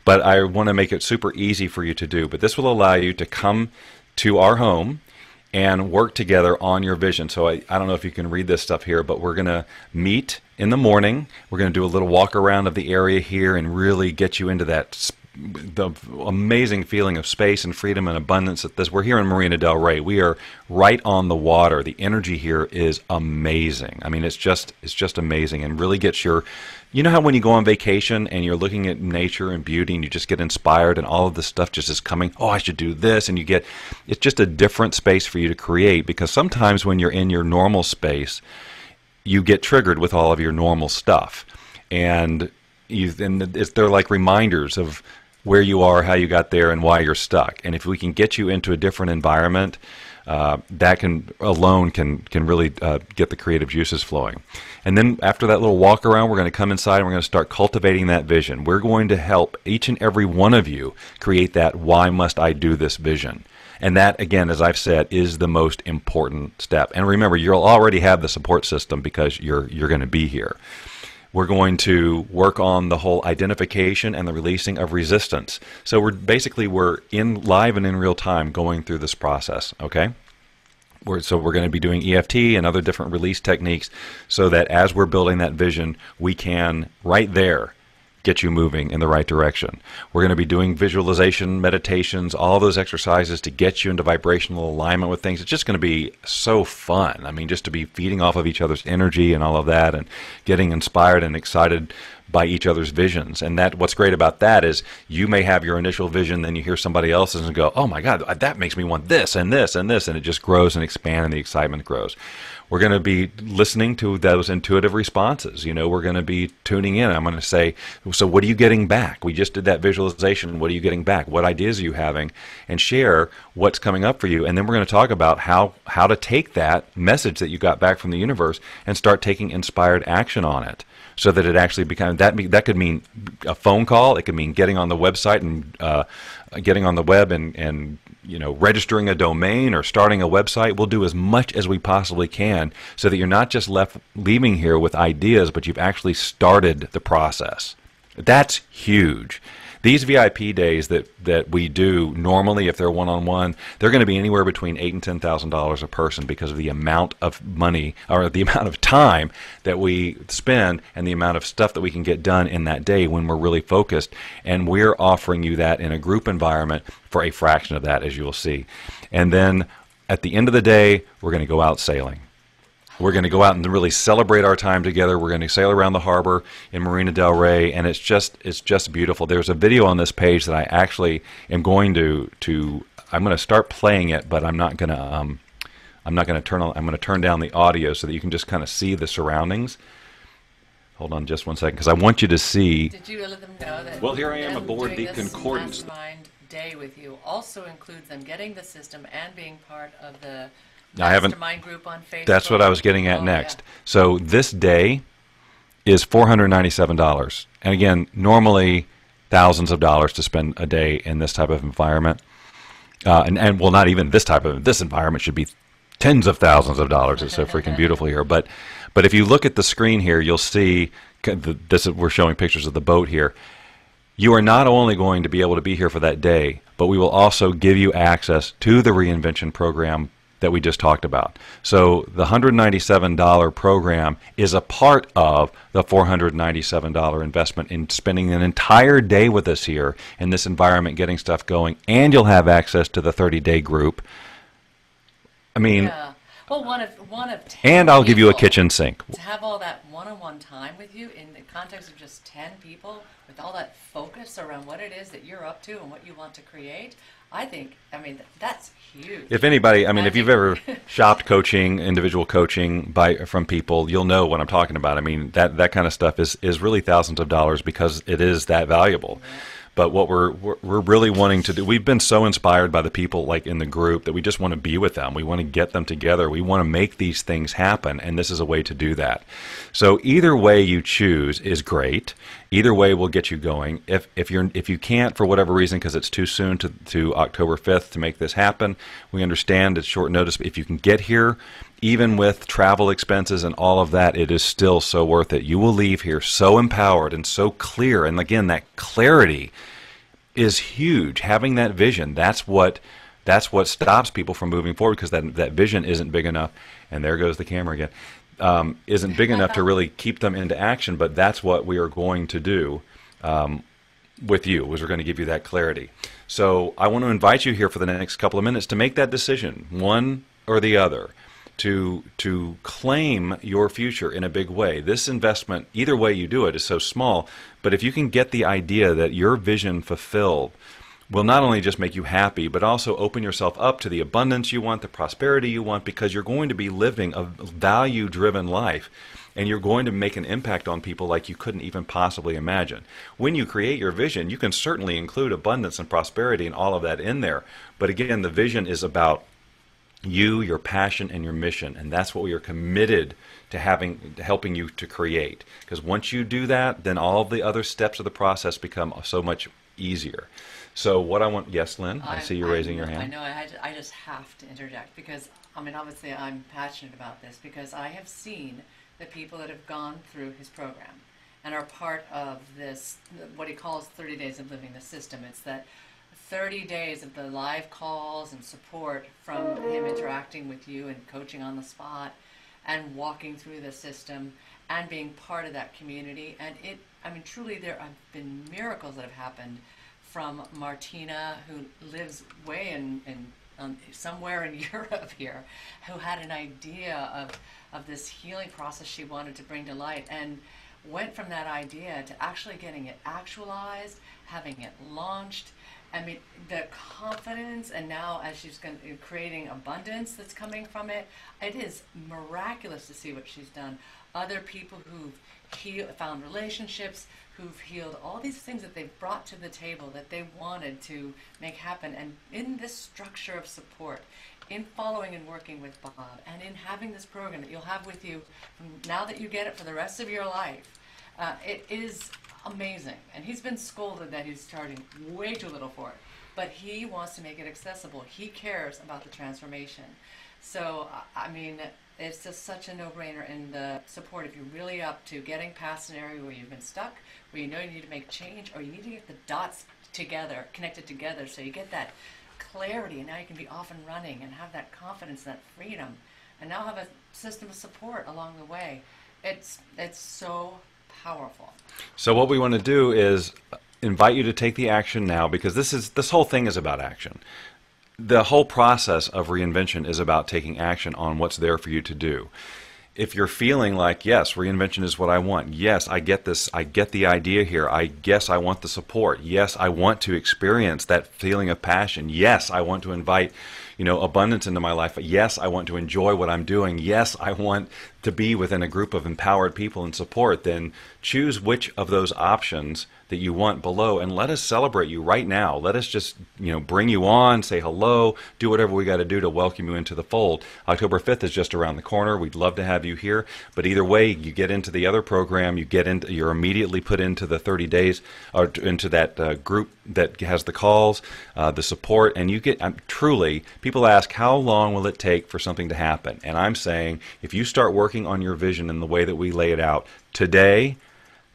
But I want to make it super easy for you to do. But this will allow you to come to our home and work together on your vision. So I don't know if you can read this stuff here, but we're going to meet in the morning. We're going to do a little walk around of the area here and really get you into the amazing feeling of space and freedom and abundance. We're here in Marina Del Rey. We are right on the water. The energy here is amazing. I mean, it's just amazing, and really gets your, you know how when you go on vacation and you're looking at nature and beauty and you just get inspired and all of this stuff just is coming, oh, I should do this, and it's just a different space for you to create, because sometimes when you're in your normal space, you get triggered with all of your normal stuff, and they're like reminders of where you are, how you got there, and why you're stuck. And if we can get you into a different environment, that can really get the creative juices flowing. And then after that little walk around, we're going to come inside and we're going to start cultivating that vision. We're going to help each and every one of you create that why must I do this vision. And that, again, as I've said, is the most important step. And remember, you'll already have the support system because you're going to be here. We're going to work on the whole identification and the releasing of resistance. So we're in live and in real time going through this process, okay? So we're going to be doing EFT and other different release techniques so that as we're building that vision, we can, right there, get you moving in the right direction. We're going to be doing visualization, meditations, all those exercises to get you into vibrational alignment with things. It's just going to be so fun. I mean, just to be feeding off of each other's energy and all of that, and getting inspired and excited by each other's visions. And what's great about that is you may have your initial vision, then you hear somebody else's and go, oh my God, that makes me want this and this and this, and it just grows and expands and the excitement grows. We're going to be listening to those intuitive responses. We're going to be tuning in. I'm going to say, so what are you getting back? We just did that visualization. What are you getting back? What ideas are you having? And share what's coming up for you. And then we're going to talk about how to take that message that you got back from the universe and start taking inspired action on it, so that it actually becomes, that could mean a phone call. It could mean getting on the website and getting on the web and registering a domain or starting a website. We'll do as much as we possibly can so that you're not just leaving here with ideas, but you've actually started the process. That's huge. These VIP days that we do normally, if they're one-on-one, they're going to be anywhere between $8,000 and $10,000 a person because of the amount of money or the amount of time that we spend and the amount of stuff that we can get done in that day when we're really focused. And we're offering you that in a group environment for a fraction of that, as you'll see. And then at the end of the day, we're going to go out sailing. We're going to go out and really celebrate our time together. We're going to sail around the harbor in Marina Del Rey, and it's just beautiful. There's a video on this page that I actually am going to I'm going to start playing it, but I'm not going to turn down the audio so that you can just kind of see the surroundings. Hold on just one second, because I want you to see. Did you let them know that? Well, here I am aboard the Concordance. Mastermind day with you also includes them getting the system and being part of the I haven't. Mastermind group on Facebook. That's what I was getting at next. Yeah. So this day is $497, and again, normally thousands of dollars to spend a day in this type of environment, and well, not even this environment should be tens of thousands of dollars. It's so freaking beautiful here. But if you look at the screen here, you'll see we're showing pictures of the boat here. You are not only going to be able to be here for that day, but we will also give you access to the Reinvention program that we just talked about. So the $197 program is a part of the $497 investment in spending an entire day with us here in this environment, getting stuff going, and you'll have access to the 30-day group. I mean, yeah. Well, one of 10 And I'll give you a people, kitchen sink. to have all that one-on-one time with you in the context of just 10 people with all that focus around what it is that you're up to and what you want to create, I think, I mean, that's huge. If anybody, I mean, I if you've think- ever shopped coaching, individual coaching from people, you'll know what I'm talking about. I mean, that kind of stuff is really thousands of dollars because it is that valuable. Yeah. But what we're really wanting to do, we've been so inspired by the people like in the group that we just want to be with them. We want to get them together. We want to make these things happen, and this is a way to do that. So either way you choose is great. Either way will get you going. If you can't for whatever reason because it's too soon to October 5th to make this happen, we understand it's short notice. But if you can get here, even with travel expenses and all of that, it is still so worth it. You will leave here so empowered and so clear. And again, that clarity is huge. Having that vision, that's what stops people from moving forward, because that vision isn't big enough. And there goes the camera again. Isn't big enough to really keep them into action. But that's what we are going to do with you, is we're going to give you that clarity. So I want to invite you here for the next couple of minutes to make that decision, one or the other. To claim your future in a big way. This investment, either way you do it, is so small, but if you can get the idea that your vision fulfilled will not only just make you happy, but also open yourself up to the abundance you want, the prosperity you want, because you're going to be living a value-driven life, and you're going to make an impact on people like you couldn't even possibly imagine. When you create your vision, you can certainly include abundance and prosperity and all of that in there, but again, the vision is about you, your passion, and your mission, and that's what we are committed to helping you to create. Because once you do that, then all the other steps of the process become so much easier. So what I want, yes, Lynn, I see you raising your hand. I know, I just have to interject because, I mean, obviously I'm passionate about this because I have seen the people that have gone through his program and are part of this, what he calls 30 days of living the system. It's that 30 days of the live calls and support from him interacting with you and coaching on the spot and walking through the system and being part of that community. And I mean, truly there have been miracles that have happened from Martina, who lives way in somewhere in Europe here, who had an idea of this healing process she wanted to bring to light and went from that idea to actually getting it actualized, having it launched. I mean, the confidence, and now as she's creating abundance that's coming from it, it is miraculous to see what she's done. Other people who've found relationships, who've healed all these things that they've brought to the table that they wanted to make happen. And in this structure of support, in following and working with Bob, and in having this program that you'll have with you from now that you get it for the rest of your life, it is amazing. And he's been scolded that he's charging way too little for it, but he wants to make it accessible. He cares about the transformation. So I mean, it's just such a no-brainer in the support. If you're really up to getting past an area where you've been stuck, where you know you need to make change, or you need to get the dots together, connected together, so you get that clarity, and now you can be off and running and have that confidence, that freedom, and now have a system of support along the way. It's so powerful. So what we want to do is invite you to take the action now, because this whole thing is about action. The whole process of reinvention is about taking action on what's there for you to do. If you're feeling like, yes, reinvention is what I want. Yes, I get this. I get the idea here. I guess I want the support. Yes, I want to experience that feeling of passion. Yes, I want to invite, abundance into my life. Yes, I want to enjoy what I'm doing. Yes, I want to be within a group of empowered people and support. Then choose which of those options that you want below, and let us celebrate you right now. Let us just, bring you on, say hello, do whatever we got to do to welcome you into the fold. October 5th is just around the corner. We'd love to have you here. But either way, you get into the other program, you're immediately put into the 30 days, or into that group that has the calls, the support, and you get, truly, people ask, how long will it take for something to happen? And I'm saying, if you start working on your vision in the way that we lay it out today,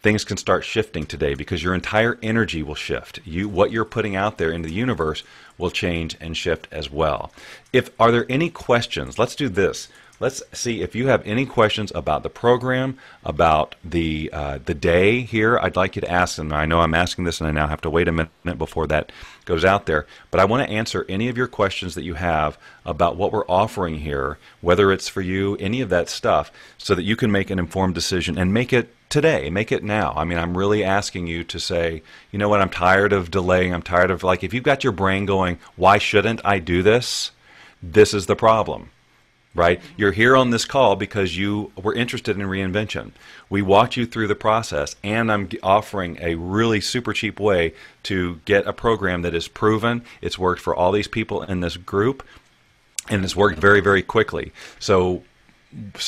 things can start shifting today, because your entire energy will shift. What you're putting out there into the universe will change and shift as well. Are there any questions? Let's do this. let's see if you have any questions about the program, about the day here. I'd like you to ask them. I know I'm asking this, and I now have to wait a minute before that goes out there. But I want to answer any of your questions that you have about what we're offering here, whether it's for you, any of that stuff, so that you can make an informed decision and make it today, make it now. I mean, I'm really asking you to say, you know what, I'm tired of delaying. I'm tired of, like, if you've got your brain going, why shouldn't I do this? This is the problem, right? You're here on this call because you were interested in reinvention. We walked you through the process, and I'm offering a really super cheap way to get a program that is proven. It's worked for all these people in this group, and it's worked very, very quickly. So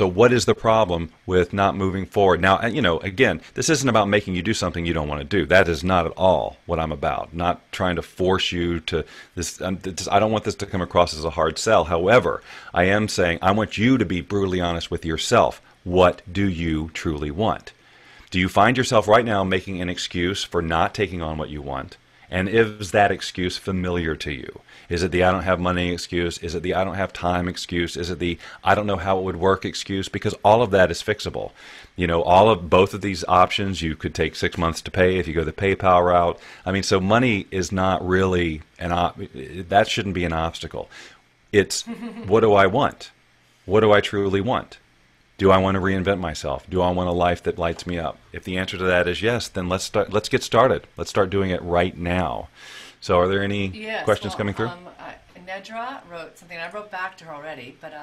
what is the problem with not moving forward? Now, you know, again, this isn't about making you do something you don't want to do. That is not at all what I'm about. Not trying to force you to this. I don't want this to come across as a hard sell. However, I am saying I want you to be brutally honest with yourself. What do you truly want? Do you find yourself right now making an excuse for not taking on what you want? And is that excuse familiar to you? Is it the I don't have money excuse? Is it the I don't have time excuse? Is it the I don't know how it would work excuse? Because all of that is fixable. You know, both of these options, you could take 6 months to pay if you go the PayPal route. I mean, so money is not really that shouldn't be an obstacle. It's what do I want? What do I truly want? Do I want to reinvent myself? Do I want a life that lights me up? If the answer to that is yes, then let's get started. Let's start doing it right now. So are there any questions coming through? Nedra wrote something. I wrote back to her already, but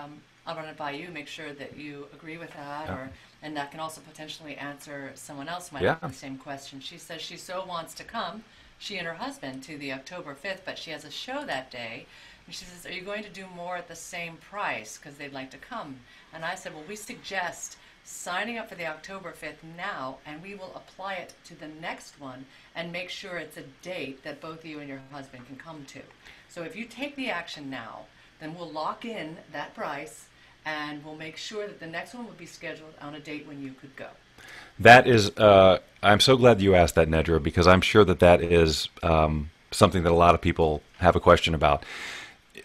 I'll run it by you, make sure that you agree with that, and that can also potentially answer someone else might have the same question. She says she so wants to come, she and her husband, to the October 5th, but she has a show that day. And she says, are you going to do more at the same price because they'd like to come? And I said, well, we suggest signing up for the October 5th now, and we will apply it to the next one and make sure it's a date that both you and your husband can come to. So if you take the action now, then we'll lock in that price, and we'll make sure that the next one will be scheduled on a date when you could go. That is, I'm so glad you asked that, Nedra, because I'm sure that is something that a lot of people have a question about.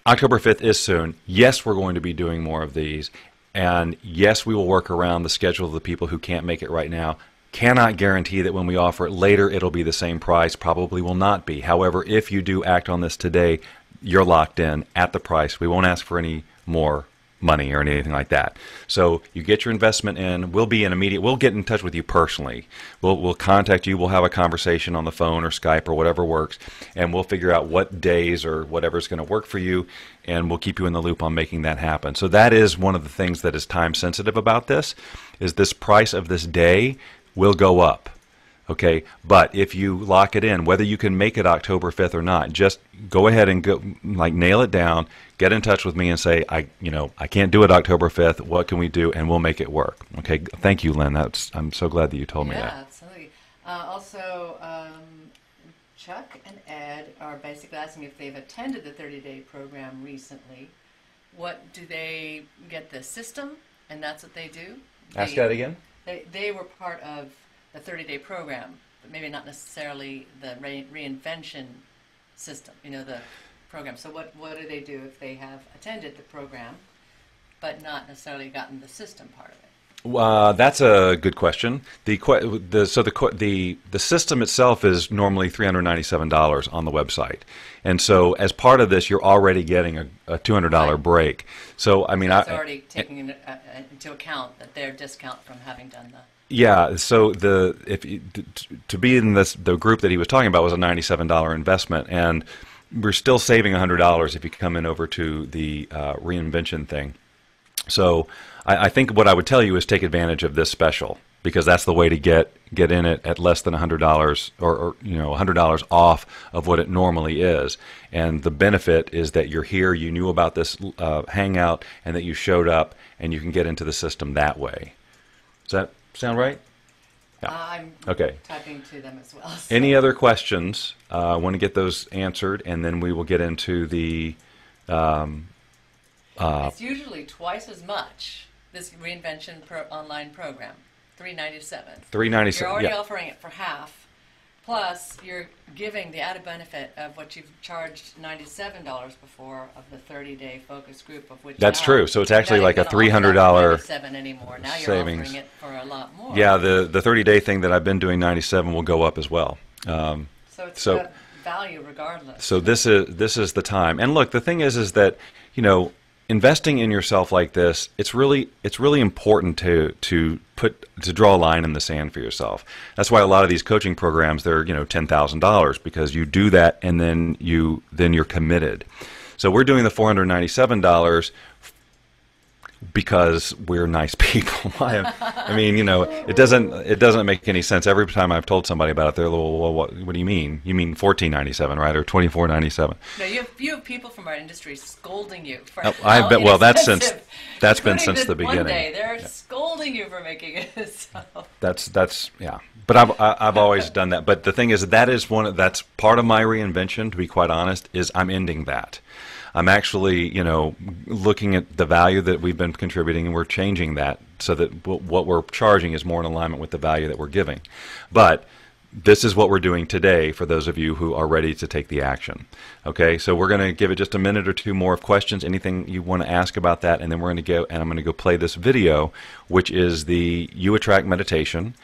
October 5th is soon. Yes, we're going to be doing more of these. And yes, we will work around the schedule of the people who can't make it right now. Cannot guarantee that when we offer it later, it'll be the same price. Probably will not be. However, if you do act on this today, you're locked in at the price. We won't ask for any more money or anything like that. So you get your investment in. We'll get in touch with you personally. We'll contact you. We'll have a conversation on the phone or Skype or whatever works, and we'll figure out what days or whatever's going to work for you, and we'll keep you in the loop on making that happen. So that is one of the things that is time sensitive about this, is this price of this day will go up. Okay, but if you lock it in, whether you can make it October 5th or not, just go ahead and nail it down. Get in touch with me and say, I can't do it October 5th. What can we do? And we'll make it work. Okay, thank you, Lynn. I'm so glad that you told me that. Yeah, absolutely. Also, Chuck and Ed are basically asking if they've attended the 30-day program recently. What do they get the system? And that's what they do. Ask that again. They were part of the 30-day program, but maybe not necessarily the reinvention system, the program. So what do they do if they have attended the program but not necessarily gotten the system part of it? That's a good question. The system itself is normally $397 on the website, and so as part of this, you're already getting a $200 break. So I mean, it's already taking into account that their discount from having done the. Yeah, so to be in the group that he was talking about was a $97 investment, and we're still saving $100 if you come in over to the reinvention thing. So I think what I would tell you is take advantage of this special, because that's the way to get in it at less than $100 or $100 off of what it normally is. And the benefit is that you're here, you knew about this Hangout, and that you showed up, and you can get into the system that way. Does that sound right? Yeah. I'm typing to them as well. So. Any other questions? I want to get those answered, and then we will get into the... it's usually twice as much, this Reinvention online program, $397. $397. You're already offering it for half, Plus, you're giving the added benefit of what you've charged $97 before of the 30-day focus group, of which That's now true. So it's actually you're like a not even $300 offering $97 anymore. Now you're savings. offering it for a lot more. Yeah, the 30-day thing that I've been doing 97 will go up as well. So it's got value regardless. So this is the time. And look, the thing is that, you know, investing in yourself like this, it's really important to draw a line in the sand for yourself. That's why a lot of these coaching programs, they're, you know, $10,000, because you do that and then you're committed. So we're doing the $497 because we're nice people. I mean, you know, it doesn't make any sense. Every time I've told somebody about it, they're like, well, what do you mean? You mean $14.97, right, or $24.97? No, you have people from our industry scolding you for. Oh, I bet. Well, that's been since the beginning. One day they're scolding you for making it. So. That's yeah. But I've always done that. But the thing is, that's part of my reinvention. To be quite honest, is I'm ending that. I'm actually, you know, looking at the value that we've been contributing, and we're changing that so that what we're charging is more in alignment with the value that we're giving. But this is what we're doing today for those of you who are ready to take the action. Okay, so we're going to give it just a minute or two more of questions, anything you want to ask about that, and then we're going to go, and I'm going to go play this video, which is the You Attract meditation.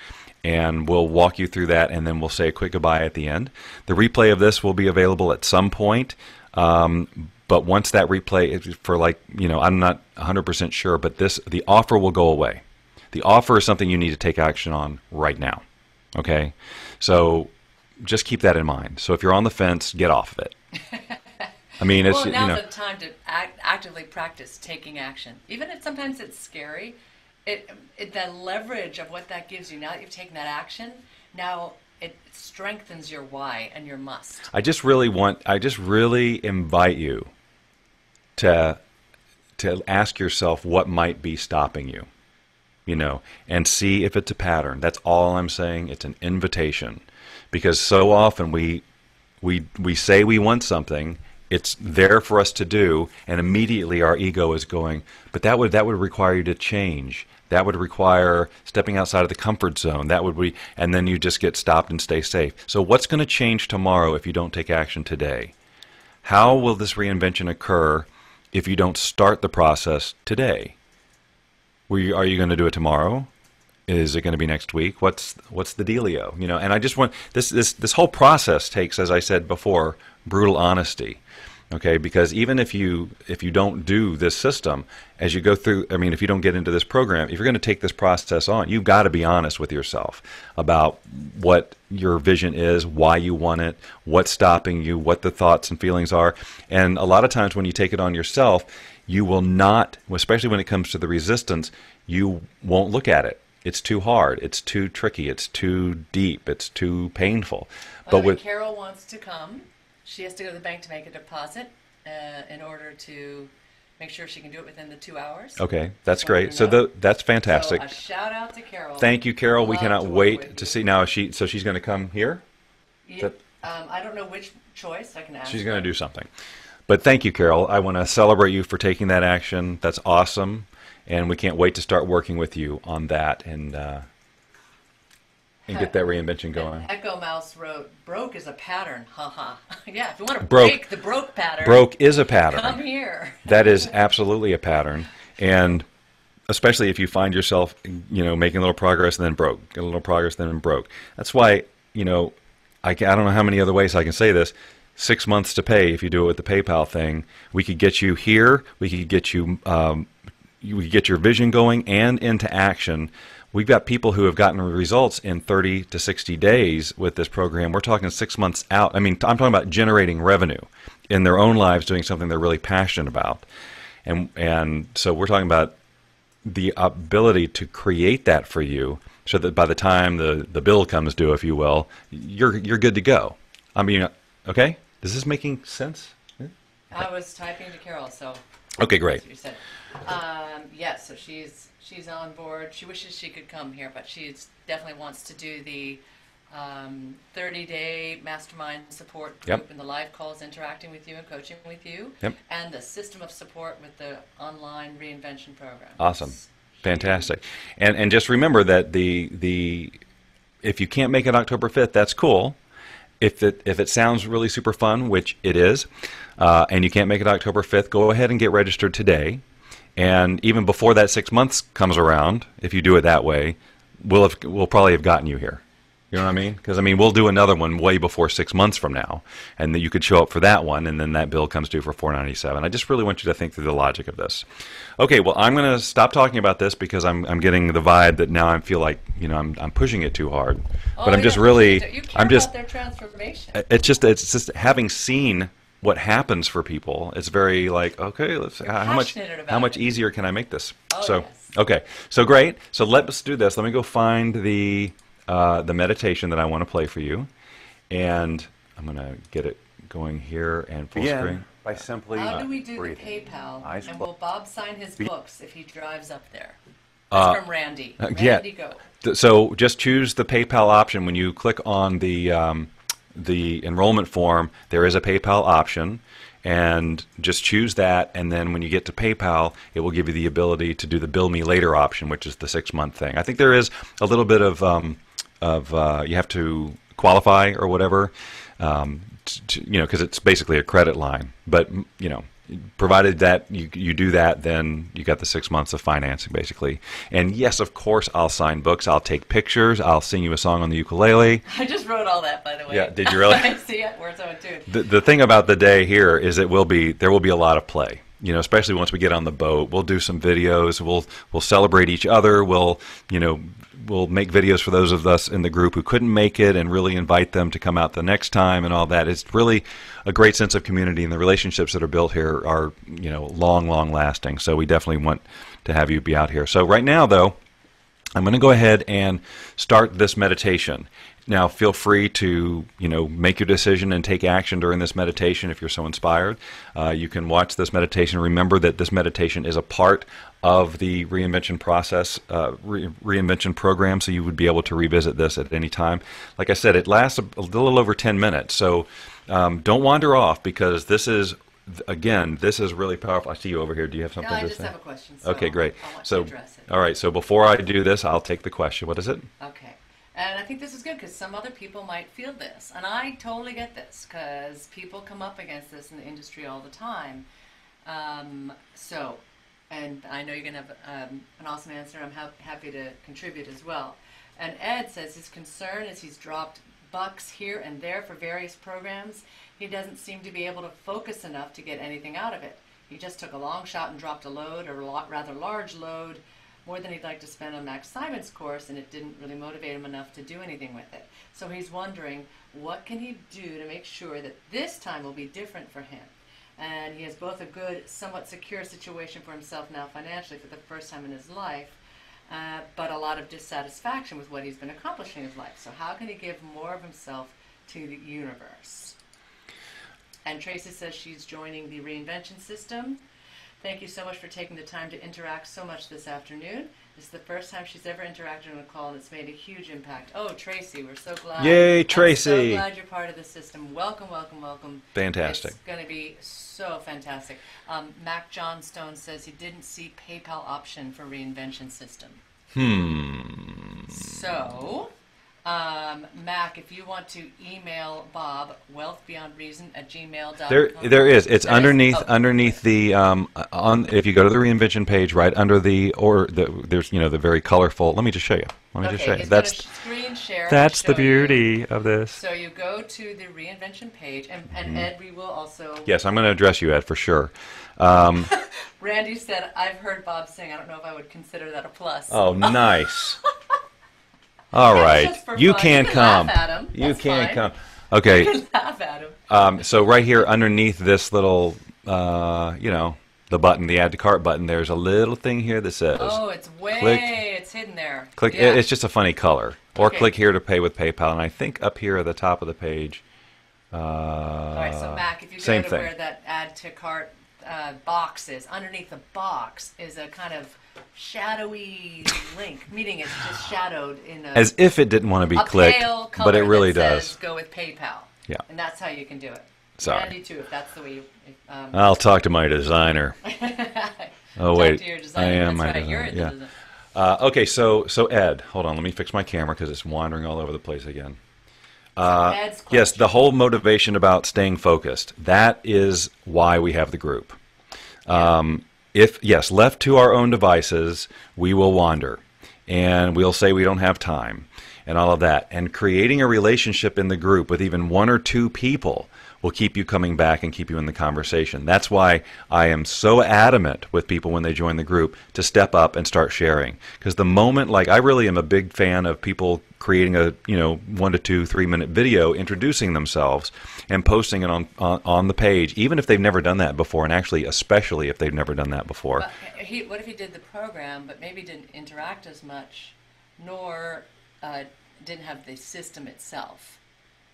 And we'll walk you through that, and then we'll say a quick goodbye at the end. The replay of this will be available at some point. But once that replay, for like, you know, I'm not 100% sure, but the offer will go away. The offer is something you need to take action on right now. Okay? So just keep that in mind. So if you're on the fence, get off of it. I mean, it's, well, now's you know, the time to actively practice taking action. Even if sometimes it's scary, the leverage of what that gives you, now that you've taken that action, now it strengthens your why and your must. I just really invite you to ask yourself what might be stopping you, you know, and see if it's a pattern. That's all I'm saying. It's an invitation, because so often we say we want something, it's there for us to do, and immediately our ego is going, but that would require you to change. That would require stepping outside of the comfort zone. And then you just get stopped and stay safe. So what's going to change tomorrow if you don't take action today? How will this reinvention occur if you don't start the process today? Are you going to do it tomorrow? Is it going to be next week? What's the dealio? You know, and I just want this whole process takes, as I said before, brutal honesty. Okay, because even if you don't do this system, as you go through, I mean, if you don't get into this program, if you're going to take this process on, you've got to be honest with yourself about what your vision is, why you want it, what's stopping you, what the thoughts and feelings are. And a lot of times when you take it on yourself, you will not, especially when it comes to the resistance, you won't look at it. It's too hard. It's too tricky. It's too deep. It's too painful. But when Carol wants to come, she has to go to the bank to make a deposit in order to make sure she can do it within the 2 hours. Okay, that's great. So that's fantastic. So a shout out to Carol. Thank you, Carol. We cannot wait to see. Now, she's going to come here? Yeah, I don't know which choice. I can ask. She's going to do something. But thank you, Carol. I want to celebrate you for taking that action. That's awesome. And we can't wait to start working with you on that and get that reinvention going. Echo Mouse wrote, "Broke is a pattern." Haha. Yeah, if you want to break the broke pattern. Broke is a pattern. Come here. That is absolutely a pattern. And especially if you find yourself, you know, making a little progress and then broke, get a little progress and then broke. That's why, you know, I don't know how many other ways I can say this. 6 months to pay if you do it with the PayPal thing. We could get you here. We could get you, we could get your vision going and into action. We've got people who have gotten results in 30 to 60 days with this program. We're talking 6 months out. I mean, I'm talking about generating revenue in their own lives, doing something they're really passionate about. And so we're talking about the ability to create that for you so that by the time the bill comes due, if you will, you're good to go. I mean, okay? Is this making sense? I was typing to Carol, so. Okay, great. That's what you said. Yes, so she's on board. She wishes she could come here, but she definitely wants to do the 30-day mastermind support group and the live calls interacting with you and coaching with you, and the system of support with the online reinvention program. Awesome. Fantastic. And just remember that if you can't make it October 5th, that's cool. if it sounds really super fun, which it is, and you can't make it October 5th, go ahead and get registered today. And even before that 6 months comes around, if you do it that way, we'll probably have gotten you here. You know what I mean? Because, I mean, we'll do another one way before 6 months from now, and then you could show up for that one, and then that bill comes due for $497. I just really want you to think through the logic of this. Okay, well, I'm going to stop talking about this because I'm getting the vibe that now I feel like, you know, I'm pushing it too hard. But I'm just really, you care about their transformation. It's just having seen what happens for people. It's very like, okay, let's how much easier can I make this? Yes. Okay, so great. So let's do this. Let me go find the meditation that I want to play for you, and I'm going to get it going here and full screen. By simply How do we do breathing. the PayPal? Eyes And closed. will Bob sign his books if he drives up there? That's from Randy. Randy, go. So just choose the PayPal option. When you click on the enrollment form, there is a PayPal option, and just choose that. And then when you get to PayPal, it will give you the ability to do the Bill Me Later option, which is the 6-month thing. I think there is a little bit of you have to qualify or whatever, you know, because it's basically a credit line. But you know, provided that you do that, then you got the 6 months of financing basically. And yes, of course, I'll sign books. I'll take pictures. I'll sing you a song on the ukulele. I just wrote all that, by the way. Yeah, did you really? I see it. We're so in tune. The thing about the day here is there will be a lot of play. You know, especially once we get on the boat, we'll do some videos. We'll celebrate each other. We'll make videos for those of us in the group who couldn't make it, and really invite them to come out the next time and all that. It's really a great sense of community, and the relationships that are built here are, you know, long lasting. So we definitely want to have you be out here. So right now, though, I'm going to go ahead and start this meditation. Now, feel free to, you know, make your decision and take action during this meditation if you're so inspired. You can watch this meditation. Remember that this meditation is a part of the Reinvention process, Reinvention program, so you would be able to revisit this at any time. Like I said, it lasts a little over 10 minutes, so don't wander off, because this is, again, this is really powerful. I see you over here. Do you have something to say? No, I just have a question. So okay, great. I want So, to address it. all right, so before I do this, I'll take the question. What is it? Okay. And I think this is good because some other people might feel this. And I totally get this because people come up against this in the industry all the time. And I know you're going to have an awesome answer. I'm happy to contribute as well. And Ed says his concern is he's dropped bucks here and there for various programs. He doesn't seem to be able to focus enough to get anything out of it. He just took a long shot and dropped a load, or a rather large load, more than he'd like to spend on Max Simon's course, and it didn't really motivate him enough to do anything with it. So he's wondering, what can he do to make sure that this time will be different for him? And he has both a good, somewhat secure situation for himself now financially for the first time in his life, but a lot of dissatisfaction with what he's been accomplishing in his life. So how can he give more of himself to the universe? And Tracy says she's joining the Reinvention system. Thank you so much for taking the time to interact so much this afternoon. This is the first time she's ever interacted on a call, and it's made a huge impact. Oh, Tracy, we're so glad. Yay, Tracy. I'm so glad you're part of the system. Welcome, welcome, welcome. Fantastic. It's going to be so fantastic. Mac Johnstone says he didn't see PayPal option for Reinvention system. So, Mac, if you want to email Bob, wealthbeyondreason@gmail.com. There is. It's underneath underneath the if you go to the Reinvention page, right under there's the very colorful. Let me just show you. That's screen share. that's the show you. beauty of this. So you go to the Reinvention page, and Ed, we will also. Yes, I'm going to address you, Ed, for sure. Randy said, "I've heard Bob sing. I don't know if I would consider that a plus." Oh, nice. All right, you can come. Laugh at him. You That's can fine. come. Okay. You can laugh at him. So right here underneath this little, the button, the add to cart button, there's a little thing here that says. Oh, it's click. It's hidden there. Click. Yeah. It's just a funny color. Or Okay. click here to pay with PayPal, and I think up here at the top of the page. All right, so Mac, if you same go to thing. where that add to cart box is, underneath the box is a kind of shadowy link, meaning it's just shadowed in a, As if it didn't want to be a clicked, pale color but it really that does. says go with PayPal. Yeah. And that's how you can do it. Sorry. Randy too, if that's the way you. I'll talk to my designer. Oh Talk wait, to your designer. I am That's my right, designer. you're a Yeah. designer. Okay, so Ed, hold on. Let me fix my camera because it's wandering all over the place again. Ed's Yes, the question. whole motivation about staying focused. That is why we have the group. If, yes, left to our own devices, we will wander and we'll say we don't have time and all of that. And creating a relationship in the group with even one or two people will keep you coming back and keep you in the conversation. That's why I am so adamant with people when they join the group to step up and start sharing. Because the moment, like, I really am a big fan of people creating a 1 to 2 3-minute video introducing themselves and posting it on the page, even if they've never done that before, and actually especially if they've never done that before. But what if he did the program, but maybe didn't interact as much, nor didn't have the system itself?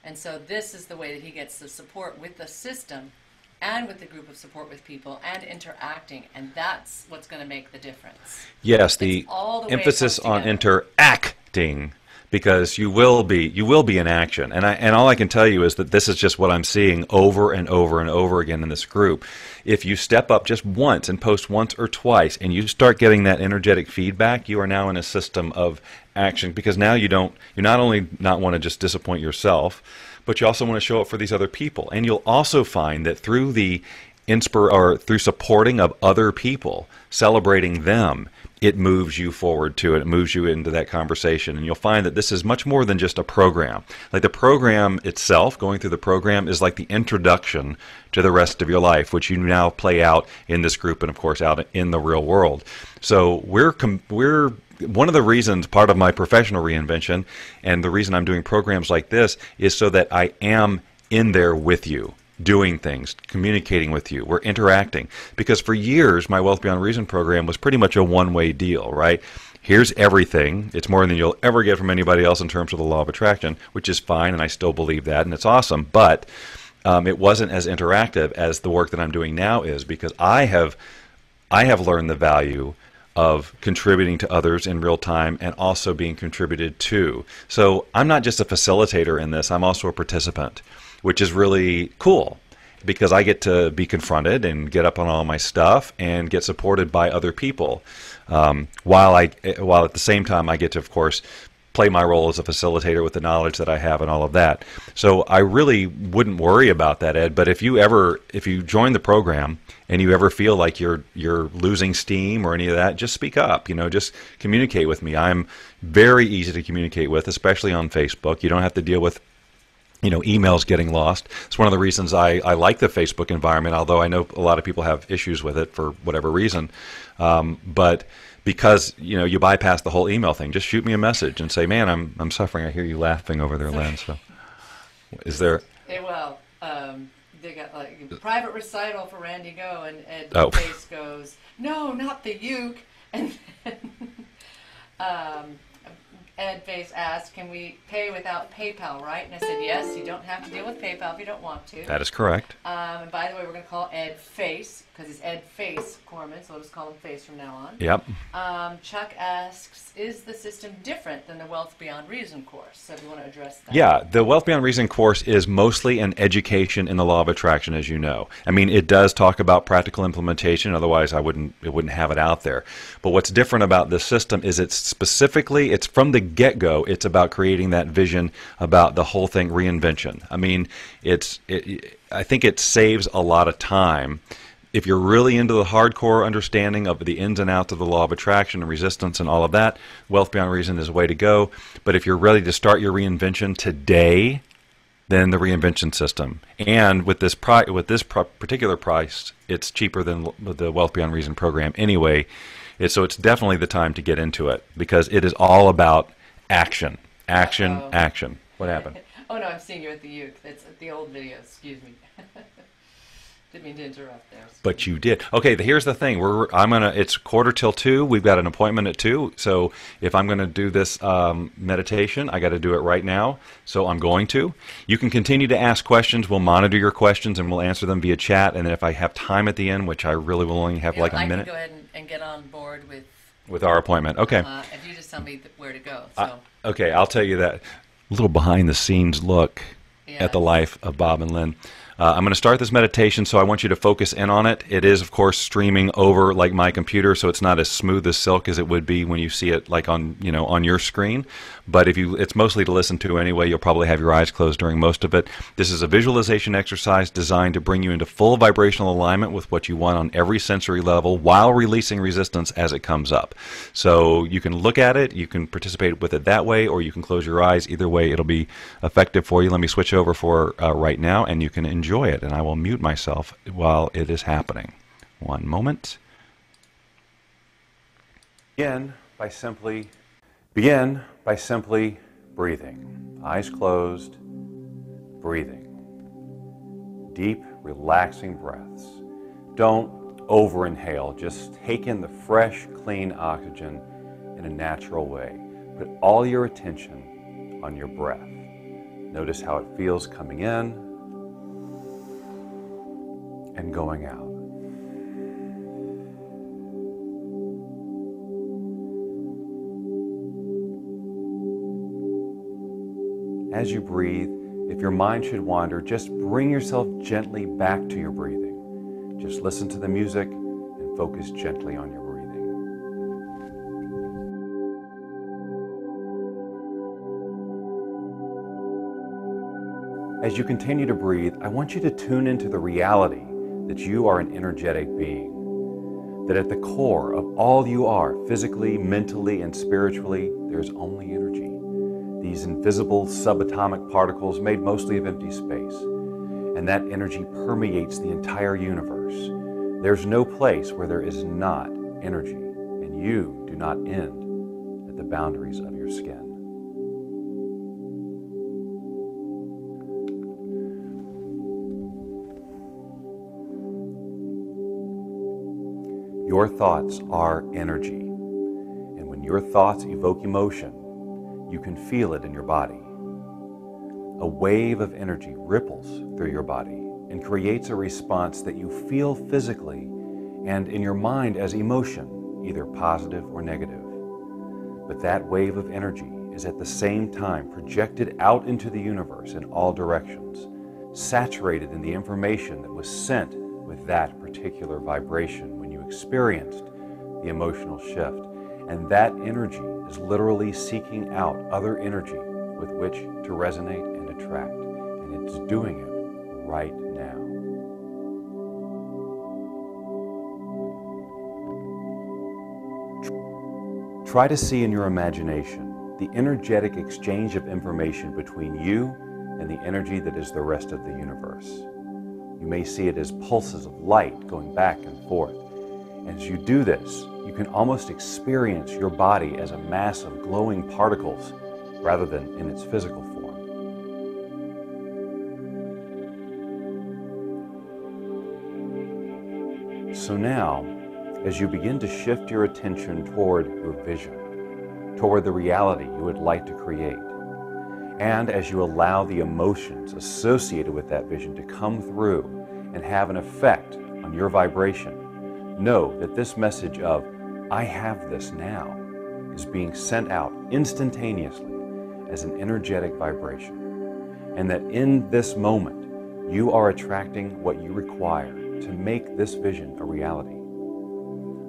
And so this is the way that he gets the support with the system and with the group of support with people and interacting, and that's what's going to make the difference. Yes, the It's all the way it emphasis comes on together. interacting, because you will be in action. And all I can tell you is that this is just what I'm seeing over and over and over again in this group. If you step up just once and post once or twice and you start getting that energetic feedback, you are now in a system of action, because now you not only not want to just disappoint yourself, but you also want to show up for these other people. And you'll also find that through the through supporting of other people, celebrating them, it moves you forward to it. It moves you into that conversation. And you'll find that this is much more than just a program. Like the program itself, going through the program is like the introduction to the rest of your life, which you now play out in this group and, of course, out in the real world. So we're one of the reasons, part of my professional reinvention, and the reason I'm doing programs like this is so that I am in there with you, doing things, communicating with you. We're interacting. Because for years, my Wealth Beyond Reason program was pretty much a one-way deal, right? Here's everything. It's more than you'll ever get from anybody else in terms of the law of attraction, which is fine, and I still believe that, and it's awesome. But it wasn't as interactive as the work that I'm doing now is, because I have learned the value of contributing to others in real time and also being contributed to. So I'm not just a facilitator in this, I'm also a participant, which is really cool because I get to be confronted and get up on all my stuff and get supported by other people, while at the same time I get to, of course, play my role as a facilitator with the knowledge that I have and all of that. So I really wouldn't worry about that, Ed. But if you join the program and you ever feel like you're losing steam or any of that, just speak up. Just communicate with me. I'm very easy to communicate with, especially on Facebook. You don't have to deal with emails getting lost. It's one of the reasons I like the Facebook environment, although I know a lot of people have issues with it for whatever reason. But because you bypass the whole email thing, just shoot me a message and say, "Man, I'm suffering." I hear you laughing over there, Len. So, is there? They got like a private recital for Randy Go, and Ed Oh. Face goes, "No, not the uke." And then Ed Face asked, "Can we pay without PayPal, right?" And I said, "Yes, you don't have to deal with PayPal if you don't want to." That is correct. And by the way, we're going to call Ed Face because he's Ed Face Corman, so we'll just call him Face from now on. Yep. Chuck asks, "Is the system different than the Wealth Beyond Reason course?" So if you want to address that. Yeah, the Wealth Beyond Reason course is mostly an education in the law of attraction, as you know. I mean, it does talk about practical implementation, otherwise it wouldn't have it out there. But what's different about this system is it's from the get-go, it's about creating that vision about the whole thing, reinvention. I mean, I think it saves a lot of time. If you're really into the hardcore understanding of the ins and outs of the law of attraction and resistance and all of that, Wealth Beyond Reason is the way to go. But if you're ready to start your reinvention today, then the reinvention system. And with this particular price, it's cheaper than the Wealth Beyond Reason program anyway. So it's definitely the time to get into it because it is all about action, action, Uh-oh. action. What happened? Oh no, I'm seeing you at the uke. That's the old video. Excuse me. Didn't mean to interrupt there. But you did. Okay, here's the thing. It's 1:45. We've got an appointment at 2. So if I'm gonna do this meditation, I got to do it right now. So I'm going to. You can continue to ask questions. We'll monitor your questions and we'll answer them via chat. And then if I have time at the end, which I really will only have like a minute, I can go ahead and get on board with our appointment. Okay. if you just tell me where to go. So. Okay, I'll tell you that. A little behind the scenes look Yeah. at the life of Bob and Lynn. I'm going to start this meditation, so I want you to focus in on it. It is, of course, streaming over like my computer, so it's not as smooth as silk as it would be when you see it like on, on your screen. But it's mostly to listen to anyway. You'll probably have your eyes closed during most of it. This is a visualization exercise designed to bring you into full vibrational alignment with what you want on every sensory level while releasing resistance as it comes up. So you can look at it, you can participate with it that way, or you can close your eyes. Either way, it'll be effective for you. Let me switch over for right now, and you can enjoy it. And I will mute myself while it is happening. One moment. Begin by simply breathing. Eyes closed, breathing. Deep, relaxing breaths. Don't over inhale. Just take in the fresh, clean oxygen in a natural way. Put all your attention on your breath. Notice how it feels coming in and going out. As you breathe, if your mind should wander, just bring yourself gently back to your breathing. Just listen to the music and focus gently on your breathing. As you continue to breathe, I want you to tune into the reality that you are an energetic being. That at the core of all you are, physically, mentally, and spiritually, there's only energy. These invisible subatomic particles made mostly of empty space. And that energy permeates the entire universe. There's no place where there is not energy, and you do not end at the boundaries of your skin. Your thoughts are energy, and when your thoughts evoke emotion, you can feel it in your body. A wave of energy ripples through your body and creates a response that you feel physically and in your mind as emotion, either positive or negative. But that wave of energy is at the same time projected out into the universe in all directions, saturated in the information that was sent with that particular vibration when you experienced the emotional shift. And that energy is literally seeking out other energy with which to resonate and attract. And it's doing it right now. Try to see in your imagination the energetic exchange of information between you and the energy that is the rest of the universe. You may see it as pulses of light going back and forth. And as you do this, you can almost experience your body as a mass of glowing particles rather than in its physical form. So now, as you begin to shift your attention toward your vision, toward the reality you would like to create, and as you allow the emotions associated with that vision to come through and have an effect on your vibration, know that this message of, I have this now, is being sent out instantaneously as an energetic vibration. And that in this moment, you are attracting what you require to make this vision a reality.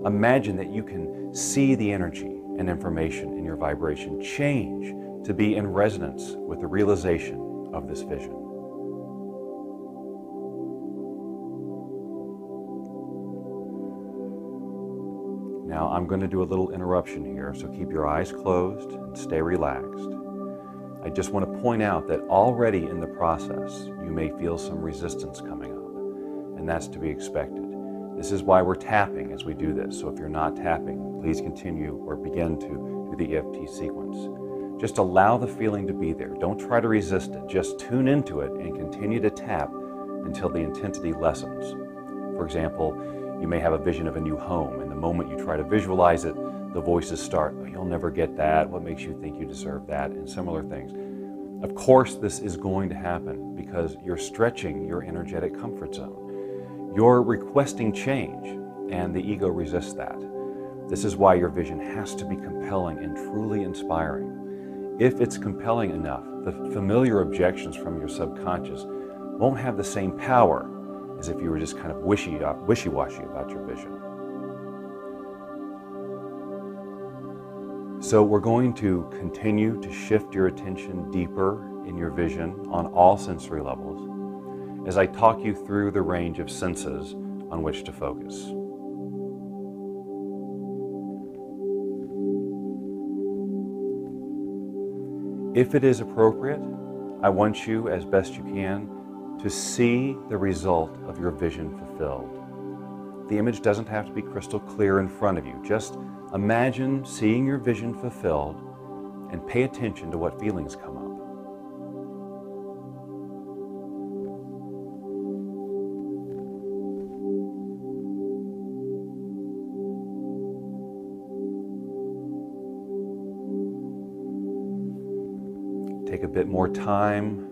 Imagine that you can see the energy and information in your vibration change to be in resonance with the realization of this vision. Now I'm going to do a little interruption here, so keep your eyes closed and stay relaxed. I just want to point out that already in the process, you may feel some resistance coming up, and that's to be expected. This is why we're tapping as we do this, so if you're not tapping, please continue or begin to do the EFT sequence. Just allow the feeling to be there. Don't try to resist it. Just tune into it and continue to tap until the intensity lessens. For example, you may have a vision of a new home, and the moment you try to visualize it, the voices start, oh, you'll never get that, what makes you think you deserve that, and similar things. Of course this is going to happen because you're stretching your energetic comfort zone. You're requesting change, and the ego resists that. This is why your vision has to be compelling and truly inspiring. If it's compelling enough, the familiar objections from your subconscious won't have the same power as if you were just kind of wishy-washy about your vision. So we're going to continue to shift your attention deeper in your vision on all sensory levels as I talk you through the range of senses on which to focus. If it is appropriate, I want you, as best you can, to see the result of your vision fulfilled. The image doesn't have to be crystal clear in front of you. Just imagine seeing your vision fulfilled and pay attention to what feelings come up. Take a bit more time,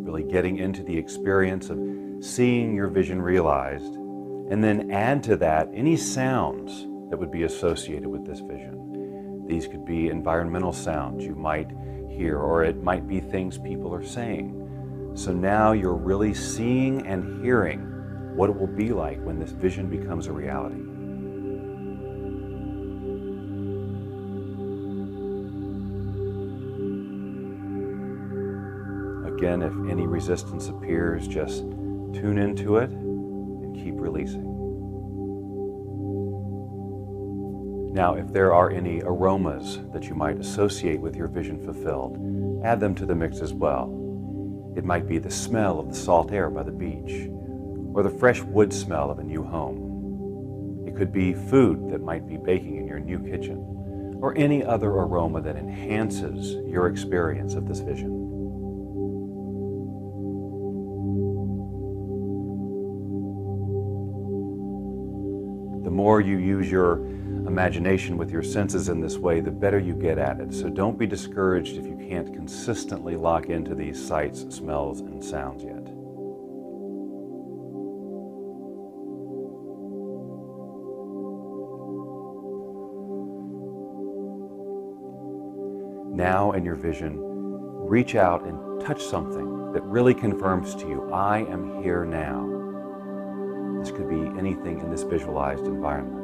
really getting into the experience of seeing your vision realized, and then add to that any sounds that would be associated with this vision. These could be environmental sounds you might hear, or it might be things people are saying. So now you're really seeing and hearing what it will be like when this vision becomes a reality. Again, if any resistance appears, just tune into it and keep releasing. Now, if there are any aromas that you might associate with your vision fulfilled, add them to the mix as well. It might be the smell of the salt air by the beach, or the fresh wood smell of a new home. It could be food that might be baking in your new kitchen, or any other aroma that enhances your experience of this vision. The more you use your imagination with your senses in this way, the better you get at it. So don't be discouraged if you can't consistently lock into these sights, smells, and sounds yet. Now in your vision, reach out and touch something that really confirms to you, I am here now. This could be anything in this visualized environment.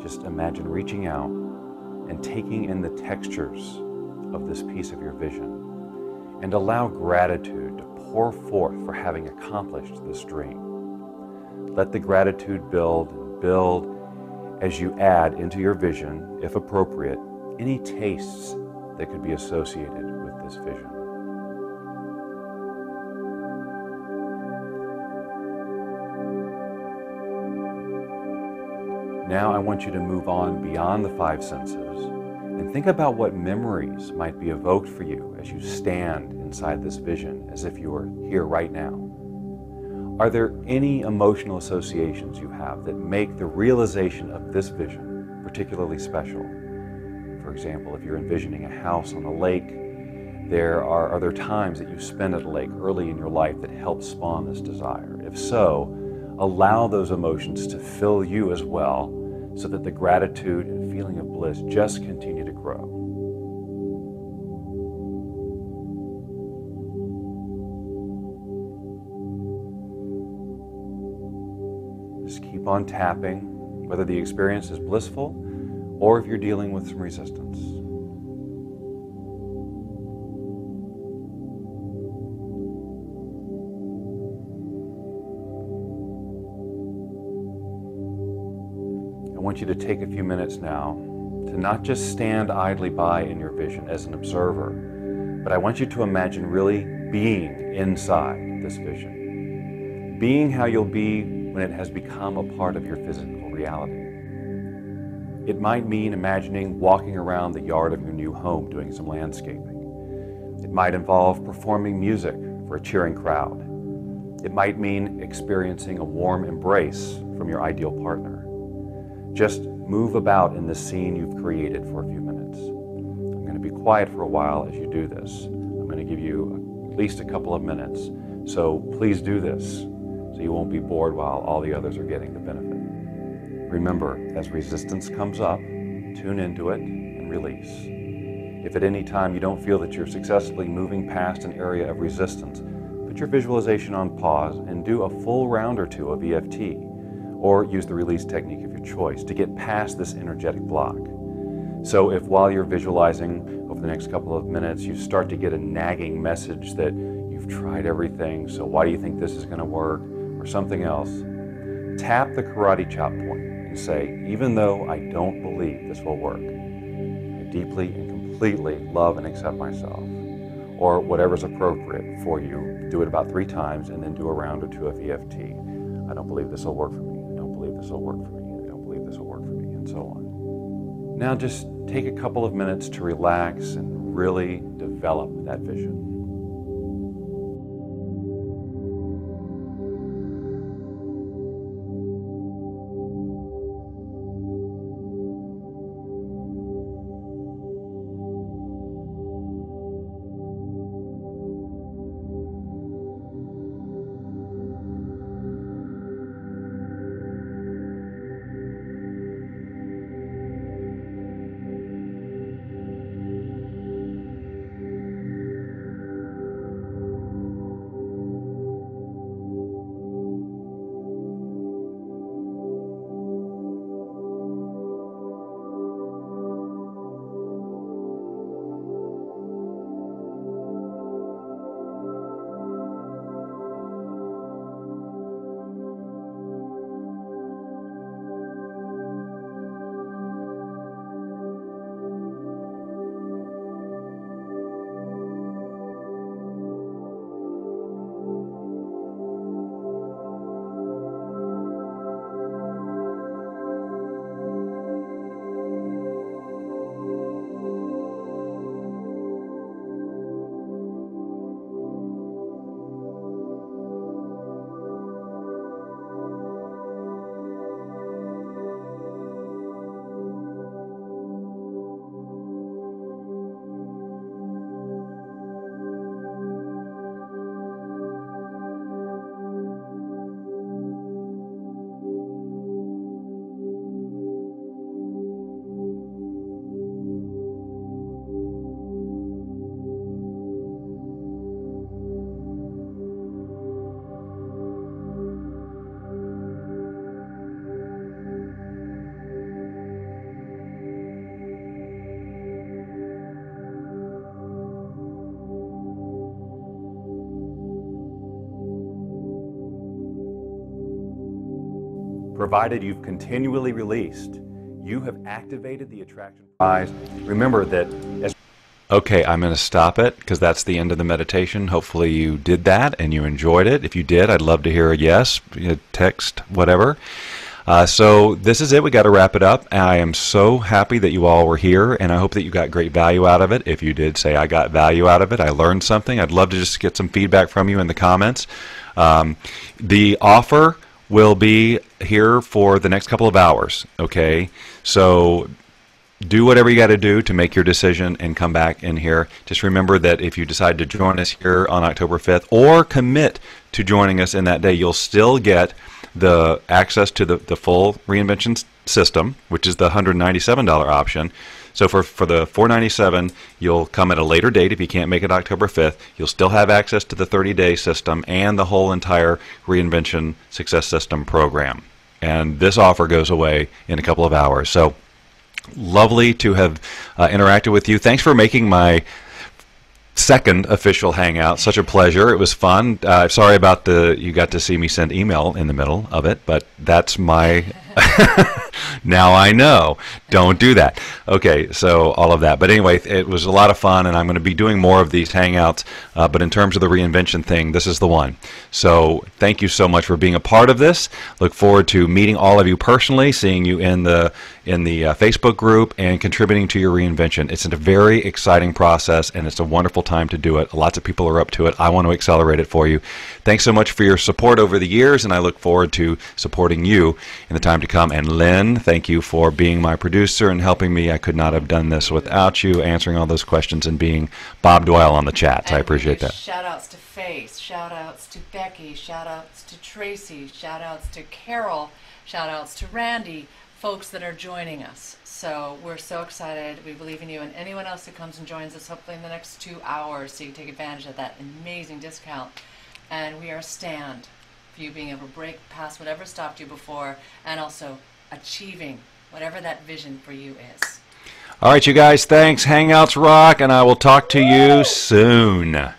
Just imagine reaching out and taking in the textures of this piece of your vision, and allow gratitude to pour forth for having accomplished this dream. Let the gratitude build and build as you add into your vision, if appropriate, any tastes that could be associated with this vision. Now I want you to move on beyond the five senses and think about what memories might be evoked for you as you stand inside this vision as if you are here right now. Are there any emotional associations you have that make the realization of this vision particularly special? For example, if you're envisioning a house on a lake, are there times that you spend at a lake early in your life that help spawn this desire? If so, allow those emotions to fill you as well, so that the gratitude and feeling of bliss just continue to grow. Just keep on tapping, whether the experience is blissful or if you're dealing with some resistance. I want you to take a few minutes now to not just stand idly by in your vision as an observer, but I want you to imagine really being inside this vision. Being how you'll be when it has become a part of your physical reality. It might mean imagining walking around the yard of your new home doing some landscaping. It might involve performing music for a cheering crowd. It might mean experiencing a warm embrace from your ideal partner. Just move about in the scene you've created for a few minutes. I'm going to be quiet for a while as you do this. I'm going to give you at least a couple of minutes. So please do this so you won't be bored while all the others are getting the benefit. Remember, as resistance comes up, tune into it and release. If at any time you don't feel that you're successfully moving past an area of resistance, put your visualization on pause and do a full round or two of EFT, or use the release technique of your choice to get past this energetic block. So if while you're visualizing over the next couple of minutes, you start to get a nagging message that you've tried everything, so why do you think this is going to work, or something else, tap the karate chop point and say, even though I don't believe this will work, I deeply and completely love and accept myself. Or whatever's appropriate for you. Do it about 3 times and then do a round or 2 of EFT. I don't believe this will work for me. I don't believe this will work for me. I don't believe this will work for me, and so on. Now just take a couple of minutes to relax and really develop that vision. Provided you've continually released, you have activated the attraction prize. Remember that as okay, I'm going to stop it because that's the end of the meditation. Hopefully you did that and you enjoyed it. If you did, I'd love to hear a yes, text, whatever. So this is it. We got to wrap it up. I am so happy that you all were here, and I hope that you got great value out of it. If you did, say I got value out of it. I learned something. I'd love to just get some feedback from you in the comments. The offer will be here for the next couple of hours, okay? So do whatever you got to do to make your decision and come back in here. Just remember that if you decide to join us here on October 5th or commit to joining us in that day, you'll still get the access to the full Reinvention system, which is the $197 option. So for the $497, you'll come at a later date if you can't make it October 5th. You'll still have access to the 30-day system and the whole entire Reinvention Success System program. And this offer goes away in a couple of hours. So lovely to have interacted with you. Thanks for making my second official Hangout. Such a pleasure. It was fun. Sorry about you got to see me send email in the middle of it, but that's my... Now I know. Don't do that. Okay, so all of that. But anyway, it was a lot of fun, and I'm going to be doing more of these Hangouts. But in terms of the reinvention thing, this is the one. So thank you so much for being a part of this. Look forward to meeting all of you personally, seeing you in the Facebook group, and contributing to your reinvention. It's a very exciting process, and it's a wonderful time to do it. Lots of people are up to it. I want to accelerate it for you. Thanks so much for your support over the years, and I look forward to supporting you in the time to come. And Lynn, thank you for being my producer and helping me. I could not have done this without you, answering all those questions and being Bob Doyle on the chats. I appreciate that. Shout outs to Faith, shout outs to Becky, shout outs to Tracy, shout outs to Carol, shout outs to Randy, folks that are joining us. So we're so excited. We believe in you, and anyone else that comes and joins us hopefully in the next 2 hours, so you take advantage of that amazing discount. and we are a stand for you being able to break past whatever stopped you before, and also achieving whatever that vision for you is. All right, you guys, thanks. Hangouts rock, and I will talk to you soon.